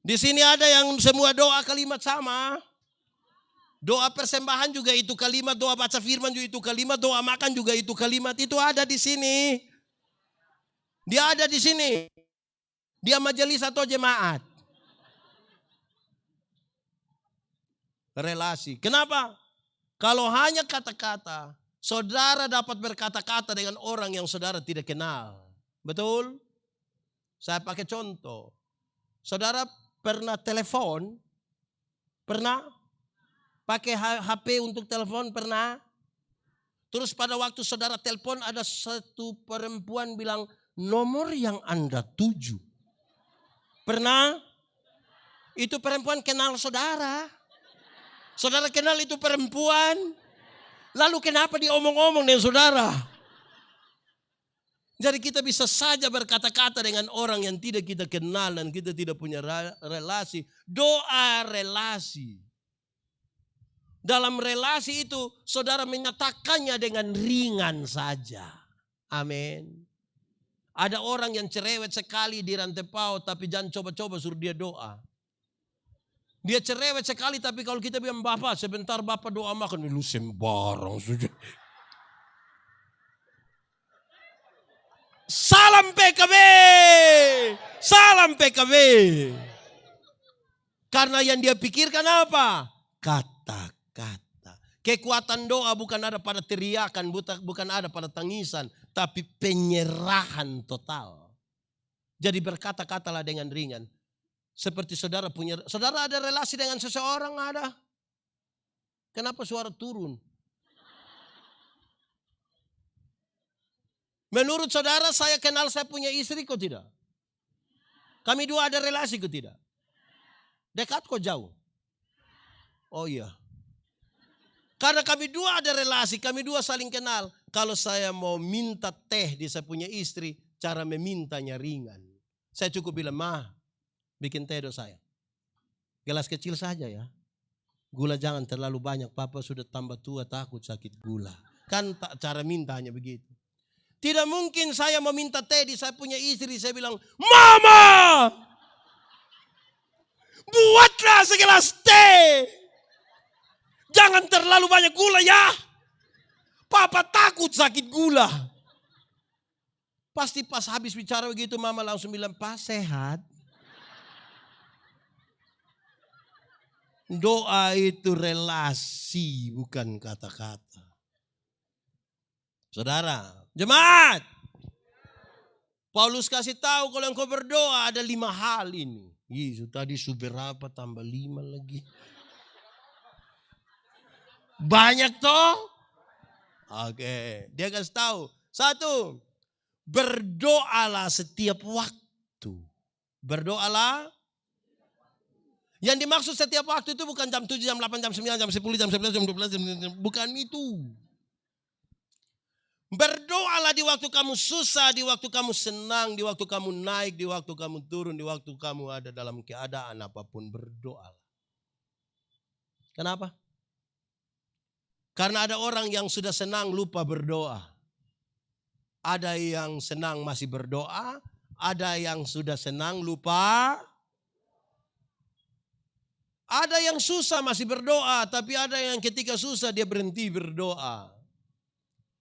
Di sini ada yang semua doa kalimat sama. Doa persembahan juga itu kalimat, doa baca firman juga itu kalimat, doa makan juga itu kalimat, itu ada di sini. Dia ada di sini. Dia majelis atau jemaat? Relasi. Kenapa? Kalau hanya kata-kata, saudara dapat berkata-kata dengan orang yang saudara tidak kenal. Betul? Saya pakai contoh. Saudara pernah telepon? Pernah? Pakai HP untuk telepon? Pernah? Terus pada waktu saudara telepon ada satu perempuan bilang, nomor yang Anda tuju. Pernah? Itu perempuan kenal saudara. Saudara kenal itu perempuan. Lalu kenapa diomong-omong dengan saudara? Jadi kita bisa saja berkata-kata dengan orang yang tidak kita kenal dan kita tidak punya relasi. Doa relasi. Dalam relasi itu saudara menyatakannya dengan ringan saja. Amin. Ada orang yang cerewet sekali di rantepau tapi jangan coba-coba suruh dia doa. Dia cerewet sekali tapi kalau kita bilang Bapak sebentar Bapak doa makan. Lu sembarang saja. Salam PKB. Salam PKB. Karena yang dia pikirkan apa? Kata-kata. Kekuatan doa bukan ada pada teriakan, bukan ada pada tangisan, tapi penyerahan total. Jadi berkata-katalah dengan ringan. Seperti saudara ada relasi dengan seseorang ada. Kenapa suara turun? Menurut saudara saya kenal saya punya istri kok tidak? Kami dua ada relasi kok tidak? Dekat kok jauh? Oh iya. Karena kami dua ada relasi, kami dua saling kenal. Kalau saya mau minta teh di saya punya istri, cara memintanya ringan. Saya cukup bilang, Ma, bikin teh do saya. Gelas kecil saja ya. Gula jangan terlalu banyak, Papa sudah tambah tua takut sakit gula. Kan cara mintanya begitu. Tidak mungkin saya meminta teh di saya punya istri, saya bilang, Mama, buatlah segelas teh. Jangan terlalu banyak gula ya. Papa takut sakit gula. Pasti pas habis bicara begitu Mama langsung bilang, Pak sehat. Doa itu relasi bukan kata-kata. Saudara, jemaat. Paulus kasih tahu kalau engkau berdoa ada 5 hal ini. Yesus tadi berapa tambah 5 lagi. Banyak toh? Oke, dia kasih tahu. 1, berdoalah setiap waktu. Berdoalah. Yang dimaksud setiap waktu itu bukan jam 7, jam 8, jam 9, jam 10, jam 11, jam 12, jam 13. Bukan itu. Berdoalah di waktu kamu susah, di waktu kamu senang, di waktu kamu naik, di waktu kamu turun, di waktu kamu ada dalam keadaan apapun. Berdoalah. Kenapa? Karena ada orang yang sudah senang lupa berdoa. Ada yang senang masih berdoa. Ada yang sudah senang lupa. Ada yang susah masih berdoa. Tapi ada yang ketika susah dia berhenti berdoa.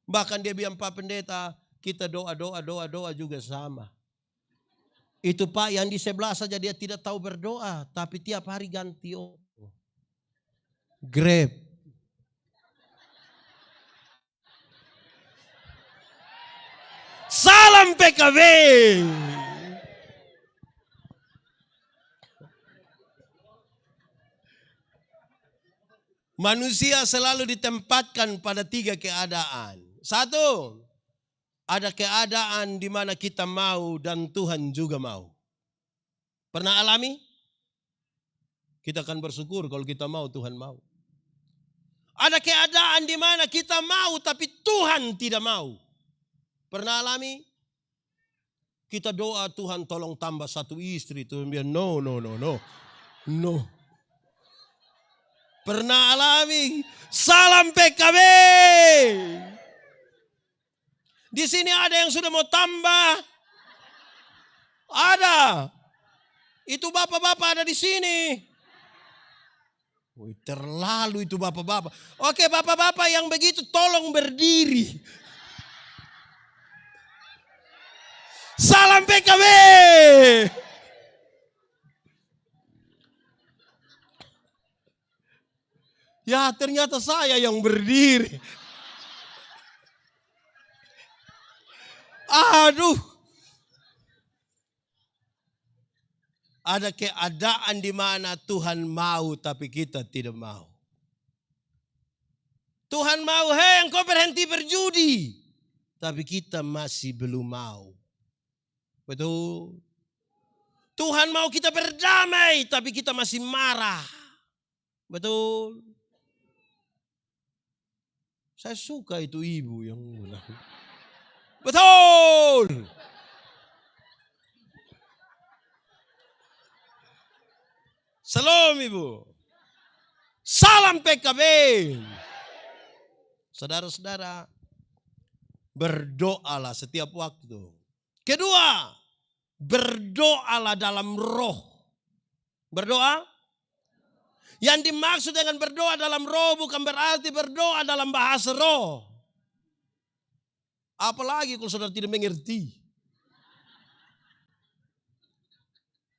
Bahkan dia bilang Pak Pendeta kita doa juga sama. Itu Pak yang di sebelah saja dia tidak tahu berdoa. Tapi tiap hari ganti Grab. Salam PKB. Manusia selalu ditempatkan pada 3 keadaan. 1, ada keadaan di mana kita mau dan Tuhan juga mau. Pernah alami? Kita akan bersyukur kalau kita mau, Tuhan mau. Ada keadaan di mana kita mau tapi Tuhan tidak mau. Pernah alami? Kita doa Tuhan tolong tambah 1 istri. Tuhan bilang no. Pernah alami? Salam PKB. Di sini ada yang sudah mau tambah. Ada. Itu bapak-bapak ada di sini. Wih, terlalu itu bapak-bapak. Oke bapak-bapak yang begitu tolong berdiri. Salam PKB. Ya ternyata saya yang berdiri. Aduh. Ada keadaan di mana Tuhan mau tapi kita tidak mau. Tuhan mau, hei engkau berhenti berjudi. Tapi kita masih belum mau. Betul. Tuhan mau kita berdamai tapi kita masih marah. Betul. Saya suka itu ibu yang bilang. Betul. Salam ibu. Salam PKB. Saudara-saudara, berdoalah setiap waktu. Kedua, berdoalah dalam roh. Berdoa? Yang dimaksud dengan berdoa dalam roh bukan berarti berdoa dalam bahasa roh. Apalagi kalau saudara tidak mengerti.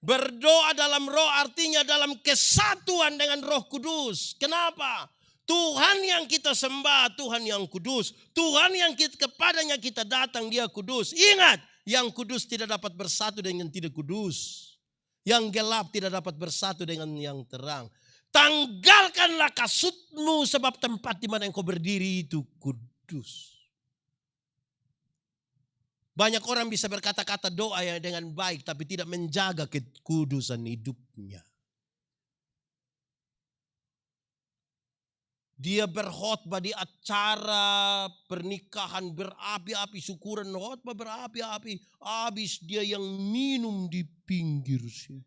Berdoa dalam roh artinya dalam kesatuan dengan Roh Kudus. Kenapa? Tuhan yang kita sembah, Tuhan yang kudus. Tuhan yang kepadanya kita datang, dia kudus. Ingat, yang kudus tidak dapat bersatu dengan yang tidak kudus. Yang gelap tidak dapat bersatu dengan yang terang. Tanggalkanlah kasutmu sebab tempat di mana engkau berdiri itu kudus. Banyak orang bisa berkata-kata doa ya dengan baik tapi tidak menjaga kekudusan hidupnya. Dia berkhotbah di acara pernikahan berapi-api, syukuran khotbah berapi-api. Habis dia yang minum di pinggir situ.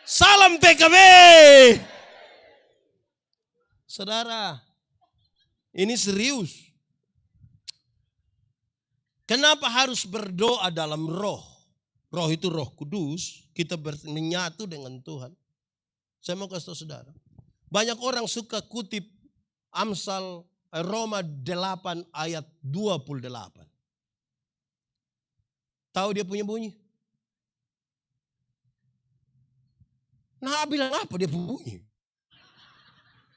Salam PKB. Saudara, ini serius. Kenapa harus berdoa dalam roh? Roh itu Roh Kudus, kita menyatu dengan Tuhan. Saya mau kasih tahu saudara. Banyak orang suka kutip Amsal Roma 8 ayat 28. Tahu dia punya bunyi? Nah bilang apa dia bunyi?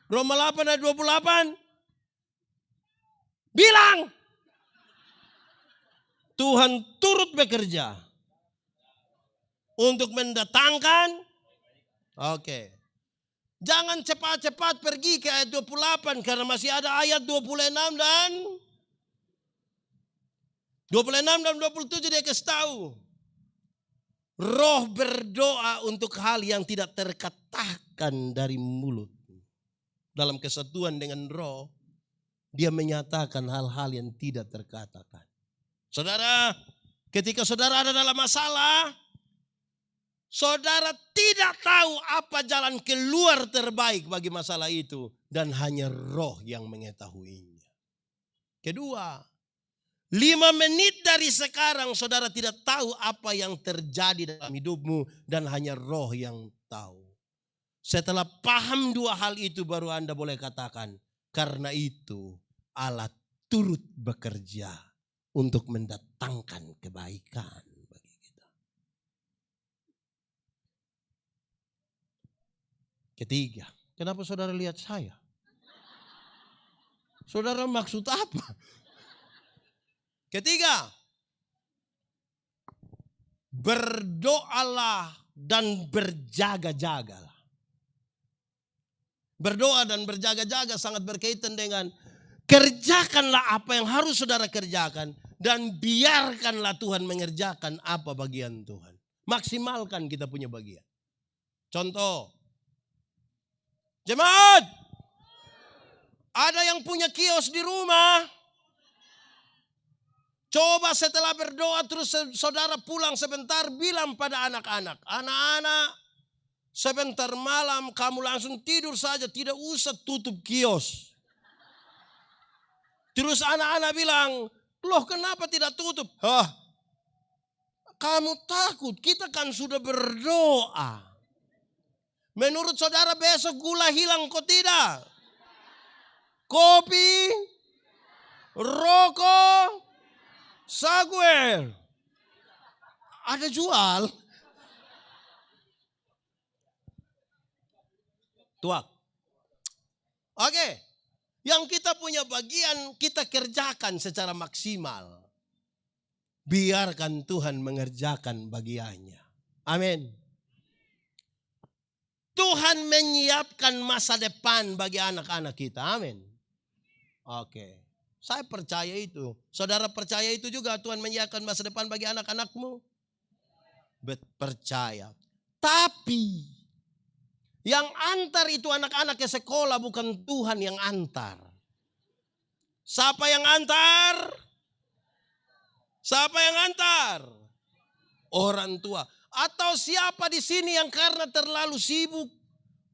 Roma 8 ayat 28. Bilang. Tuhan turut bekerja. Untuk mendatangkan. Oke. Jangan cepat-cepat pergi ke ayat 28. Karena masih ada ayat 26 dan 27 dia kasih tahu. Roh berdoa untuk hal yang tidak terkatakan dari mulut. Dalam kesatuan dengan roh, dia menyatakan hal-hal yang tidak terkatakan. Saudara, ketika saudara ada dalam masalah, saudara tidak tahu apa jalan keluar terbaik bagi masalah itu. Dan hanya roh yang mengetahuinya. Kedua, 5 menit dari sekarang saudara tidak tahu apa yang terjadi dalam hidupmu dan hanya roh yang tahu. Setelah paham 2 hal itu baru Anda boleh katakan, karena itu Allah turut bekerja untuk mendatangkan kebaikan bagi kita. Ketiga, kenapa saudara lihat saya? Saudara maksud apa? Ketiga, berdoalah dan berjaga-jagalah. Berdoa dan berjaga-jaga sangat berkaitan dengan kerjakanlah apa yang harus saudara kerjakan dan biarkanlah Tuhan mengerjakan apa bagian Tuhan. Maksimalkan kita punya bagian. Contoh, jemaat, ada yang punya kios di rumah. Coba setelah berdoa terus saudara pulang sebentar bilang pada anak-anak. Anak-anak sebentar malam kamu langsung tidur saja. Tidak usah tutup kios. Terus anak-anak bilang, loh kenapa tidak tutup? Hah, kamu takut, kita kan sudah berdoa. Menurut saudara besok gula hilang kok tidak? Kopi, rokok, saguer. Ada jual. Tuak. Oke. Yang kita punya bagian kita kerjakan secara maksimal. Biarkan Tuhan mengerjakan bagiannya. Amin. Tuhan menyiapkan masa depan bagi anak-anak kita. Amin. Oke. Saya percaya itu. Saudara percaya itu juga Tuhan menyiapkan masa depan bagi anak-anakmu? Percaya. Tapi yang antar itu anak-anak ke sekolah, bukan Tuhan yang antar. Siapa yang antar? Siapa yang antar? Orang tua. Atau siapa di sini yang karena terlalu sibuk,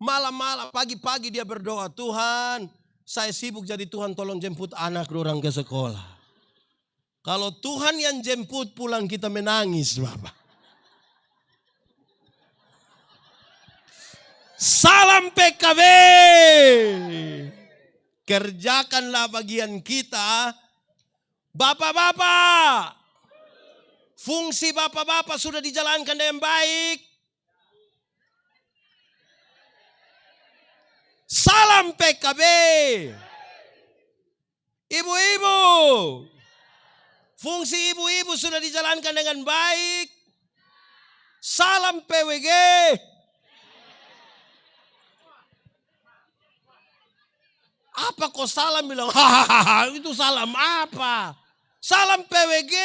malam-malam, pagi-pagi dia berdoa, Tuhan, saya sibuk jadi Tuhan tolong jemput anak orang ke sekolah. Kalau Tuhan yang jemput pulang kita menangis, Bapak. Salam PKB. Kerjakanlah bagian kita. Bapak-bapak, fungsi bapak-bapak sudah dijalankan dengan baik. Salam PKB. Ibu-ibu, fungsi ibu-ibu sudah dijalankan dengan baik. Salam PWG. Apa kok salam bilang, hahaha, itu salam apa? Salam PWG.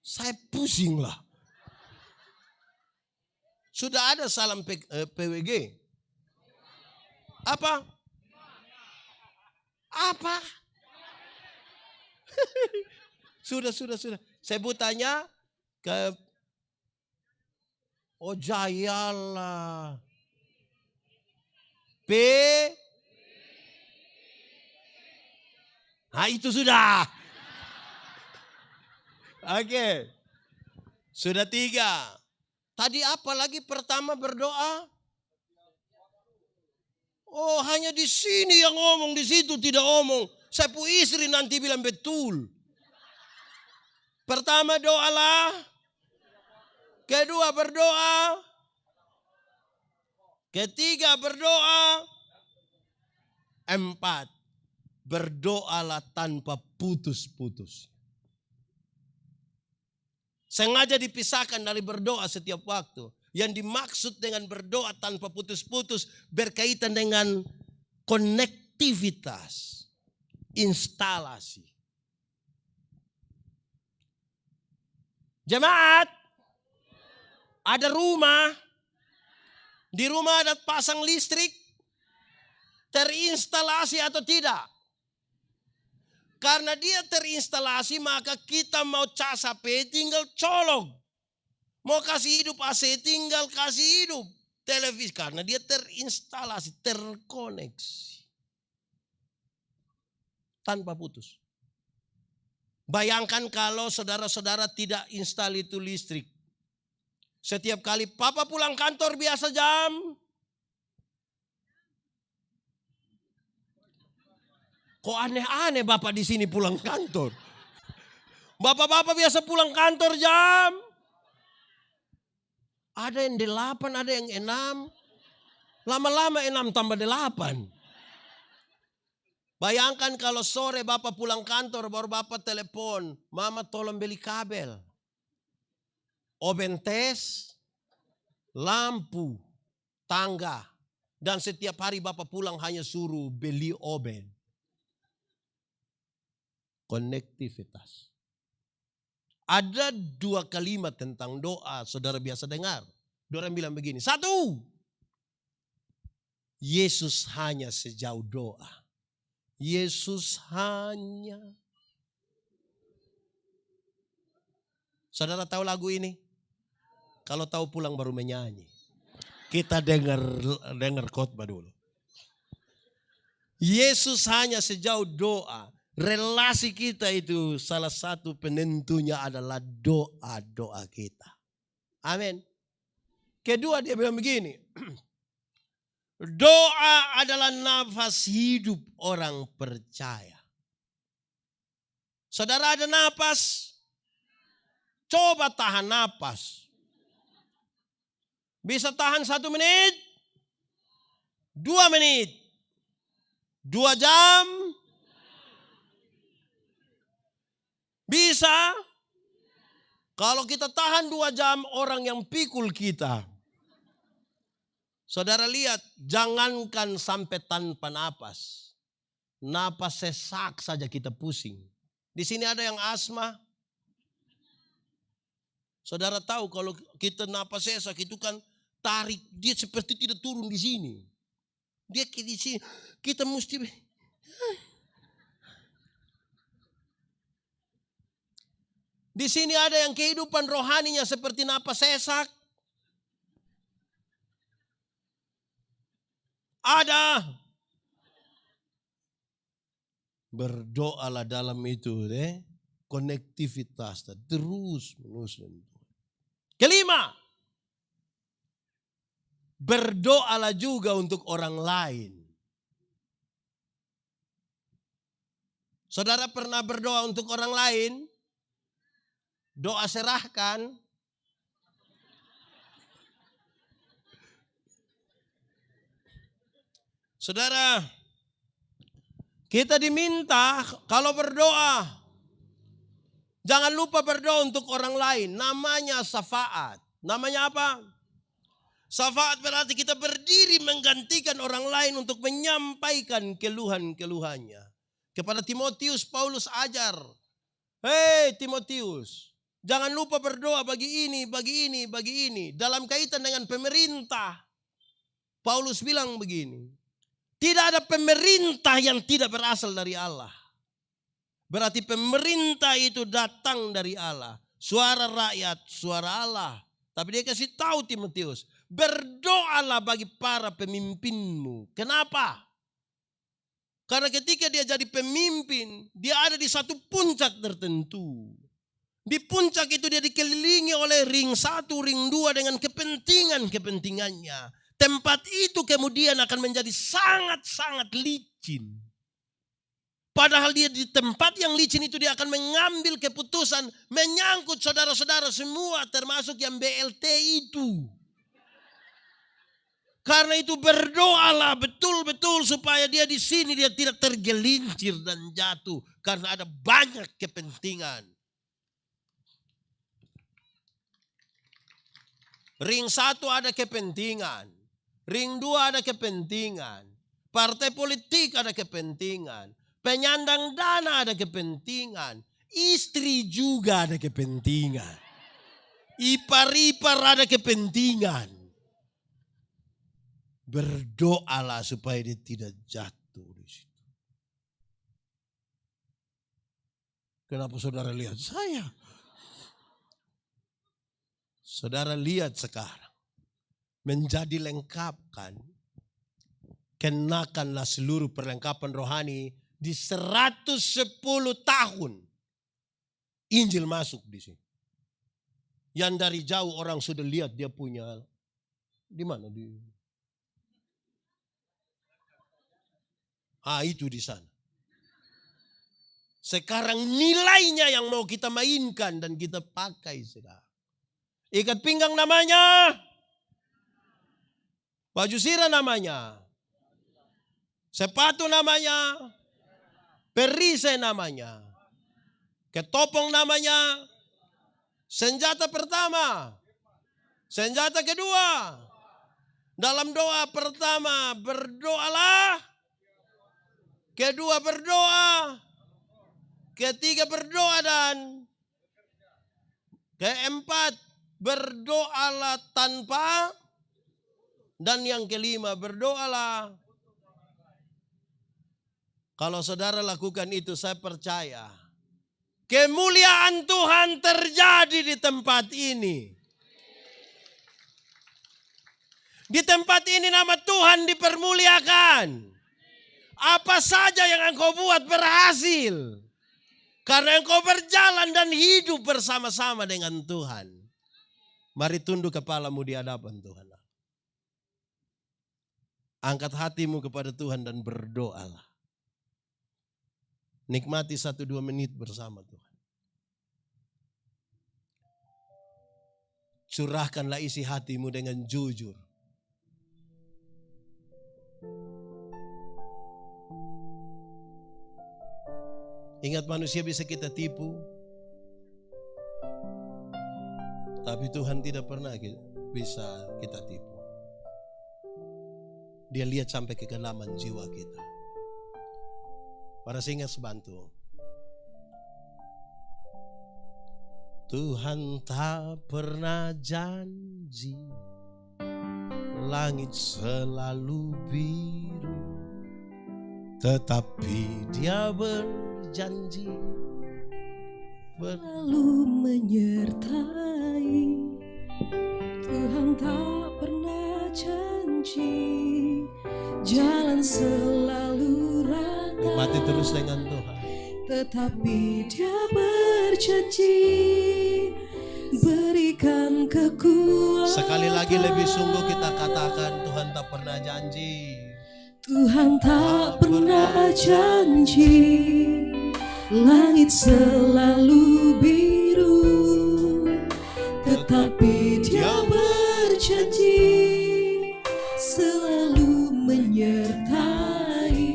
Saya pusing lah. Sudah ada salam PWG. Apa? Apa? Sudah. Sebutannya ke Jayalah. Nah itu sudah. Oke. Sudah 3. Tadi apa lagi pertama berdoa? Oh hanya di sini yang ngomong, di situ tidak ngomong. Saya pu istri nanti bilang betul. Pertama doalah. Kedua berdoa. Ketiga berdoa. 4. Berdoalah tanpa putus-putus. Sengaja dipisahkan dari berdoa setiap waktu. Yang dimaksud dengan berdoa tanpa putus-putus berkaitan dengan konektivitas, instalasi. Jemaat, ada rumah, di rumah ada pasang listrik, terinstalasi atau tidak? Karena dia terinstalasi maka kita mau cas HP tinggal colok. Mau kasih hidup AC tinggal kasih hidup televisi. Karena dia terinstalasi, terkoneksi. Tanpa putus. Bayangkan kalau saudara-saudara tidak install itu listrik. Setiap kali papa pulang kantor biasa jam. Kok aneh-aneh bapak di sini pulang kantor. Bapak-bapak biasa pulang kantor jam. Ada yang 8, ada yang 6. Lama-lama 6 tambah 8. Bayangkan kalau sore bapak pulang kantor baru bapak telepon. Mama tolong beli kabel. Oven tes, lampu, tangga. Dan setiap hari bapak pulang hanya suruh beli oven. Konektivitas. Ada 2 kalimat tentang doa saudara biasa dengar. Orang bilang begini. 1. Yesus hanya sejauh doa. Yesus hanya. Saudara tahu lagu ini? Kalau tahu pulang baru menyanyi. Kita dengar khotbah dulu. Yesus hanya sejauh doa. relasi kita itu salah satu penentunya adalah doa-doa kita. Amin. Kedua dia bilang begini. Doa adalah nafas hidup orang percaya. Saudara ada nafas? Coba tahan nafas. Bisa tahan 1 menit? 2 menit? 2 jam? Bisa? Kalau kita tahan 2 jam, orang yang pikul kita. Saudara lihat, jangankan sampai tanpa napas. Napas sesak saja kita pusing. Di sini ada yang asma. Saudara tahu kalau kita napas sesak itu kan tarik, dia seperti tidak turun di sini. Dia di sini, kita mesti... Di sini ada yang kehidupan rohaninya seperti napas sesak. Ada. Berdoalah dalam itu, konektivitas terus menerus. Kelima, berdoalah juga untuk orang lain. Saudara pernah berdoa untuk orang lain? Doa serahkan. Saudara, kita diminta kalau berdoa, jangan lupa berdoa untuk orang lain. Namanya syafaat. Namanya apa? Syafaat berarti kita berdiri menggantikan orang lain untuk menyampaikan keluhan-keluhannya. Kepada Timotius, Paulus ajar. Hei Timotius, jangan lupa berdoa bagi ini, bagi ini, bagi ini. Dalam kaitan dengan pemerintah, Paulus bilang begini. Tidak ada pemerintah yang tidak berasal dari Allah. Berarti pemerintah itu datang dari Allah. Suara rakyat, suara Allah. Tapi dia kasih tahu Timotius, berdoalah bagi para pemimpinmu. Kenapa? Karena ketika dia jadi pemimpin, dia ada di satu puncak tertentu. Di puncak itu dia dikelilingi oleh ring 1, ring 2 dengan kepentingannya. Tempat itu kemudian akan menjadi sangat-sangat licin. Padahal dia di tempat yang licin itu dia akan mengambil keputusan menyangkut saudara-saudara semua termasuk yang BLT itu. Karena itu berdoalah betul-betul supaya dia di sini dia tidak tergelincir dan jatuh. Karena ada banyak kepentingan. Ring 1 ada kepentingan. Ring 2 ada kepentingan. Partai politik ada kepentingan. Penyandang dana ada kepentingan. Istri juga ada kepentingan. Ipar-ipar ada kepentingan. Berdoalah supaya dia tidak jatuh di situ. Kenapa saudara lihat saya? Saudara lihat sekarang. Menjadi lengkapkan. Kenakanlah seluruh perlengkapan rohani di 110 tahun. Injil masuk di sini. Yang dari jauh orang sudah lihat dia punya. Di mana? Itu di sana. Sekarang nilainya yang mau kita mainkan dan kita pakai sekarang. Ikat pinggang namanya. Baju sirah namanya. Sepatu namanya. Perisai namanya. Ketopong namanya. Senjata pertama. Senjata kedua. Dalam doa pertama berdoalah. Kedua berdoa. Ketiga berdoa dan keempat berdoalah tanpa. Dan yang kelima berdoalah. Kalau saudara lakukan itu saya percaya. Kemuliaan Tuhan terjadi di tempat ini. Di tempat ini nama Tuhan dipermuliakan. Apa saja yang engkau buat berhasil. Karena engkau berjalan dan hidup bersama-sama dengan Tuhan. Mari tunduk kepalamu di hadapan Tuhan. Angkat hatimu kepada Tuhan dan berdoalah. Nikmati 1-2 menit bersama Tuhan. Curahkanlah isi hatimu dengan jujur. Ingat, manusia bisa kita tipu. Tapi Tuhan tidak pernah bisa kita tipu. Dia lihat sampai ke kedalaman jiwa kita. Para singa sebantu. Tuhan tak pernah janji, langit selalu biru, tetapi Dia berjanji Lalu menyertai. Tuhan tak pernah janji, jalan selalu rata. Nikmati terus dengan Tuhan. Tetapi Dia berjanji, berikan kekuatan. Sekali lagi lebih sungguh kita katakan, Tuhan tak pernah janji. Tuhan tak pernah janji, langit selalu biru, tetapi Dia berjanji, selalu menyertai.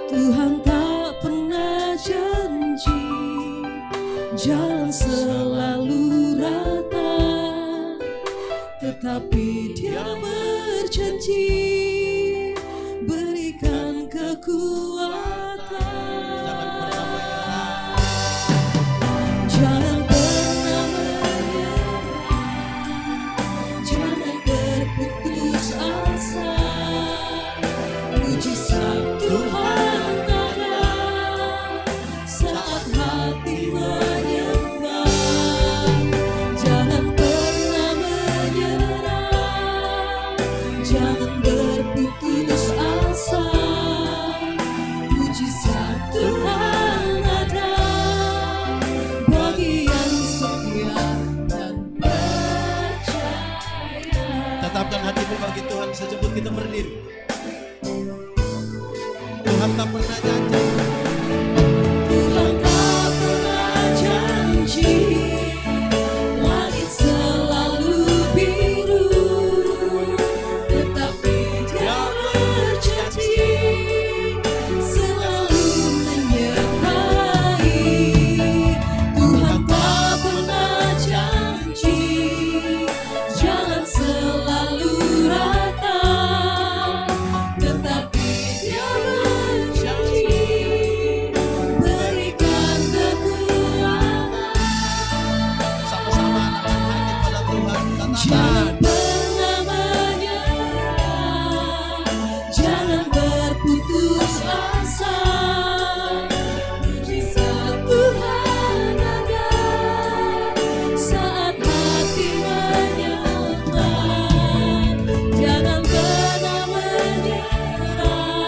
Tuhan tak pernah janji, jalan selalu rata, tetapi Dia berjanji, berikan kekuatan. Jangan pernah menyerah, jangan berputus asa. Mujizat Tuhan ada saat hati menyembah. Jangan pernah menyerah, jangan berputus asa. Mujizat Tuhan ada bagi yang setia dan percaya. Tetapkan hatimu bagi Tuhan, sejemput kita berdiri. Tuhan tak pernah janji. Tuhan tak pernah janji, langit selalu biru, tetapi Dia berjanji, selalu menyertai. Tuhan tak pernah janji, jalan selalu rata, tetapi Dia berjanji, berikan kekuatan. Sama-sama angkat hati pada Tuhan. Jangan Katakan, pernah menyerah, jangan berputus asa. Mujizat Tuhan ada saat hati menyembah. Jangan pernah menyerah,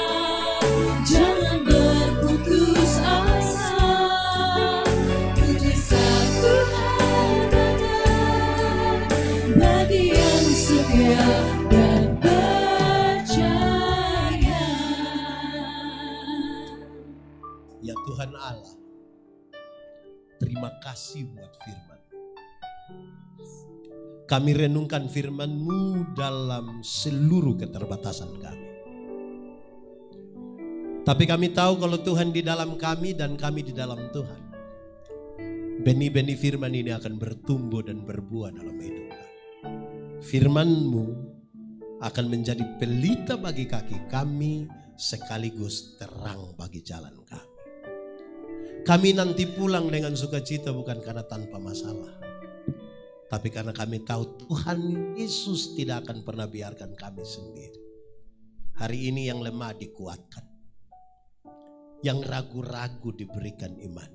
jangan berputus asa. Mujizat Tuhan ada bagi yang setia dan percaya. ya Tuhan Allah, terima kasih buat firman. Kami renungkan firman-Mu dalam seluruh keterbatasan kami. Tapi kami tahu kalau Tuhan di dalam kami dan kami di dalam Tuhan, benih-benih firman ini akan bertumbuh dan berbuah dalam hidup kami. Firman-Mu akan menjadi pelita bagi kaki kami sekaligus terang bagi jalan kami. Kami nanti pulang dengan sukacita bukan karena tanpa masalah, tapi karena kami tahu Tuhan Yesus tidak akan pernah biarkan kami sendiri. Hari ini yang lemah dikuatkan, yang ragu-ragu diberikan iman,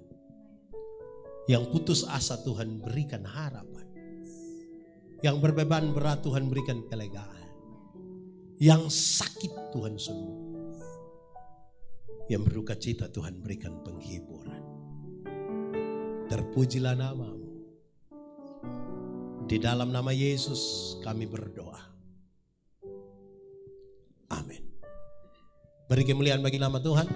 yang putus asa Tuhan berikan harapan, yang berbeban berat Tuhan berikan kelegaan, yang sakit Tuhan sembuh. yang berduka cita Tuhan berikan penghiburan. Terpujilah namamu. Di dalam nama Yesus kami berdoa. Amin. Beri kemuliaan bagi nama Tuhan.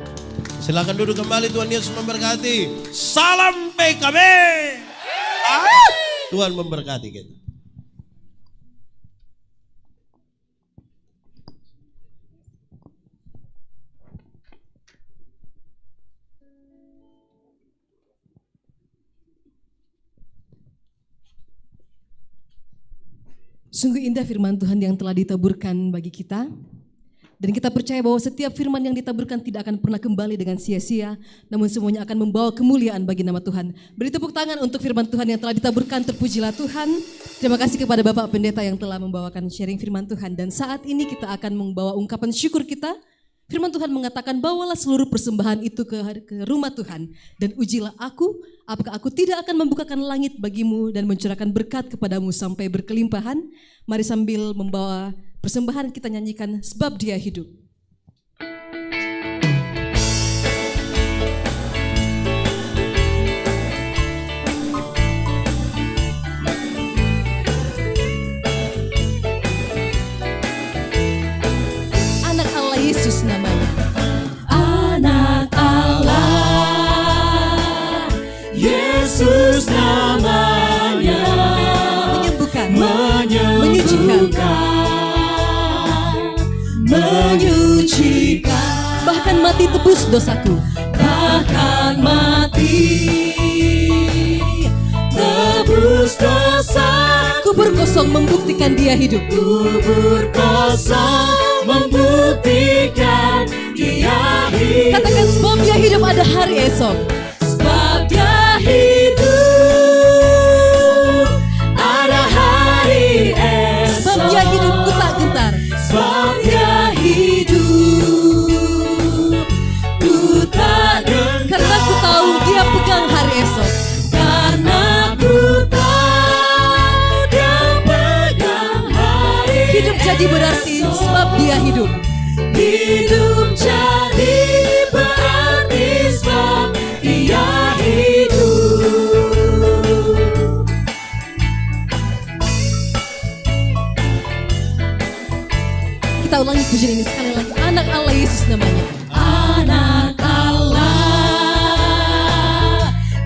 Silakan duduk kembali, Tuhan Yesus memberkati. Salam PKB. Tuhan memberkati kita. Sungguh indah firman Tuhan yang telah ditaburkan bagi kita. Dan kita percaya bahwa setiap firman yang ditaburkan tidak akan pernah kembali dengan sia-sia, namun semuanya akan membawa kemuliaan bagi nama Tuhan. Beri tepuk tangan untuk firman Tuhan yang telah ditaburkan, terpujilah Tuhan. Terima kasih kepada Bapak Pendeta yang telah membawakan sharing firman Tuhan. Dan saat ini kita akan membawa ungkapan syukur kita. Firman Tuhan mengatakan, bawalah seluruh persembahan itu ke rumah Tuhan dan ujilah aku, apakah aku tidak akan membukakan langit bagimu dan mencurahkan berkat kepadamu sampai berkelimpahan. Mari sambil membawa persembahan kita nyanyikan sebab Dia hidup. Anak Allah Yesus namanya. Anak Allah Yesus namanya, Menyembuhkan, menyucikan, bahkan mati tebus dosaku. bahkan mati tebus dosa. Kubur kosong membuktikan Dia hidup. Kubur kosong membuktikan Dia hidup. Katakan sebab Dia hidup ada hari esok. Sebab Dia hidup ada hari esok. Sebab Dia hidup ku tak gentar. Sebab Dia hidup ku tak gentar. Karena ku tahu Dia pegang hari esok. Karena ku tahu Dia pegang hari Hidup jadi berarti sebab Dia hidup. Hidup jadi berarti sebab Dia hidup. Kita ulangi pujian ini sekali lagi. Anak Allah Yesus namanya. Anak Allah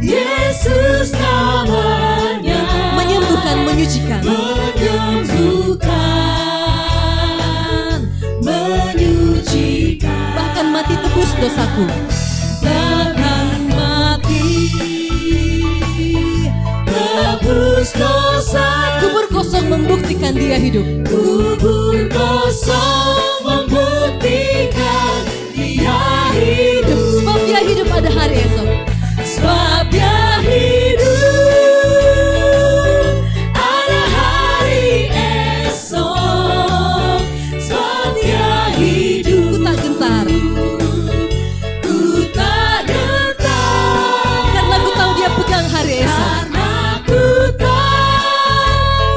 Yesus namanya, Menyembuhkan, menyucikan, menyembuhkan, menyucikan, bahkan mati tebus dosaku. bahkan mati tebus dosa. Kubur kosong membuktikan Dia hidup. Kubur kosong membuktikan Dia hidup. Sebab Dia hidup ada hari esok. Sebab Dia hidup ada hari esok. Sebab Dia hidup Ku tak gentar. ku tak gentar. Karena ku tahu Dia pegang hari esok. Karena ku tahu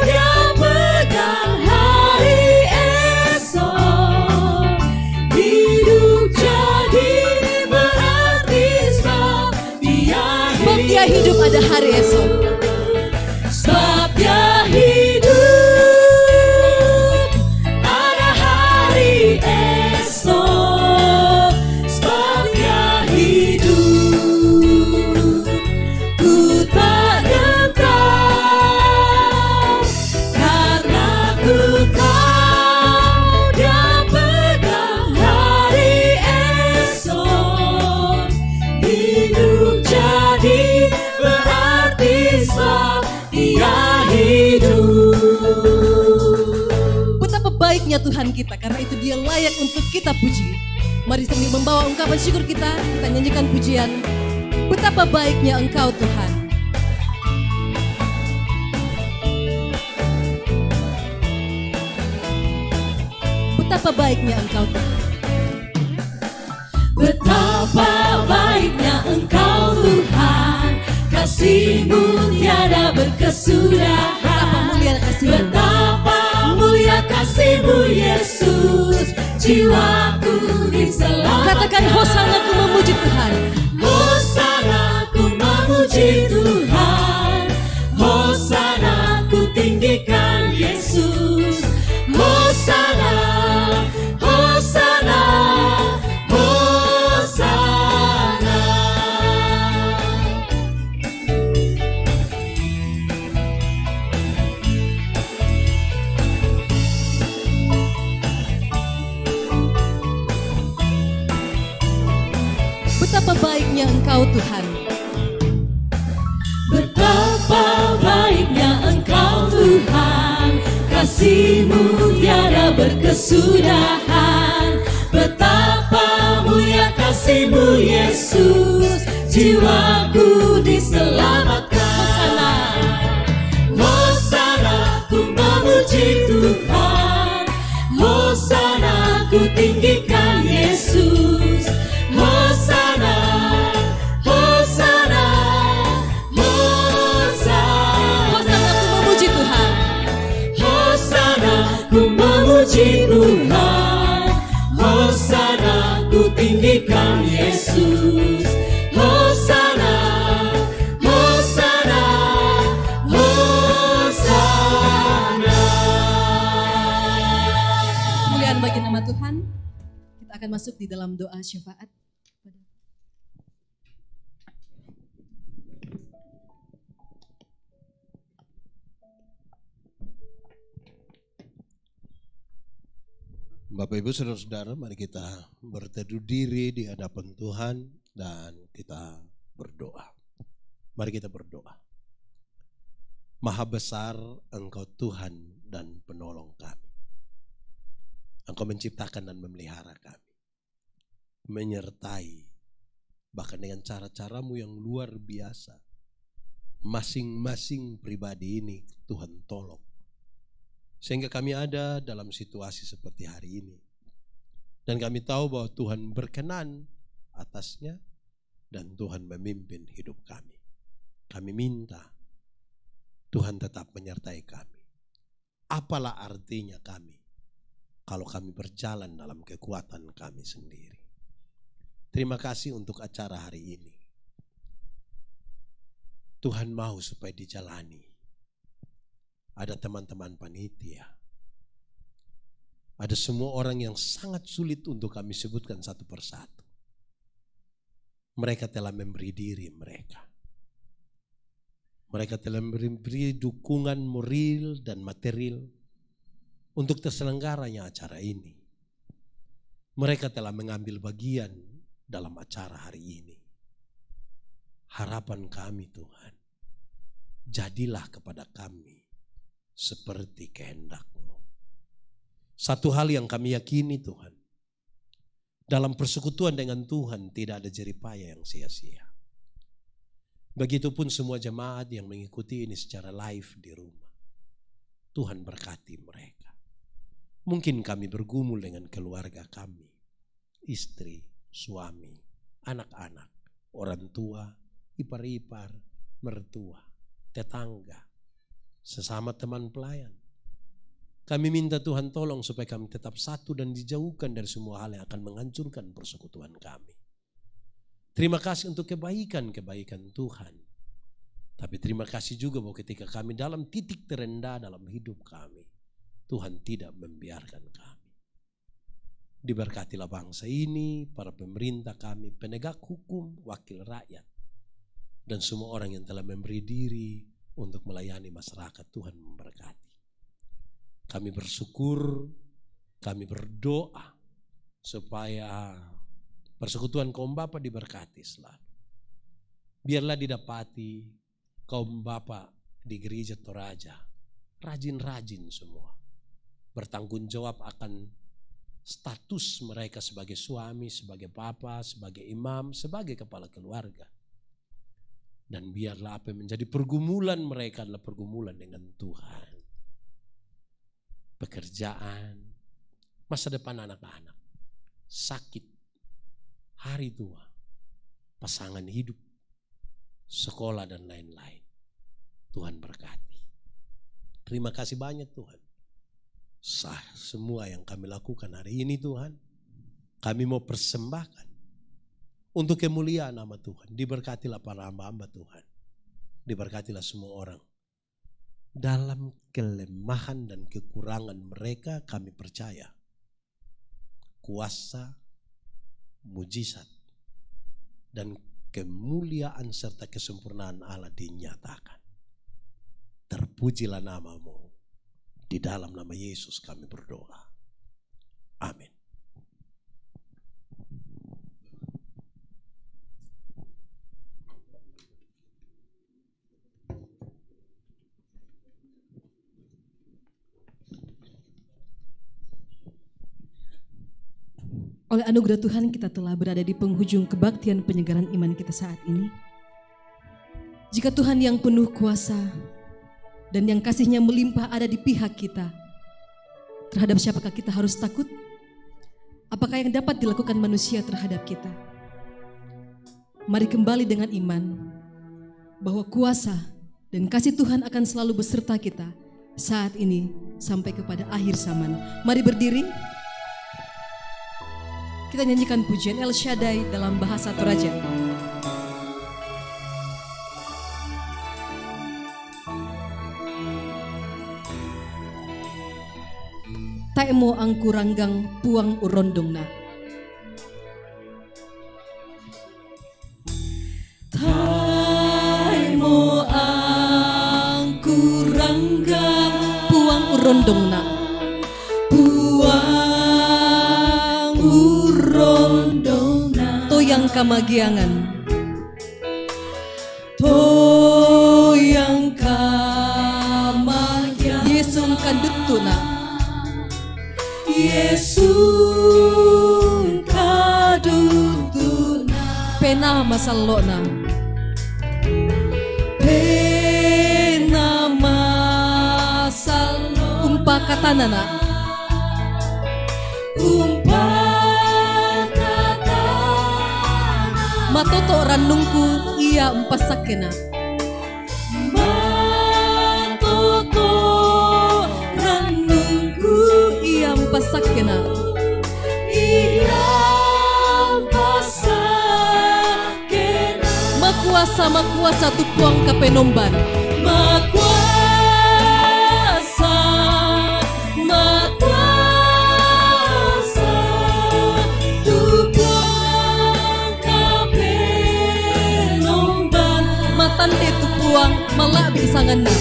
Dia pegang hari esok. Hidup jadi berarti sebab Dia Sebab Dia hidup ada hari esok. Sebab Dia hidup ada hari esok. Sebab Dia hidup ku tak gentar. Karena ku tahu Dia pegang hari esok. Hidup jadi berarti sebab Dia hidup. Betapa baiknya Tuhan kita, karena itu Dia layak untuk kita puji. Mari sambil membawa ungkapan syukur kita nyanyikan pujian. Betapa baiknya Engkau Tuhan. Betapa baiknya Engkau Tuhan. Betapa baiknya Engkau Tuhan, kasih-Mu tiada berkesudahan. Betapa mulia kasih-Mu. Betapa mulia kasih-Mu Yesus, jiwaku diselamatkan. Katakan hosana ku memuji Tuhan. Hosana ku memuji Tuhan, hosana ku tinggikan Yesus. Hosana, hosana, hosana. Betapa baiknya Engkau Tuhan. Betapa baiknya Engkau Tuhan, kasih-Mu tiada berkesudahan. Betapa mulia kasih-Mu Yesus, jiwaku diselamatkan. Hosana ku memuji Tuhan, hosana ku tinggikan Yesus. Hosana, hosana, hosana. Hosana ku memuji Tuhan. Hosana ku memuji Tuhan, hosana ku tinggikan Yesus. Hosana, hosana, hosana. Kemuliaan bagi nama Tuhan. Kita akan masuk di dalam doa syafaat. Bapak Ibu Saudara-saudara, mari kita berteduh diri di hadapan Tuhan dan kita berdoa. Mari kita berdoa. Maha besar Engkau Tuhan dan penolong kami. Engkau menciptakan dan memelihara kami. Menyertai bahkan dengan cara-caramu yang luar biasa. Masing-masing pribadi ini Tuhan tolong. Sehingga kami ada dalam situasi seperti hari ini. Dan kami tahu bahwa Tuhan berkenan atasnya dan Tuhan memimpin hidup kami. Kami minta Tuhan tetap menyertai kami. Apalah artinya kami kalau kami berjalan dalam kekuatan kami sendiri. Terima kasih untuk acara hari ini. Tuhan mau supaya dijalani. Ada teman-teman panitia. Ada semua orang yang sangat sulit untuk kami sebutkan satu persatu. Mereka telah memberi diri mereka. Mereka telah memberi dukungan moral dan material untuk terselenggaranya acara ini. Mereka telah mengambil bagian dalam acara hari ini. Harapan kami Tuhan, jadilah kepada kami seperti kehendak-Mu. Satu hal yang kami yakini Tuhan, dalam persekutuan dengan Tuhan tidak ada jeripaya yang sia-sia. Begitupun semua jemaat yang mengikuti ini secara live di rumah. Tuhan berkati mereka. Mungkin kami bergumul dengan keluarga kami, istri, suami, anak-anak, orang tua, ipar-ipar, mertua, tetangga, sesama teman pelayan. Kami minta Tuhan tolong supaya kami tetap satu dan dijauhkan dari semua hal yang akan menghancurkan persekutuan kami. Terima kasih untuk kebaikan-kebaikan Tuhan. Tapi terima kasih juga bahwa ketika kami dalam titik terendah dalam hidup kami, Tuhan tidak membiarkan kami. Diberkatilah bangsa ini, para pemerintah kami, penegak hukum, wakil rakyat, dan semua orang yang telah memberi diri untuk melayani masyarakat. Tuhan memberkati. Kami bersyukur, kami berdoa supaya persekutuan kaum Bapa diberkati selalu. Biarlah didapati kaum Bapa di gereja Toraja rajin-rajin semua, bertanggung jawab akan status mereka sebagai suami, sebagai papa, sebagai imam, sebagai kepala keluarga. Dan biarlah apa yang menjadi pergumulan mereka adalah pergumulan dengan Tuhan. Pekerjaan, masa depan anak-anak, sakit, hari tua, pasangan hidup, sekolah dan lain-lain. Tuhan berkati. Terima kasih banyak Tuhan. sah semua yang kami lakukan hari ini Tuhan. Kami mau persembahkan untuk kemuliaan nama Tuhan. Diberkatilah para hamba-hamba Tuhan. Diberkatilah semua orang. Dalam kelemahan dan kekurangan mereka kami percaya kuasa, mujizat, dan kemuliaan serta kesempurnaan Allah dinyatakan. Terpujilah namamu. Di dalam nama Yesus kami berdoa. Amin. Oleh anugerah Tuhan kita telah berada di penghujung kebaktian penyegaran iman kita saat ini. Jika Tuhan yang penuh kuasa dan yang kasih-Nya melimpah ada di pihak kita, terhadap siapakah kita harus takut? Apakah yang dapat dilakukan manusia terhadap kita? Mari kembali dengan iman bahwa kuasa dan kasih Tuhan akan selalu beserta kita saat ini sampai kepada akhir zaman. Mari berdiri. Kita nyanyikan pujian El Shaddai dalam bahasa Toraja. Taemo angku ranggang puang urondongna. Taemo angku ranggang puang urondongna. Puang urondongna. Toyang kamagiangan. Toyang kamagiangan. Yesung kadutuna. Yesus kadutuna pena masalona pena masalo umpa katanana matoto ranungku ia empasakena matoto ranungku ia empasakena makuasa tupuang kapenomban makuasa tupuang kapenomban matande tupuang malabi sanganda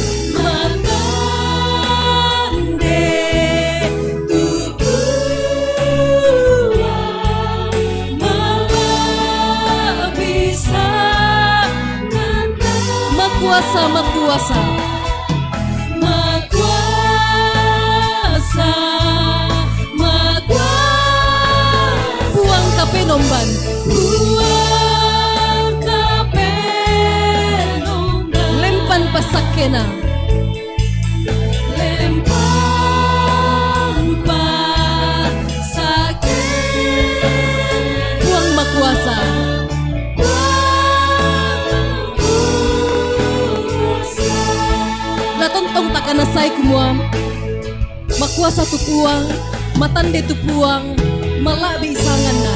makuasa puang kapenomban lempan pasakena puang makuasa tontong takana say kumua makuasa tupuang matande tupuang malabi isangan na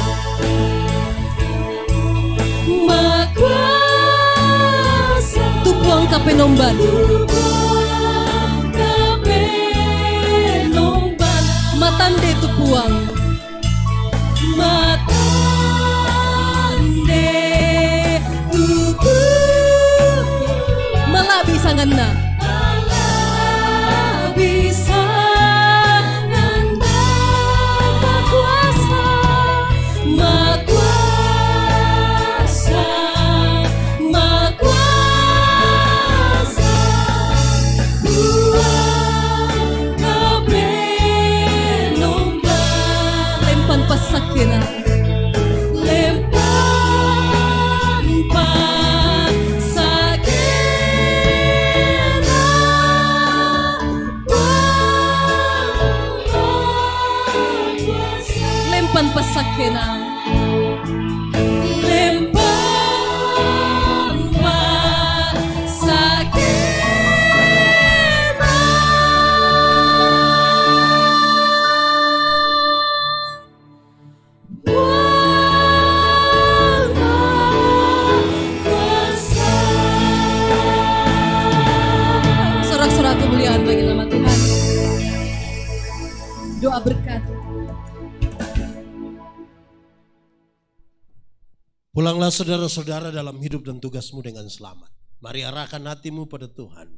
makuasa tupuang kapenomban matande tupuang malabi isangan na pasakena Pulanglah saudara-saudara dalam hidup dan tugasmu dengan selamat. Mari arahkan hatimu pada Tuhan.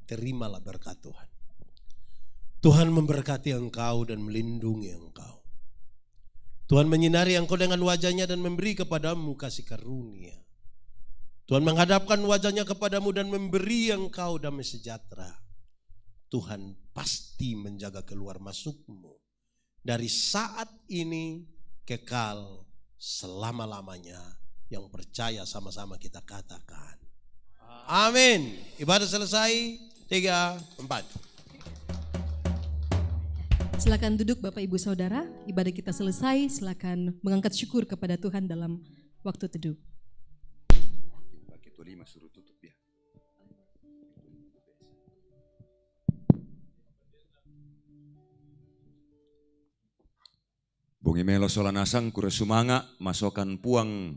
Terimalah berkat Tuhan. Tuhan memberkati engkau dan melindungi engkau. Tuhan menyinari engkau dengan wajahnya dan memberi kepadamu kasih karunia. Tuhan menghadapkan wajahnya kepadamu dan memberi engkau damai sejahtera. Tuhan pasti menjaga keluar masukmu dari saat ini kekal selama-lamanya. Yang percaya sama-sama kita katakan. Amin. Ibadah selesai. 3, 4. Silakan duduk Bapak Ibu Saudara, ibadah kita selesai, silakan mengangkat syukur kepada Tuhan dalam waktu teduh. Pakai tuh 5 suruh tutup ya. Bungi melo solanasang kure sumanga masokan puang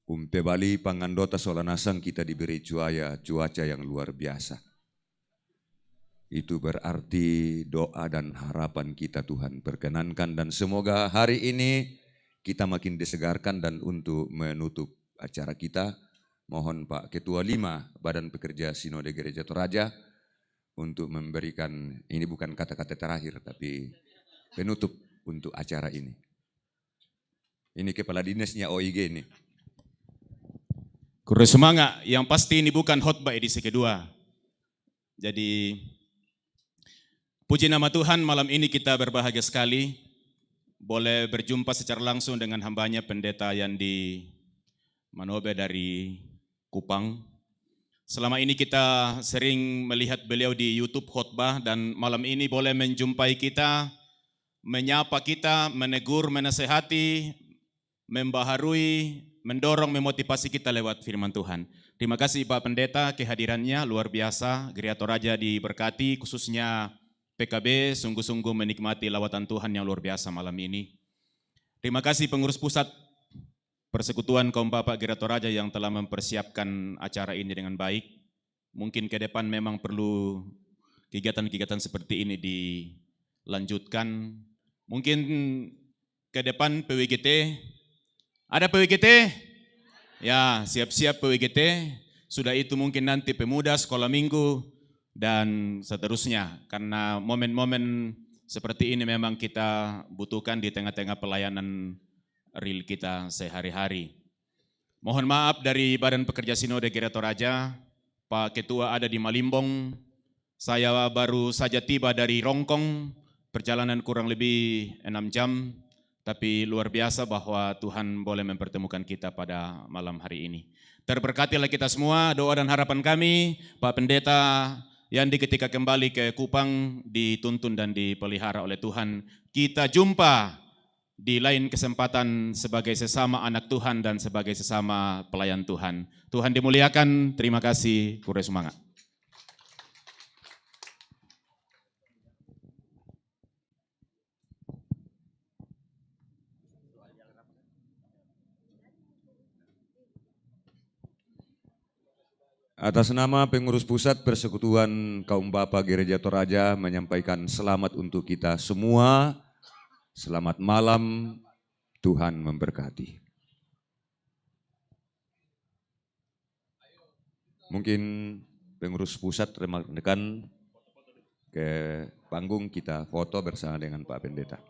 umpe bali pangandota solanasang kita diberi cuaca yang luar biasa. Itu berarti doa dan harapan kita Tuhan perkenankan dan semoga hari ini kita makin disegarkan. Dan untuk menutup acara kita mohon Pak Ketua 5 Badan Pekerja Sinode Gereja Toraja untuk memberikan, ini bukan kata-kata terakhir tapi penutup untuk acara ini. Ini Kepala Dinasnya OIG ini. Kure semangat, yang pasti ini bukan khotbah edisi kedua. Jadi puji nama Tuhan, malam ini kita berbahagia sekali boleh berjumpa secara langsung dengan hambanya Pendeta Yandi Manobe dari Kupang. Selama ini kita sering melihat beliau di YouTube khotbah dan malam ini boleh menjumpai kita, menyapa kita, menegur, menasehati, membaharui, mendorong, memotivasi kita lewat firman Tuhan. Terima kasih Pak Pendeta kehadirannya luar biasa. Gereja Toraja diberkati, khususnya PKB sungguh-sungguh menikmati lawatan Tuhan yang luar biasa malam ini. Terima kasih pengurus pusat Persekutuan Kaum Bapak Gereja Toraja yang telah mempersiapkan acara ini dengan baik. Mungkin ke depan memang perlu kegiatan-kegiatan seperti ini dilanjutkan. Mungkin ke depan PWGT, ada PWGT? Ya, siap-siap PWGT. Sudah itu mungkin nanti pemuda, sekolah minggu, dan seterusnya. Karena momen-momen seperti ini memang kita butuhkan di tengah-tengah pelayanan real kita sehari-hari. Mohon maaf dari Badan Pekerja Sinode Gereja Toraja, Pak Ketua ada di Malimbong, saya baru saja tiba dari Rongkong, perjalanan kurang lebih 6 jam, tapi luar biasa bahwa Tuhan boleh mempertemukan kita pada malam hari ini. Terberkatilah kita semua, doa dan harapan kami, Pak Pendeta Yandi ketika kembali ke Kupang dituntun dan dipelihara oleh Tuhan. Kita jumpa di lain kesempatan sebagai sesama anak Tuhan dan sebagai sesama pelayan Tuhan. Tuhan dimuliakan, terima kasih, kure semangat. Atas nama pengurus pusat Persekutuan Kaum Bapa Gereja Toraja menyampaikan selamat untuk kita semua. Selamat malam, Tuhan memberkati. Mungkin pengurus pusat rekan ke panggung, kita foto bersama dengan Pak Pendeta.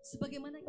sebagaimana